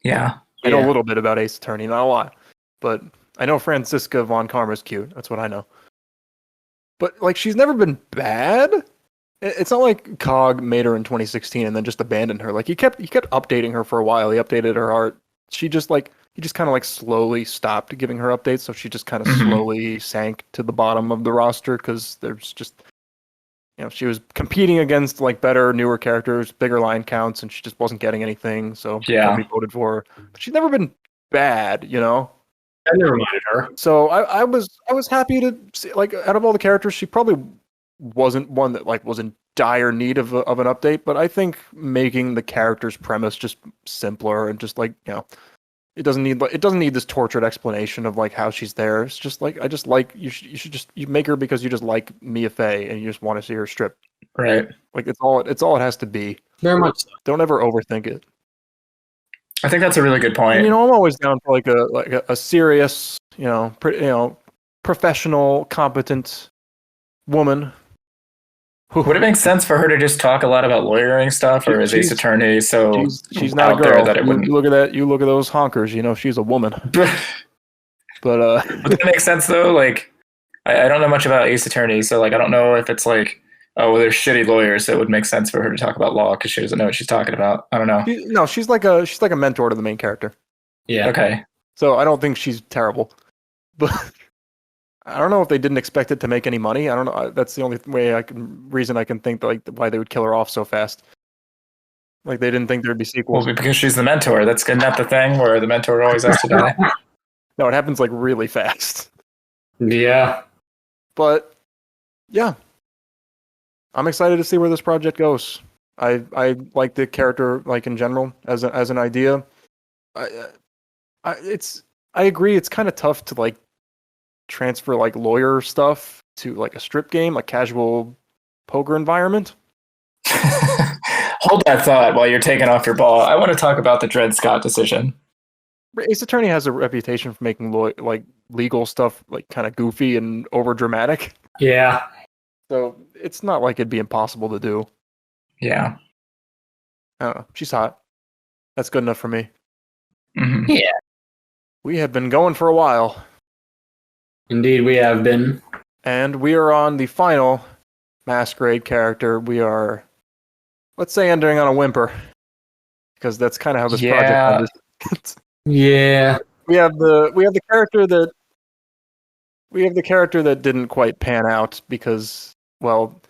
Yeah. I know a little bit about Ace Attorney, not a lot. But I know Franziska von Karma's cute. That's what I know. But like she's never been bad. It's not like Cog made her in 2016 and then just abandoned her. Like he kept updating her for a while. He updated her art. He just kind of like slowly stopped giving her updates, so she just kind of slowly sank to the bottom of the roster because there's just, she was competing against like better, newer characters, bigger line counts, and she just wasn't getting anything. So nobody voted for her. But she's never been bad, I never minded her. So I was happy to see, like, out of all the characters, she probably wasn't one that like was in dire need of an update. But I think making the character's premise just simpler and just like it doesn't need this tortured explanation of like how she's there. It's just like you make her because you just like Mia Faye and you just want to see her strip. Right. Like it's all it has to be. Very much so. Don't ever overthink it. I think that's a really good point. And, I'm always down for like a serious, professional, competent woman. Would it make sense for her to just talk a lot about lawyering stuff, or is Ace Attorney so she's not out a girl there that it wouldn't? You look at that. You look at those honkers. She's a woman. But would that make sense though? Like, I don't know much about Ace Attorney, so like I don't know if it's like, oh, well, they're shitty lawyers, so it would make sense for her to talk about law because she doesn't know what she's talking about. I don't know. She's like a mentor to the main character. Yeah. Okay. So I don't think she's terrible, but I don't know if they didn't expect it to make any money. I don't know. That's the only reason I can think that, like, why they would kill her off so fast. Like they didn't think there'd be sequels. Well, because she's the mentor. That's not the thing where the mentor always has to die. No, it happens like really fast. Yeah. But yeah, I'm excited to see where this project goes. I like the character, like, in general as an idea. I agree. It's kind of tough to like transfer like lawyer stuff to like a strip game, a casual poker environment. Hold that thought while you're taking off your ball. I want to talk about the Dred Scott decision. Ace Attorney has a reputation for making like legal stuff like kind of goofy and over dramatic. Yeah. So it's not like it'd be impossible to do. Yeah. I don't know. She's hot. That's good enough for me. Mm-hmm. Yeah. We have been going for a while. Indeed, we have been. And we are on the final Masquerade character. We are, let's say, ending on a whimper. Because that's kind of how this project ended. Yeah. We have the character that didn't quite pan out because, well,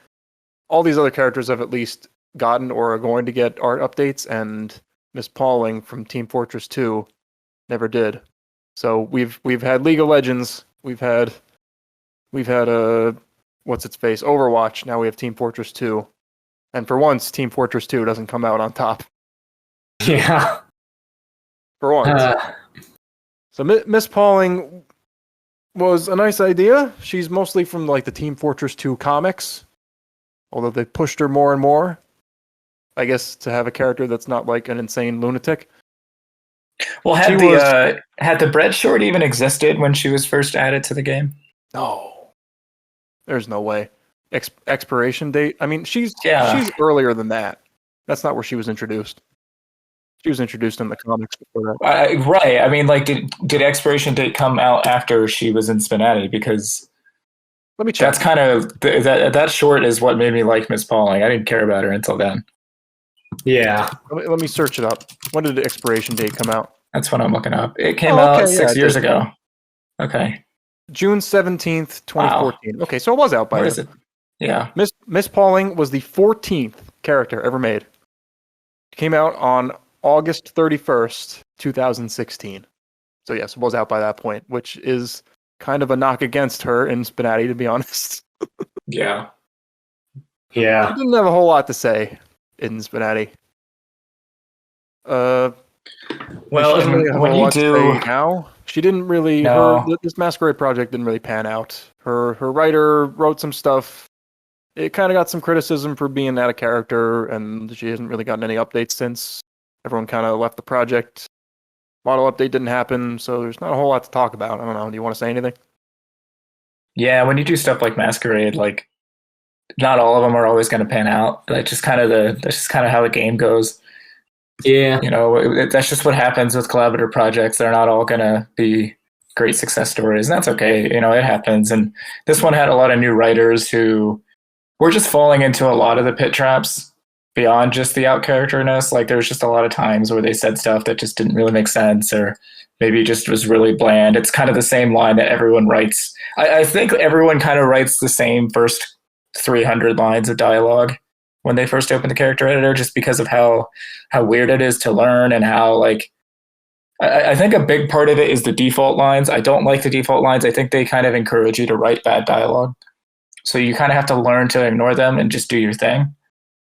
all these other characters have at least gotten or are going to get art updates, and Miss Pauling from Team Fortress 2 never did. So we've had League of Legends, we've had what's its face, Overwatch. Now we have Team Fortress 2, and for once, Team Fortress 2 doesn't come out on top. Yeah. For once. So Miss Pauling was a nice idea. She's mostly from like the Team Fortress 2 comics, although they pushed her more and more. I guess to have a character that's not like an insane lunatic. Well, had the bread short even existed when she was first added to the game? No, there's no way. Expiration date. I mean, she's earlier than that. That's not where she was introduced. She was introduced in the comics before that. Right. I mean, like, did expiration date come out after she was in SPNatI? Because let me check. That's kind of that short is what made me like Miss Pauling. I didn't care about her until then. Yeah. Let me search it up. When did the expiration date come out? That's what I'm looking up. It came out 6 years ago. Okay. June 17th, 2014. Wow. Okay, so it was out by then. Where is it? Yeah. Miss Pauling was the 14th character ever made. It came out on August 31st, 2016. So yes, it was out by that point, which is kind of a knock against her in SPNatI, to be honest. Yeah. Yeah. She didn't have a whole lot to say in SPNatI. Well, when you do now, she didn't really. No. This Masquerade project didn't really pan out. Her writer wrote some stuff. It kind of got some criticism for being out of character, and she hasn't really gotten any updates since. Everyone kind of left the project. Model update didn't happen, so there's not a whole lot to talk about. I don't know. Do you want to say anything? Yeah, when you do stuff like Masquerade, like not all of them are always going to pan out. That's just kind of how the game goes. Yeah, you know, that's just what happens with collaborative projects. They're not all going to be great success stories, and that's okay. You know, it happens. And this one had a lot of new writers who were just falling into a lot of the pit traps beyond just the out characterness. Like there was just a lot of times where they said stuff that just didn't really make sense, or maybe just was really bland. It's kind of the same line that everyone writes. I think everyone kind of writes the same first 300 lines of dialogue when they first open the character editor, just because of how weird it is to learn, and how like I think a big part of it is the default lines. I don't like the default lines. I think they kind of encourage you to write bad dialogue. So you kind of have to learn to ignore them and just do your thing.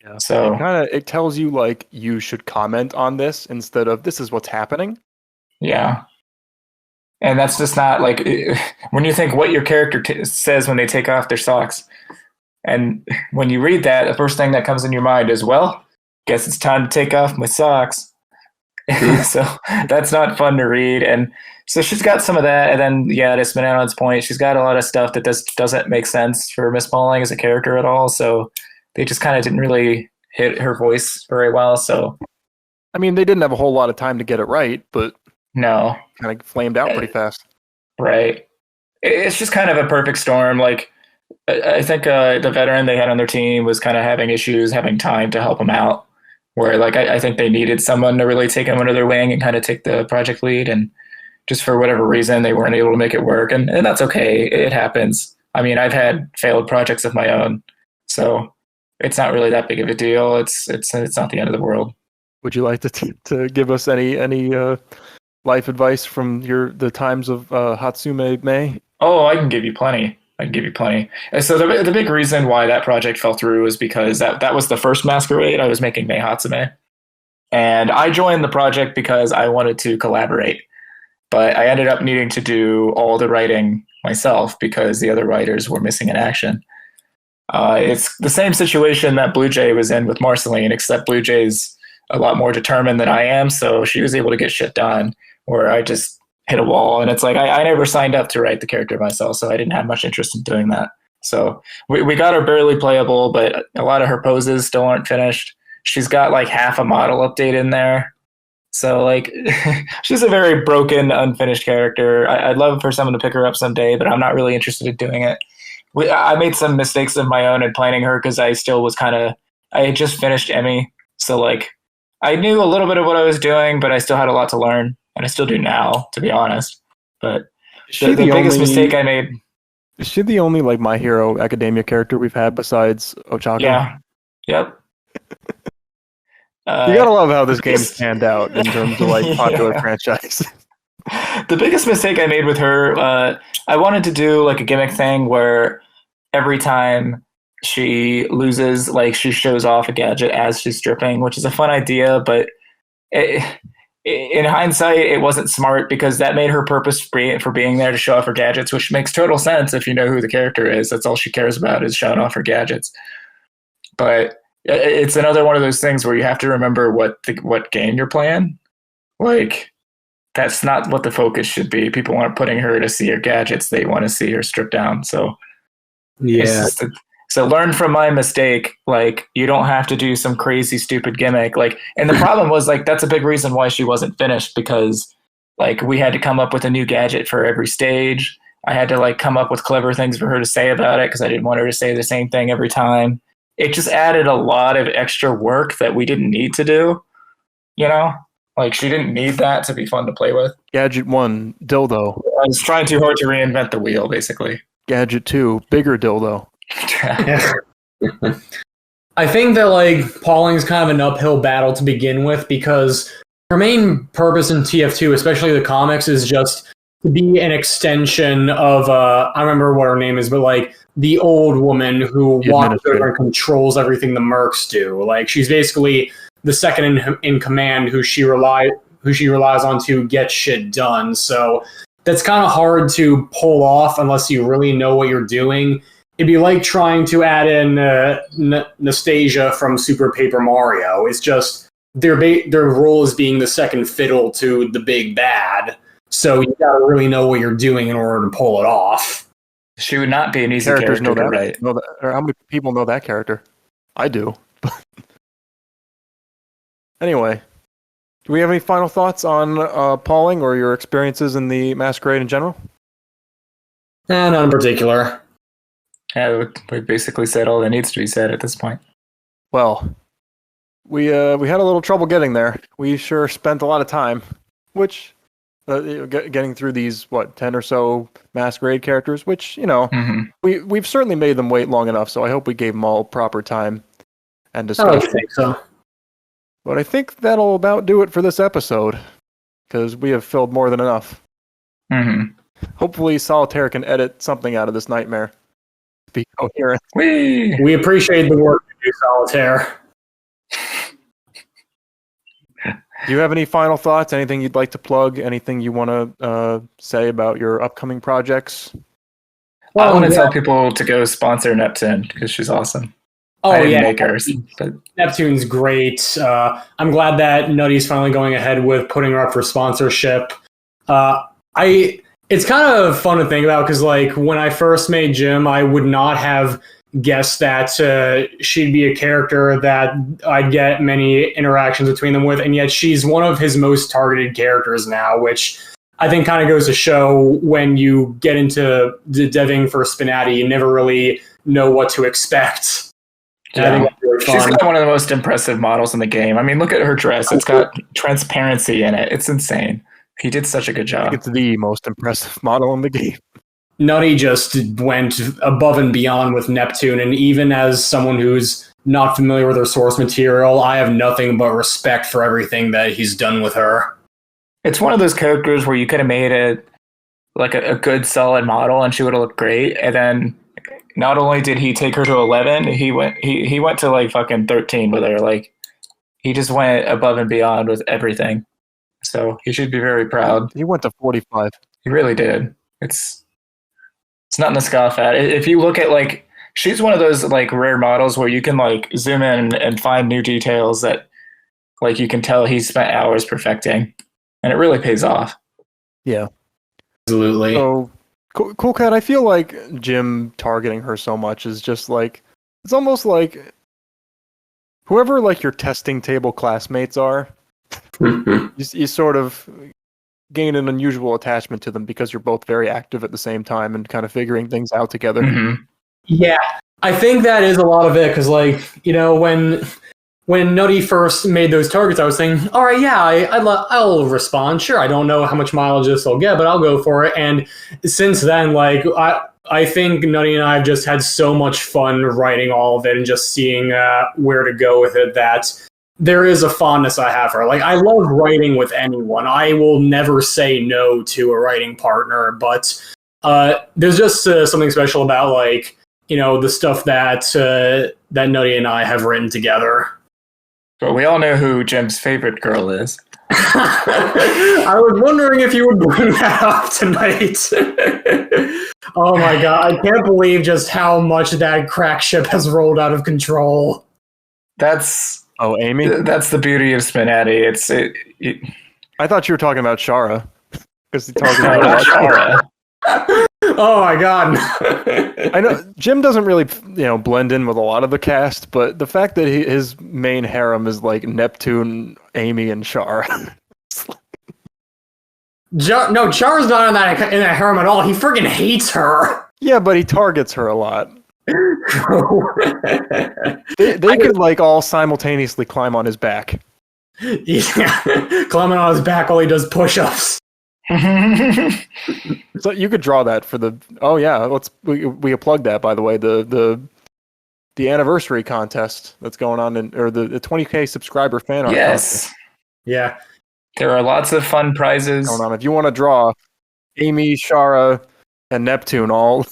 Yeah. So it tells you like you should comment on this instead of this is what's happening. Yeah. And that's just not like when you think what your character says when they take off their socks. And when you read that, the first thing that comes in your mind is, well, guess it's time to take off my socks. So that's not fun to read. And so she's got some of that. And then, yeah, to Spananon's point, she's got a lot of stuff that doesn't make sense for Miss Pauling as a character at all. So they just kind of didn't really hit her voice very well. So, I mean, they didn't have a whole lot of time to get it right, but no, kind of flamed out pretty fast. Right. It's just kind of a perfect storm. Like, I think the veteran they had on their team was kind of having issues, having time to help them out. Where, like, I think they needed someone to really take them under their wing and kind of take the project lead. And just for whatever reason, they weren't able to make it work. And that's okay. It happens. I mean, I've had failed projects of my own. So it's not really that big of a deal. It's not the end of the world. Would you like to give us any life advice from the times of Hatsume Mei? Oh, I can give you plenty. So the big reason why that project fell through is because that was the first Masquerade I was making Mei Hatsume. And I joined the project because I wanted to collaborate. But I ended up needing to do all the writing myself because the other writers were missing in action. It's the same situation that Blue Jay was in with Marceline, except Blue Jay's a lot more determined than I am, so she was able to get shit done, where I just hit a wall. And it's like, I never signed up to write the character myself, so I didn't have much interest in doing that. So we got her barely playable, but a lot of her poses still aren't finished. She's got like half a model update in there. So like, she's a very broken, unfinished character. I'd love for someone to pick her up someday, but I'm not really interested in doing it. I made some mistakes of my own in planning her because I still was I had just finished Emmy. So like, I knew a little bit of what I was doing, but I still had a lot to learn. And I still do now, to be honest. But the biggest mistake I made... Is she the only like My Hero Academia character we've had besides Ochako? Yeah. Yep. You gotta love how this game's panned out in terms of like popular franchise. The biggest mistake I made with her, I wanted to do like a gimmick thing where every time she loses, like she shows off a gadget as she's stripping, which is a fun idea, but in hindsight, it wasn't smart because that made her purpose for being there to show off her gadgets, which makes total sense if you know who the character is. That's all she cares about is showing off her gadgets. But it's another one of those things where you have to remember what game you're playing. Like, that's not what the focus should be. People aren't putting her to see her gadgets. They want to see her strip down. So, Yeah. So learn from my mistake. Like, you don't have to do some crazy, stupid gimmick. Like, and the problem was, like, that's a big reason why she wasn't finished because, like, we had to come up with a new gadget for every stage. I had to, like, come up with clever things for her to say about it because I didn't want her to say the same thing every time. It just added a lot of extra work that we didn't need to do, you know? Like, she didn't need that to be fun to play with. Gadget 1, dildo. I was trying too hard to reinvent the wheel, basically. Gadget 2, bigger dildo. I think that like Pauling's kind of an uphill battle to begin with because her main purpose in TF2, especially the comics, is just to be an extension of I don't remember what her name is, but like the old woman who walks over and controls everything the mercs do. Like she's basically the second in command who she relies on to get shit done. So that's kind of hard to pull off unless you really know what you're doing. It'd be like trying to add in Nastasia from Super Paper Mario. It's just their role is being the second fiddle to the big bad. So you gotta really know what you're doing in order to pull it off. She would not be an easy character know that, to write. Or how many people know that character? I do. Anyway, do we have any final thoughts on Pauling or your experiences in the Masquerade in general? None in particular. Yeah, we basically said all that needs to be said at this point. Well, we had a little trouble getting there. We sure spent a lot of time, which getting through these 10 or so Masquerade characters, which we've certainly made them wait long enough. So I hope we gave them all proper time and discussion. I don't think so. But I think that'll about do it for this episode because we have filled more than enough. Mm-hmm. Hopefully, Solitaire can edit something out of this nightmare. Be coherent. We appreciate the work you do, Solitaire. Do you have any final thoughts? Anything you'd like to plug? Anything you want to say about your upcoming projects? Well, I want to tell people to go sponsor Neptune because she's awesome. Oh, I didn't make hers, but Neptune's great. I'm glad that Nutty's finally going ahead with putting her up for sponsorship. It's kind of fun to think about because, like, when I first made Jim, I would not have guessed that she'd be a character that I'd get many interactions between them with, and yet she's one of his most targeted characters now, which I think kind of goes to show when you get into the deving for SPNatI, you never really know what to expect. Yeah. I think that's really fun. She's got one of the most impressive models in the game. I mean, look at her dress. It's got transparency in it. It's insane. He did such a good job. I think it's the most impressive model in the game. Nutty just went above and beyond with Neptune, and even as someone who's not familiar with her source material, I have nothing but respect for everything that he's done with her. It's one of those characters where you could have made it like a good, solid model, and she would have looked great. And then not only did he take her to 11, he went to like fucking 13 with her. Like, he just went above and beyond with everything. So he should be very proud. He went to 45. He really did. It's nothing to scoff at. If you look at, like, she's one of those like rare models where you can like zoom in and find new details that like you can tell he spent hours perfecting, and it really pays off. Yeah, absolutely. So Cool Cat, I feel like Jim targeting her so much is just like, it's almost like whoever like your testing table classmates are. You sort of gain an unusual attachment to them because you're both very active at the same time and kind of figuring things out together. Mm-hmm. Yeah, I think that is a lot of it because, like, you know, when Nutty first made those targets, I was saying, all right, yeah, I'll respond. Sure, I don't know how much mileage this will get, but I'll go for it. And since then, like, I think Nutty and I have just had so much fun writing all of it and just seeing where to go with it that there is a fondness I have for her. Like, I love writing with anyone. I will never say no to a writing partner, but there's just something special about, like, you know, the stuff that that Nutty and I have written together. But we all know who Jim's favorite girl is. I was wondering if you would bring that up tonight. Oh my god, I can't believe just how much that crack ship has rolled out of control. That's Amy? That's the beauty of SPNatI. I thought you were talking about Shara. Because he talking about Shara. Oh my god. I know Jim doesn't really, blend in with a lot of the cast, but the fact that his main harem is like Neptune, Amy, and Char. No, Char's not in that harem at all. He friggin' hates her. Yeah, but he targets her a lot. they could like all simultaneously climb on his back. Yeah, climbing on his back while he does push-ups. So you could draw that for the. Oh yeah, we plug that, by the way. The anniversary contest that's going on or the 20K subscriber fan art. Yes. Contest. Yeah. There are lots of fun prizes going on. If you want to draw Amy, Shara, and Neptune all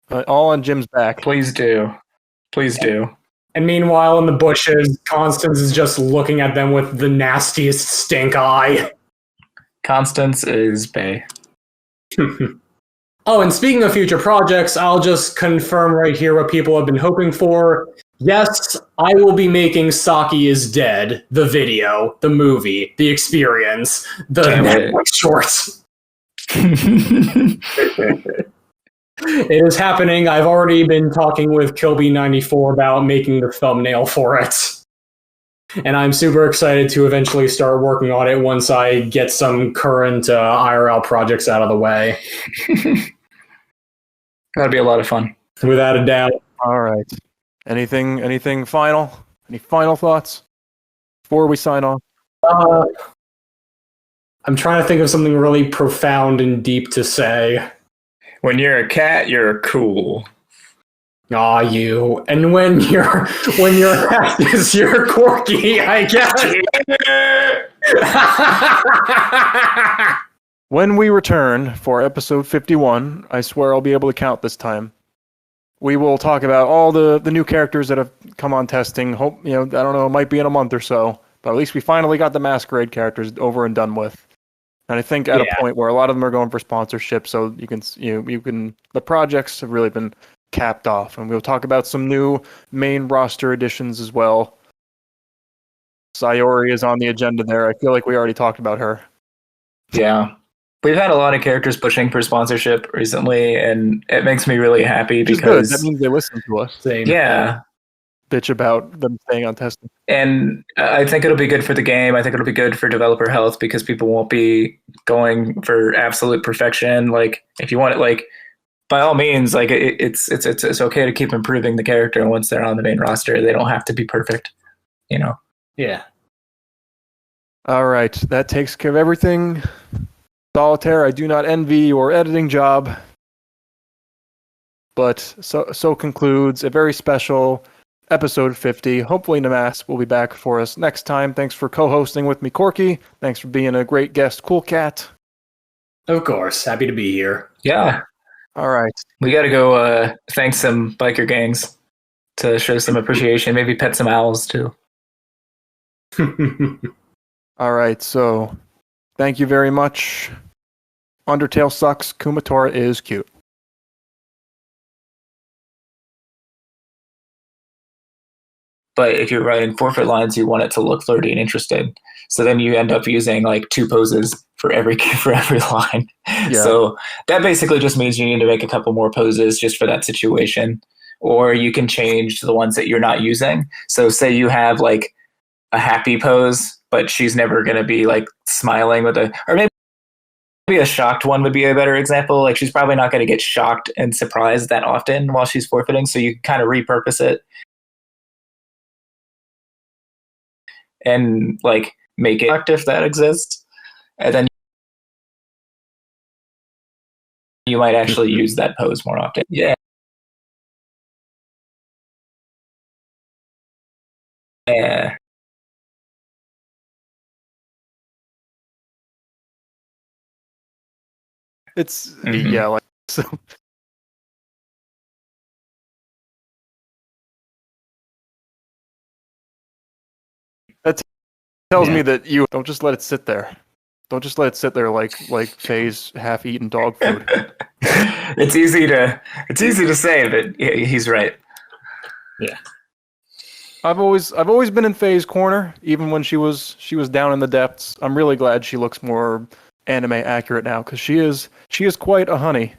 on Jim's back, please do. Please do. And meanwhile, in the bushes, Constance is just looking at them with the nastiest stink eye. Constance is bae. Oh, and speaking of future projects, I'll just confirm right here what people have been hoping for. Yes, I will be making Saki is Dead, the video, the movie, the experience, the Netflix shorts. It is happening. I've already been talking with Kilby94 about making the thumbnail for it. And I'm super excited to eventually start working on it once I get some current IRL projects out of the way. That'll be a lot of fun. Without a doubt. All right. Anything final? Any final thoughts before we sign off? I'm trying to think of something really profound and deep to say. When you're a cat, you're cool. Aw, you. And when your cat is your Corky, I guess. When we return for episode 51, I swear I'll be able to count this time. We will talk about all the new characters that have come on testing. Hope, I don't know, it might be in a month or so, but at least we finally got the Masquerade characters over and done with. And I think at a point where a lot of them are going for sponsorship, so you can the projects have really been capped off, and we'll talk about some new main roster additions as well. Sayori is on the agenda there. I feel like we already talked about her. Yeah. We've had a lot of characters pushing for sponsorship recently, and it makes me really happy because that means they listen to us. Same. Yeah. Bitch about them staying on testing. And I think it'll be good for the game. I think it'll be good for developer health because people won't be going for absolute perfection. Like, if you want it, like, by all means, like, it's okay to keep improving the character. And once they're on the main roster, they don't have to be perfect, Yeah. All right. That takes care of everything. Solitaire, I do not envy your editing job. But so concludes a very special episode 50. Hopefully nmasp will be back for us next time. Thanks for co-hosting with me, Corky. Thanks for being a great guest, Cool Cat. Of course. Happy to be here. Yeah. All right. We got to go thank some biker gangs to show some appreciation. Maybe pet some owls, too. All right. So, thank you very much. Undertale sucks. Kumatora is cute. But if you're writing forfeit lines, you want it to look flirty and interesting. So then you end up using like 2 poses for every line. Yeah. So that basically just means you need to make a couple more poses just for that situation. Or you can change the ones that you're not using. So say you have like a happy pose, but she's never going to be like smiling with or maybe a shocked one would be a better example. Like, she's probably not going to get shocked and surprised that often while she's forfeiting. So you kind of repurpose it and like make it if that exists, and then you might actually use that pose more often. Yeah. Yeah. It's Mhm. yeah, like so. That tells Yeah. me that you don't just let it sit there. Don't just let it sit there like Faye's half-eaten dog food. It's easy to say, but he's right. Yeah. I've always been in Faye's corner, even when she was down in the depths. I'm really glad she looks more anime accurate now, because she is quite a honey.